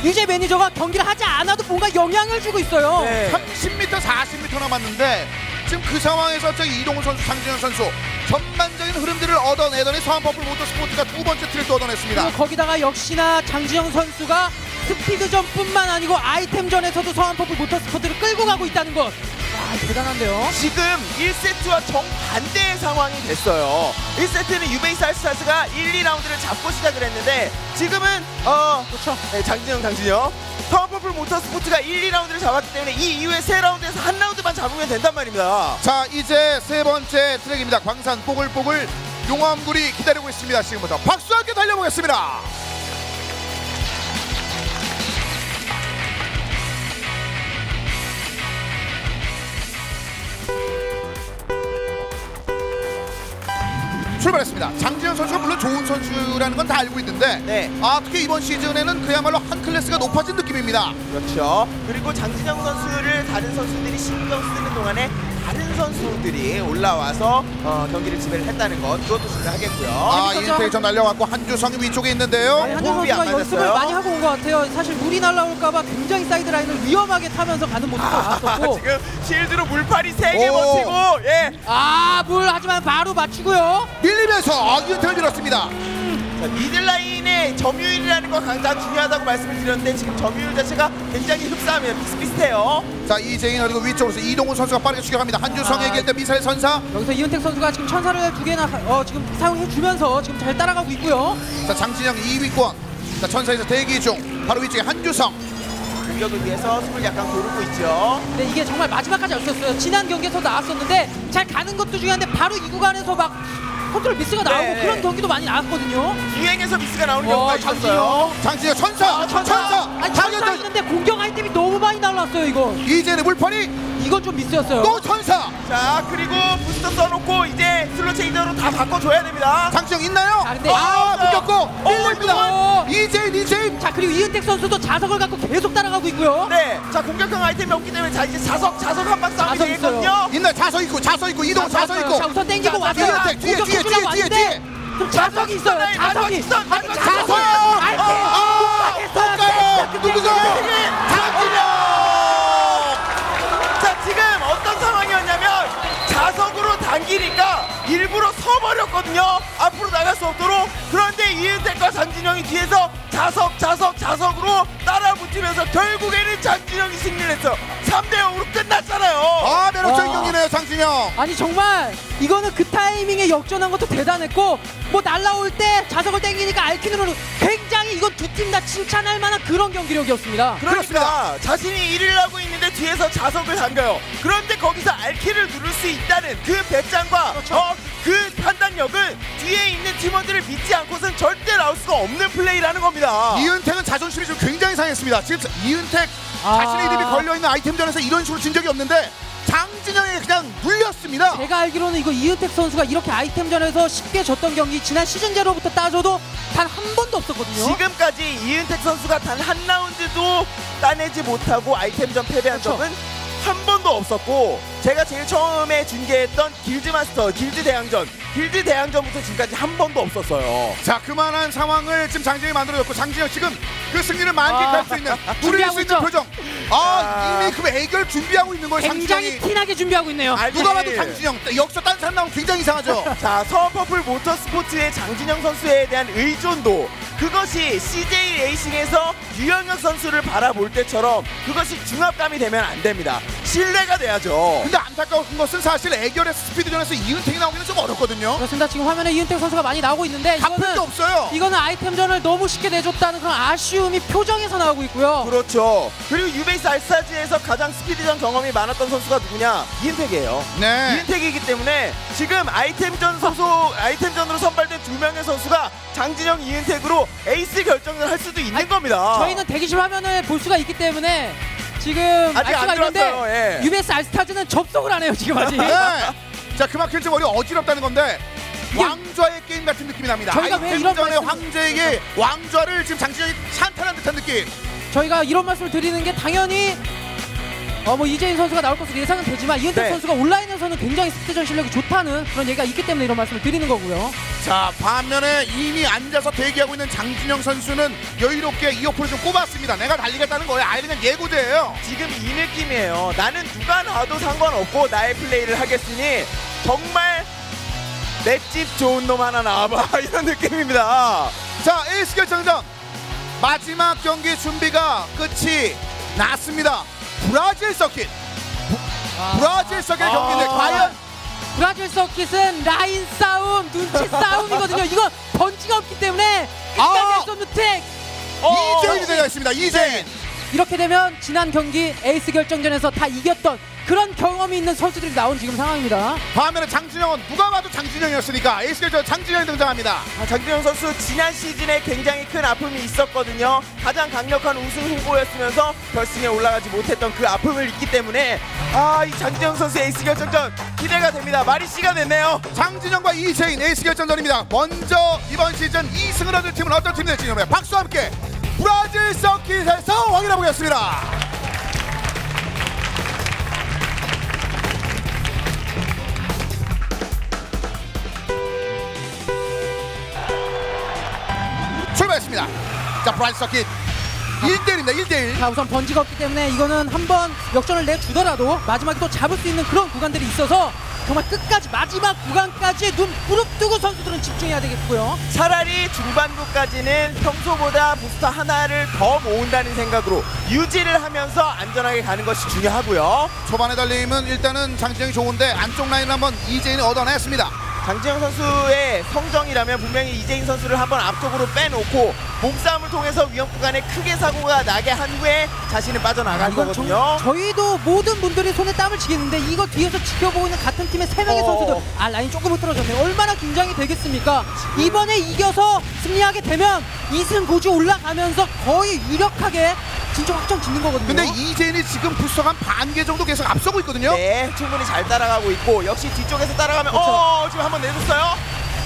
S3: 유재 매니저가 경기를 하지 않아도 뭔가 영향을 주고 있어요.
S2: 네.
S1: 30m, 40m 남았는데 지금 그 상황에서 저기 이동훈 선수, 장진영 선수 전반적인 흐름들을 얻어내더니 서한퍼플 모터스포츠가 두 번째 트랙도 얻어냈습니다.
S3: 그리고 거기다가 역시나 장지영 선수가 스피드전뿐만 아니고 아이템전에서도 서한퍼플 모터스포츠를 끌고 가고 있다는 것. 와, 대단한데요.
S2: 지금 1세트와 정반대의 상황이 됐어요. 1세트는 유베이스 알스타즈가 1, 2라운드를 잡고 시작을 했는데 지금은
S3: 그렇죠.
S2: 네, 장진영 서한퍼플 모터스포츠가 1, 2라운드를 잡았기 때문에 이 이후에 3라운드에서 한 라운드만 잡으면 된단 말입니다.
S1: 자, 이제 세 번째 트랙입니다. 광산 뽀글뽀글 용암굴이 기다리고 있습니다. 지금부터 박수와 함께 달려보겠습니다. 출발했습니다. 장진영 선수가 물론 좋은 선수라는 건 다 알고 있는데 특히 이번 시즌에는 그야말로 한 클래스가 높아진 느낌입니다.
S2: 그렇죠. 그리고 장진영 선수를 다른 선수들이 신경 쓰는 동안에 다른 선수들이 올라와서 경기를 지배를 했다는 것, 그것도 중요하겠고요.
S1: 이은택이 좀 날려갔고 한주성이 위쪽에 있는데요.
S3: 한준
S2: 호흡이 안
S3: 선수가 연습을
S2: 맞았어요.
S3: 많이 하고 온 것 같아요. 사실 물이 날라올까봐 굉장히 사이드 라인을 위험하게 타면서 가는 모습도 나왔었고.
S2: 지금 실드로 물파리 3개
S1: 오.
S2: 버티고
S3: 물 하지만 바로 맞추고요.
S1: 밀리면서 이은택을 밀었습니다.
S2: 자, 미들라인의 점유율이라는 거 가장 중요하다고 말씀을 드렸는데 지금 점유율 자체가 굉장히 흡사합니다. 비슷비슷해요.
S1: 자 이재인 그리고 위쪽으로서 이동훈 선수가 빠르게 추격합니다. 한주성에게 일단 미사일 선사.
S3: 여기서 이은택 선수가 지금 천사를 2개나 지금 사용해주면서 지금 잘 따라가고 있고요.
S1: 자 장진영 2위권. 자 천사에서 대기 중. 바로 위쪽에 한주성.
S2: 공격을 위해서 숨을 약간 고르고 있죠.
S3: 근데 이게 정말 마지막까지 없었어요. 지난 경기에서 나왔었는데 잘 가는 것도 중요한데 바로 이 구간에서 막 컨트롤 미스가 나오고 그런 경기도 많이 나왔거든요.
S2: 유행에서 미스가 나오는 경우가 있었어요.
S1: 장진영 천사. 천사.
S3: 천사 있는데 공격 아이템이 너무 많이 날랐어요. 이거.
S1: 이재인의 물파리.
S3: 이건 좀 미스였어요.
S1: 또 천사.
S2: 자 그리고 부스터 써놓고 이제 슬로 체인저로 다 바꿔줘야 됩니다.
S1: 장진영 있나요?
S3: 근데
S1: 묶였고 밀립니다. 이재인.
S3: 자 그리고 이은택 선수도 자석을 갖고 계속 따라가고 있고요.
S2: 네, 자 공격형 아이템이 없기 때문에 자 이제 자석 한방 싸움이
S3: 자석
S2: 되겠거든요.
S1: 있나요? 자서 있고 이동 자서 있고.
S3: 자 우선 땡기고
S1: 자,
S3: 왔어요.
S1: 이은택 뒤에.
S3: 좀 자석이 있어요. 자석이.
S1: 자석. 누구죠? 장진영.
S2: 자 지금 어떤 상황이었냐면 자석으로 당기니까 일부러 서버렸거든요. 앞으로 나갈 수 없도록. 그런데 이은택과 장진영이 뒤에서 자석으로 따라붙으면서 결국에는 장진영이 승리를 했어요. 3대0으로 끝났잖아요.
S1: 매력적인 경기네요 장진영.
S3: 아니 정말 이거는 그 타이밍에 역전한 것도 대단했고 뭐 날라올 때 자석을 땡기니까 알키누로 굉장히 이건 두 팀 다 칭찬할 만한 그런 경기력이었습니다.
S2: 그러니까 자신이 1위를 하고 있는데 뒤에서 자석을 당겨요. 그런데 거기서 알키를 누를 수 있다는 그 배짱과 그 판단력은 뒤에 있는 팀원들을 믿지 않고선 절대 나올 수가 없는 플레이라는 겁니다.
S1: 이은택은 자존심이 좀 굉장히 상했습니다. 지금 이은택 자신의 이름이 걸려있는 아이템전에서 이런 식으로 진 적이 없는데 장진영이 그냥 물렸습니다.
S3: 제가 알기로는 이거 이은택 선수가 이렇게 아이템전에서 쉽게 졌던 경기 지난 시즌 제로부터 따져도 단 한 번도 없었거든요.
S2: 지금까지 이은택 선수가 단 한 라운드도 따내지 못하고 아이템전 패배한 적은 한 번도 없었고, 제가 제일 처음에 중계했던 길드마스터 길드 대항전부터 지금까지 한 번도 없었어요.
S1: 자 그만한 상황을 지금 장진영이 만들어줬고 장진영 지금 그 승리를 만끽할 수 있는 누릴 수 있는 표정. 이미 그 해결 준비하고 있는 거예요.
S3: 굉장히
S1: 장진영이.
S3: 티나게 준비하고 있네요.
S1: 누가 봐도 장진영 여기서 딴 사람 나오면 굉장히 이상하죠.
S2: 자 서퍼플 모터스포츠의 장진영 선수에 대한 의존도, 그것이 CJ 레이싱에서 유영혁 선수를 바라볼 때처럼 그것이 중압감이 되면 안 됩니다. 신뢰가 돼야죠.
S1: 근데 안타까운 것은 사실 애결의 스피드전에서 이은택이 나오기는 좀 어렵거든요.
S3: 그렇습니다. 지금 화면에 이은택 선수가 많이 나오고 있는데
S1: 갚을 게 없어요.
S3: 이거는 아이템전을 너무 쉽게 내줬다는 그런 아쉬움이 표정에서 나오고 있고요.
S2: 그렇죠. 그리고 유베이스 알스타즈에서 가장 스피드전 경험이 많았던 선수가 누구냐? 이은택이에요.
S1: 네.
S2: 이은택이기 때문에 지금 아이템전으로 선발된 2명의 선수가 장진영, 이은택으로 에이스 결정을 할 수도 있는 겁니다.
S3: 저희는 대기실 화면을 볼 수가 있기 때문에 지금
S2: 아직
S3: 알 수가
S2: 안
S3: 있는데
S2: 들어왔어요. 예.
S3: UBS 알스타즈는 접속을 안 해요 지금 아직.
S1: 네. 자 그만큼 좀 어지럽다는 건데 왕좌의 게임 같은 느낌이 납니다.
S3: 저희가 왜 이런
S1: 아이템전의
S3: 말씀-
S1: 황제에게 왕좌를 지금 장진영이 찬탄한 듯한 느낌.
S3: 저희가 이런 말씀을 드리는 게 당연히 뭐 이재인 선수가 나올 것으로 예상은 되지만 이은택
S2: 네.
S3: 선수가 온라인에서는 굉장히 스피드전 실력이 좋다는 그런 얘기가 있기 때문에 이런 말씀을 드리는 거고요.
S1: 자 반면에 이미 앉아서 대기하고 있는 장진영 선수는 여유롭게 이어폰을 좀 꼽았습니다. 내가 달리겠다는 거예요. 아예 그냥 예고제예요.
S2: 지금 이 느낌이에요. 나는 누가 나와도 상관없고 나의 플레이를 하겠으니 정말 내 집 좋은 놈 하나 나와봐 이런 느낌입니다.
S1: 자 에이스 결정전 마지막 경기 준비가 끝이 났습니다. 브라질 서킷 경기인데 과연
S3: 브라질 서킷은 라인 싸움, 눈치 싸움이거든요. 이건 번지가 없기 때문에 끝까지 할 수 없는 택.
S1: 이재인이 되어 있습니다. 이재인.
S3: 이렇게 되면 지난 경기 에이스 결정전에서 다 이겼던 그런 경험이 있는 선수들이 나온 지금 상황입니다.
S1: 반면에 장진영은 누가 봐도 장진영이었으니까 에이스 결정 장진영이 등장합니다.
S2: 장진영 선수 지난 시즌에 굉장히 큰 아픔이 있었거든요. 가장 강력한 우승 후보였으면서 결승에 올라가지 못했던 그 아픔을 잊기 때문에 이 장진영 선수의 에이스 결정전 기대가 됩니다. 마리씨가 됐네요.
S1: 장진영과 이재인 에이스 결정전입니다. 먼저 이번 시즌 2승을 얻을 팀은 어떤 팀이 될지 박수와 함께 브라질 서킷에서 확인해 보겠습니다. 맞습니다. 자, 브라이트 서킷 1대1입니다. 1대1.
S3: 자, 우선 번지가 없기 때문에 이거는 한번 역전을 내주더라도 마지막에 또 잡을 수 있는 그런 구간들이 있어서 정말 끝까지 마지막 구간까지 눈 부릅 뜨고 선수들은 집중해야 되겠고요.
S2: 차라리 중반부까지는 평소보다 부스터 하나를 더 모은다는 생각으로 유지를 하면서 안전하게 가는 것이 중요하고요.
S1: 초반의 달림은 일단은 장진영이 좋은데 안쪽 라인을 한번 이재인이 얻어냈습니다.
S2: 장진영 선수의 성정이라면 분명히 이재인 선수를 한번 앞쪽으로 빼놓고 몸싸움을 통해서 위험 구간에 크게 사고가 나게 한 후에 자신은 빠져나갈 거거든요.
S3: 저희도 모든 분들이 손에 땀을 쥐겠는데 이거 뒤에서 지켜보고 있는 같은 팀의 3명의 선수들 라인 조금 흐트러졌네요. 얼마나 긴장이 되겠습니까? 이번에 이겨서 승리하게 되면 2승 고지 올라가면서 거의 유력하게 진짜 확정 짓는 거거든요.
S1: 근데 이재인이 지금 부스터가 한 반 개 정도 계속 앞서고 있거든요.
S2: 네, 충분히 잘 따라가고 있고 역시 뒤쪽에서 따라가면 지금 한번 내줬어요.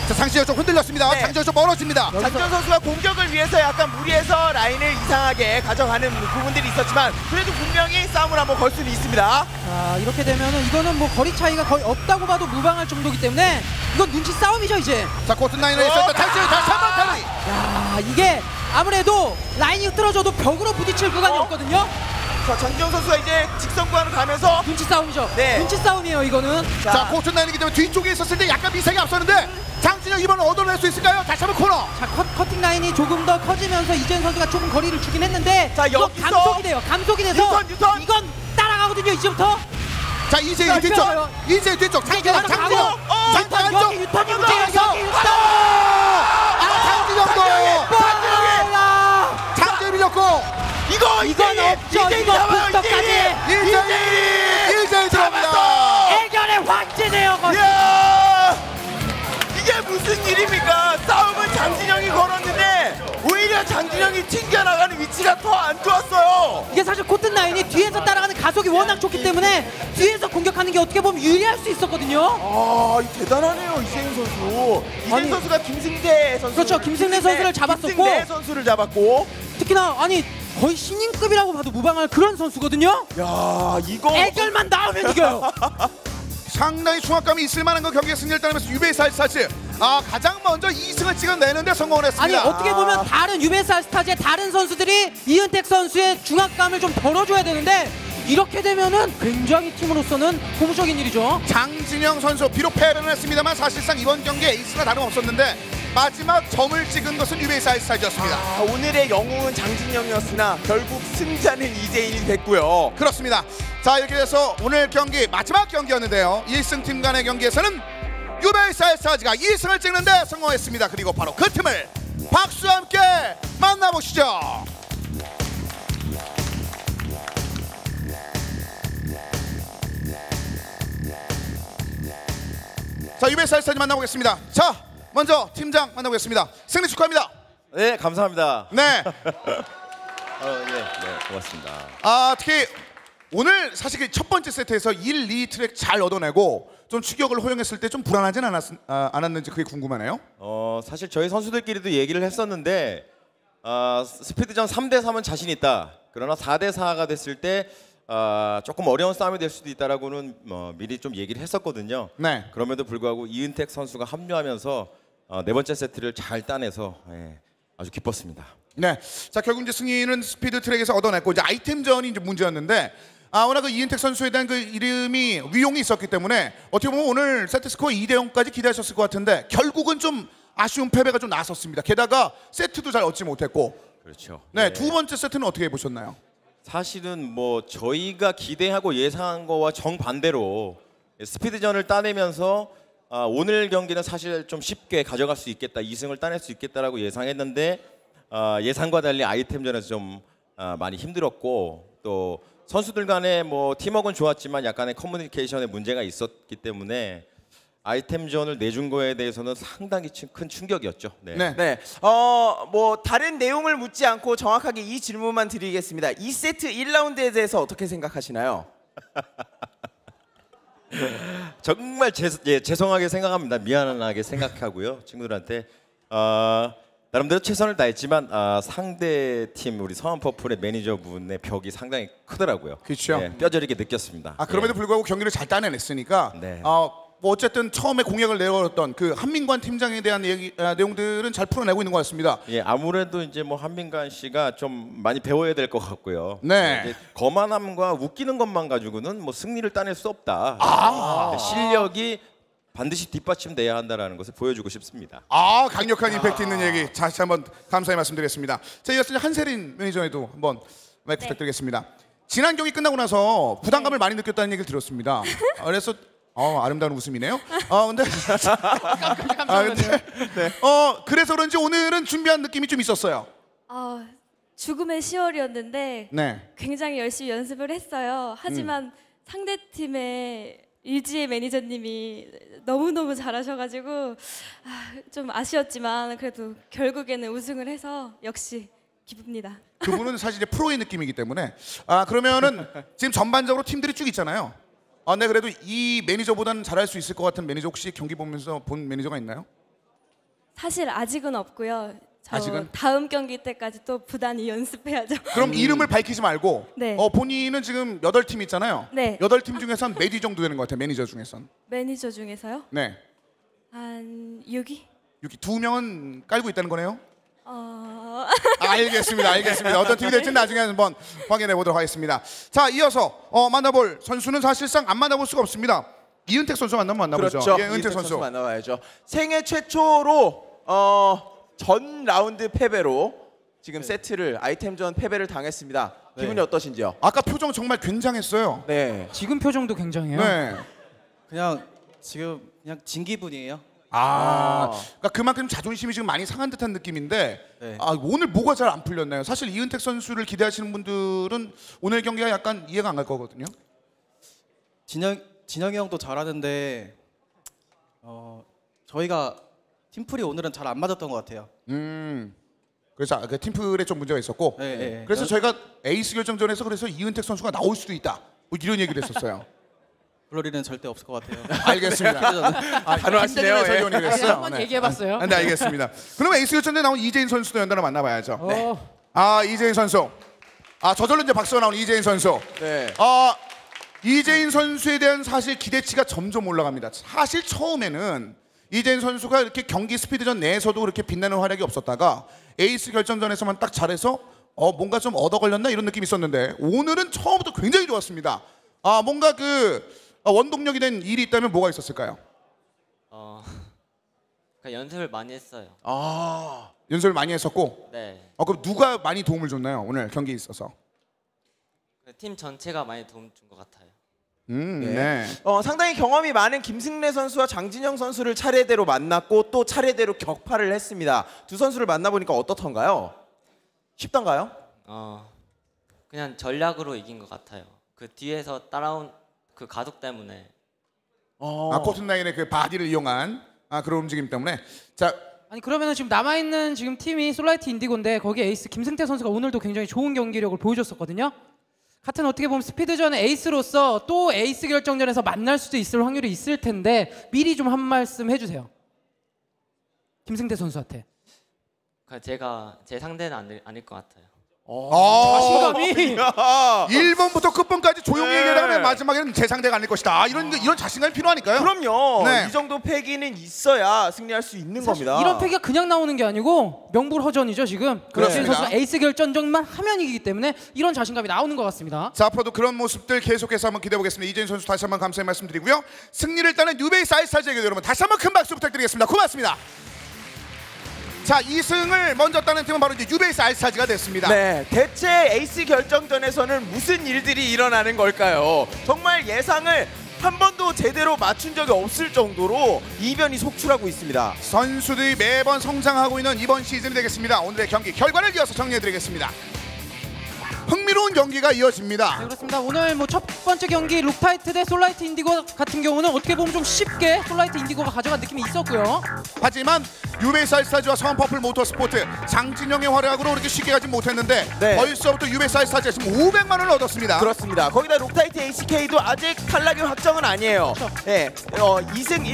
S1: 자, 장진영 좀 흔들렸습니다.
S2: 네.
S1: 장진영 좀 멀어집니다.
S2: 장진영 선수가 공격을 위해서 약간 무리해서 라인을 이상하게 가져가는 부분들이 있었지만 그래도 분명히 싸움을 한번 걸 수는 있습니다.
S3: 자, 이렇게 되면은 이거는 뭐 거리 차이가 거의 없다고 봐도 무방할 정도이기 때문에 이건 눈치 싸움이죠 이제.
S1: 자, 코튼 라인에 있었다. 다시 한번 달리.
S3: 야, 이게 아무래도 라인이 흐트러져도 벽으로 부딪힐 구간이 없거든요.
S2: 자, 장진영 선수가 이제 직선 구간을 가면서
S3: 눈치 싸움이죠.
S2: 네.
S3: 눈치 싸움이에요 이거는.
S1: 자, 코튼 라인이기 때문에 뒤쪽에 있었을 때 약간 미세하게 앞서는데 장진영 이번에 얻어낼 수 있을까요? 다시 한번 코너.
S3: 자, 커팅 라인이 조금 더 커지면서 이재인 선수가 조금 거리를 주긴 했는데
S2: 자,
S3: 이거
S2: 여기서
S3: 감속이 돼요. 감속이 돼서
S2: 유턴.
S3: 이건 따라가거든요 이제부터.
S1: 자, 이재인 뒤쪽.
S3: 펴요.
S1: 이재인 뒤쪽. 장진영. 장진영
S3: 여기 유턴이 문제예요. 여기 유턴.
S1: 장진영도. 장진영 밀렸고.
S3: 이건 없죠. 이거 부스터까지.
S1: 이재인 들어갑니다.
S3: 해결의 황제네요. 거의.
S2: 이게 무슨 일입니까? 싸움은 장진영이 걸었는데 오히려 장진영이 튕겨나가는 위치가 더 안 좋았어요.
S3: 이게 사실 코튼 라인이 뒤에서 따라가는 가속이 워낙 좋기 때문에 뒤에서 공격하는 게 어떻게 보면 유리할 수 있었거든요.
S2: 아, 대단하네요 이재인 선수. 이재인 선수가 김승대 선수.
S3: 그렇죠. 김승대 선수를 잡았었고.
S2: 김승대 선수를 잡았고.
S3: 특히나 아니 거의 신인급이라고 봐도 무방할 그런 선수거든요.
S2: 야, 이거
S3: 애결만 나오면 이겨요.
S1: 상당히 중압감이 있을 만한 그 경기의 승리를 따르면서 유베이스 알스타즈 가장 먼저 2승을 찍어내는데 성공을
S3: 아니
S1: 했습니다.
S3: 어떻게 보면 다른 유베이스 알스타즈의 다른 선수들이 이은택 선수의 중압감을 좀 덜어줘야 되는데 이렇게 되면은 굉장히 팀으로서는 고무적인 일이죠.
S1: 장진영 선수 비록 패배는 했습니다만 사실상 이번 경기에 에이스가 다름없었는데 마지막 점을 찍은 것은 유베이스 알스타즈였습니다.
S2: 아, 오늘의 영웅은 장진영이었으나 결국 승자는 이재인이 됐고요.
S1: 그렇습니다. 자, 이렇게 돼서 오늘 경기 마지막 경기였는데요. 1승 팀 간의 경기에서는 유베이스 알스타즈가 2승을 찍는데 성공했습니다. 그리고 바로 그 팀을 박수와 함께 만나보시죠. 자, 유베이스 알스타즈 만나보겠습니다. 자, 먼저 팀장 만나보겠습니다. 승리 축하합니다.
S11: 네, 감사합니다.
S1: 네.
S11: 네, 고맙습니다.
S1: 특히 오늘 사실 그 첫 번째 세트에서 1, 2 트랙 잘 얻어내고 좀 추격을 허용했을 때 좀 불안하진 않았는지 그게 궁금하네요.
S11: 사실 저희 선수들끼리도 얘기를 했었는데 스피드전 3대3은 자신 있다. 그러나 4대4가 됐을 때 조금 어려운 싸움이 될 수도 있다라고는 미리 좀 얘기를 했었거든요.
S1: 네.
S11: 그럼에도 불구하고 이은택 선수가 합류하면서 네 번째 세트를 잘 따내서 아주 기뻤습니다.
S1: 네. 자, 결국 이제 승리는 스피드 트랙에서 얻어냈고 이제 아이템전이 이제 문제였는데 워낙 그 이은택 선수에 대한 그 이름이 위용이 있었기 때문에 어떻게 보면 오늘 세트 스코어 2대0까지 기대하셨을 것 같은데 결국은 좀 아쉬운 패배가 좀 나섰습니다. 게다가 세트도 잘 얻지 못했고.
S11: 그렇죠.
S1: 네, 두 번째 세트는 어떻게 보셨나요?
S11: 사실은 뭐 저희가 기대하고 예상한 거와 정반대로 스피드전을 따내면서 오늘 경기는 사실 좀 쉽게 가져갈 수 있겠다, 2승을 따낼 수 있겠다라고 예상했는데 예상과 달리 아이템전에서 좀 많이 힘들었고 또 선수들 간에 뭐 팀워크는 좋았지만 약간의 커뮤니케이션에 문제가 있었기 때문에 아이템전을 내준 거에 대해서는 상당히 큰 충격이었죠. 네.
S2: 뭐 다른 내용을 묻지 않고 정확하게 이 질문만 드리겠습니다. 2세트 1라운드에 대해서 어떻게 생각하시나요?
S11: 정말 죄송하게 생각합니다. 미안하게 생각하고요. 친구들한테 나름대로 최선을 다했지만 상대 팀 우리 서한퍼플의 매니저분의 벽이 상당히 크더라고요.
S1: 그렇죠.
S11: 네, 뼈저리게 느꼈습니다.
S1: 그럼에도 불구하고 경기를 잘 따내냈으니까
S11: 네.
S1: 뭐 어쨌든 처음에 공약을 내걸었던 그 한민관 팀장에 대한 내용들은 잘 풀어내고 있는 것 같습니다.
S11: 예, 아무래도 이제 뭐 한민관 씨가 좀 많이 배워야 될 것 같고요.
S1: 네.
S11: 이제 거만함과 웃기는 것만 가지고는 뭐 승리를 따낼 수 없다. 실력이 반드시 뒷받침돼야 한다라는 것을 보여주고 싶습니다.
S1: 강력한 임팩트 있는 얘기 다시 한번 감사히 말씀드리겠습니다. 자, 이어서 한세린 매니저에도 한번 마이크 부탁드리겠습니다. 지난 경기 끝나고 나서 부담감을 많이 느꼈다는 얘기를 들었습니다. 그래서 아름다운 웃음이네요. 근데 그래서 그런지 오늘은 준비한 느낌이 좀 있었어요.
S9: 죽음의 10월이었는데
S1: 네.
S9: 굉장히 열심히 연습을 했어요. 하지만 상대팀의 유지의 매니저님이 너무너무 잘하셔가지고 좀 아쉬웠지만 그래도 결국에는 우승을 해서 역시 기쁩니다.
S1: 그분은 사실 이제 프로의 느낌이기 때문에 그러면은 지금 전반적으로 팀들이 쭉 있잖아요. 네, 그래도 이 매니저보다는 잘할 수 있을 것 같은 매니저 혹시 경기 보면서 본 매니저가 있나요?
S9: 사실 아직은 없고요.
S1: 아직은?
S9: 다음 경기 때까지 또 부단히 연습해야죠.
S1: 그럼 이름을 밝히지 말고
S9: 네.
S1: 본인은 지금 8팀 있잖아요.
S9: 네.
S1: 8팀 중에선 몇 위 정도 되는 것 같아요, 매니저 중에선?
S9: 매니저 중에서요?
S1: 네.
S9: 한 6위?
S1: 6위. 2명은 깔고 있다는 거네요? 알겠습니다. 어떤 팀이 될지는 나중에 한번 확인해 보도록 하겠습니다. 자, 이어서 만나볼 선수는 사실상 안 만나볼 수가 없습니다. 이은택 선수 만나보죠.
S2: 그렇죠.
S1: 예, 은택 선수
S2: 만나봐야죠. 생애 최초로 전 라운드 패배로 지금 세트를 아이템전 패배를 당했습니다. 기분이 어떠신지요?
S1: 아까 표정 정말 굉장했어요.
S2: 네.
S3: 지금 표정도 굉장해요.
S1: 네.
S8: 그냥 지금 그냥 진 기분이에요.
S1: 그러니까 그만큼 자존심이 지금 많이 상한 듯한 느낌인데
S8: 네.
S1: 오늘 뭐가 잘 안 풀렸나요? 사실 이은택 선수를 기대하시는 분들은 오늘 경기가 약간 이해가 안 갈 거거든요.
S8: 진영이 형도 잘하는데 저희가 팀플이 오늘은 잘 안 맞았던 것 같아요.
S1: 그래서 그 팀플에 좀 문제가 있었고
S8: 네.
S1: 그래서 저희가 에이스 결정전에서 그래서 이은택 선수가 나올 수도 있다 뭐 이런 얘기를 했었어요.
S8: 그럴 일은 절대 없을 것 같아요.
S1: 알겠습니다.
S2: 단호하시네요.
S1: 설명이 그랬어요.
S3: 한번 얘기해봤어요.
S1: 네, 알겠습니다. 그럼 에이스 결정전에 나온 이재인 선수도 연달아 만나봐야죠. 네. 이재인 선수. 저절로 이제 박수가 나온 이재인 선수.
S2: 네.
S1: 이재인 선수에 대한 사실 기대치가 점점 올라갑니다. 사실 처음에는 이재인 선수가 이렇게 경기 스피드전 내에서도 그렇게 빛나는 활약이 없었다가 에이스 결정전에서만 딱 잘해서 뭔가 좀 얻어 걸렸나 이런 느낌이 있었는데 오늘은 처음부터 굉장히 좋았습니다. 뭔가 원동력이 된 일이 있다면 뭐가 있었을까요?
S12: 그러니까 연습을 많이 했어요.
S1: 연습을 많이 했었고.
S12: 네.
S1: 그럼 누가 많이 도움을 줬나요? 오늘 경기에 있어서.
S12: 팀 전체가 많이 도움 준 것 같아요.
S1: 네.
S2: 상당히 경험이 많은 김승래 선수와 장진영 선수를 차례대로 만났고 또 차례대로 격파를 했습니다. 두 선수를 만나보니까 어떻던가요? 쉽던가요?
S12: 그냥 전략으로 이긴 것 같아요. 그 뒤에서 따라온 그 가속 때문에.
S1: 코튼라인의 그 바디를 이용한 그런 움직임 때문에. 자,
S3: 아니 그러면은 지금 남아있는 지금 팀이 솔라이트 인디고인데 거기 에이스 김승태 선수가 오늘도 굉장히 좋은 경기력을 보여줬었거든요. 같은 어떻게 보면 스피드전의 에이스로서 또 에이스 결정전에서 만날 수도 있을 확률이 있을 텐데 미리 좀 한 말씀 해주세요. 김승태 선수한테.
S12: 제가 제 상대는 아닐 것 같아요.
S3: 자신감이
S1: 1번부터 끝번까지 조용히 얘기하면 마지막에는 제 상대가 아닐 것이다. 이런 자신감이 필요하니까요.
S2: 그럼요.
S1: 네.
S2: 이 정도 패기는 있어야 승리할 수 있는 겁니다.
S3: 이런 패기가 그냥 나오는 게 아니고 명불허전이죠 지금.
S1: 그렇습니다.
S3: 선수가 에이스 결정전만 하면 이기기 때문에 이런 자신감이 나오는 것 같습니다.
S1: 자, 앞으로도 그런 모습들 계속해서 한번 기대해 보겠습니다. 이재인 선수 다시 한번 감사의 말씀드리고요. 승리를 따는 뉴베이스 아이스타즈에게 여러분 다시 한번 큰 박수 부탁드리겠습니다. 고맙습니다. 자, 2승을 먼저 따는 팀은 바로 이제 뉴베이스 아이스타즈가 됐습니다.
S2: 네, 대체 에이스 결정전에서는 무슨 일들이 일어나는 걸까요? 정말 예상을 한 번도 제대로 맞춘 적이 없을 정도로 이변이 속출하고 있습니다.
S1: 선수들이 매번 성장하고 있는 이번 시즌이 되겠습니다. 오늘의 경기 결과를 이어서 정리해드리겠습니다. 흥미로운 경기가 이어집니다.
S3: 네, 그렇습니다. 오늘 뭐 첫 번째 경기 룩타이트 대 솔라이트 인디고 같은 경우는 어떻게 보면 좀 쉽게 솔라이트 인디고가 가져간 느낌이 있었고요.
S1: 하지만 뉴베이스 아이스타즈와 서머퍼플 모터스포트 장진영의 활약으로 그렇게 쉽게 가지 못했는데
S2: 네.
S1: 벌써부터 뉴베이스 아이스타즈가 지금 500만 원을 얻었습니다.
S2: 그렇습니다. 거기다 룩타이트 HK도 아직 탈락의 확정은 아니에요. 네, 1승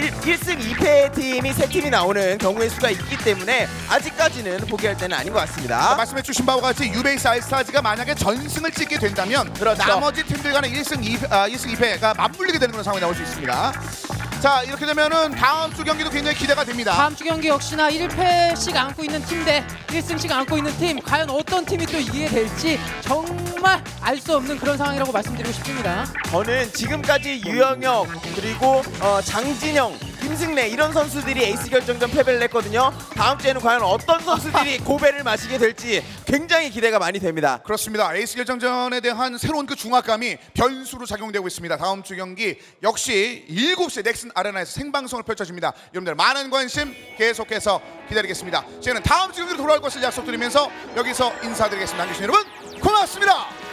S2: 2패 팀이 3팀이 나오는 경우의 수가 있기 때문에 아직까지는 포기할 때는 아닌 것 같습니다.
S1: 말씀해 주신 바와 같이 뉴베이스 아이스타즈가 만약에 전승을 찍게 된다면
S2: 그렇죠.
S1: 나머지 팀들 간의 1승 2패가 맞물리게 되는 그런 상황이 나올 수 있습니다. 자, 이렇게 되면은 다음 주 경기도 굉장히 기대가 됩니다.
S3: 다음 주 경기 역시나 1패씩 안고 있는 팀 대 1승씩 안고 있는 팀, 과연 어떤 팀이 또 이기게 될지 정말 알 수 없는 그런 상황이라고 말씀드리고 싶습니다.
S2: 저는 지금까지 유영혁 그리고 장진영, 김승래 이런 선수들이 에이스 결정전 패배를 했거든요. 다음 주에는 과연 어떤 선수들이 고배를 마시게 될지 굉장히 기대가 많이 됩니다.
S1: 그렇습니다. 에이스 결정전에 대한 새로운 그 중압감이 변수로 작용되고 있습니다. 다음 주 경기 역시 7시 넥슨 아레나에서 생방송을 펼쳐집니다. 여러분들 많은 관심 계속해서 기다리겠습니다. 저희는 다음 주 경기로 돌아올 것을 약속드리면서 여기서 인사드리겠습니다. 함께해 주신 여러분 고맙습니다.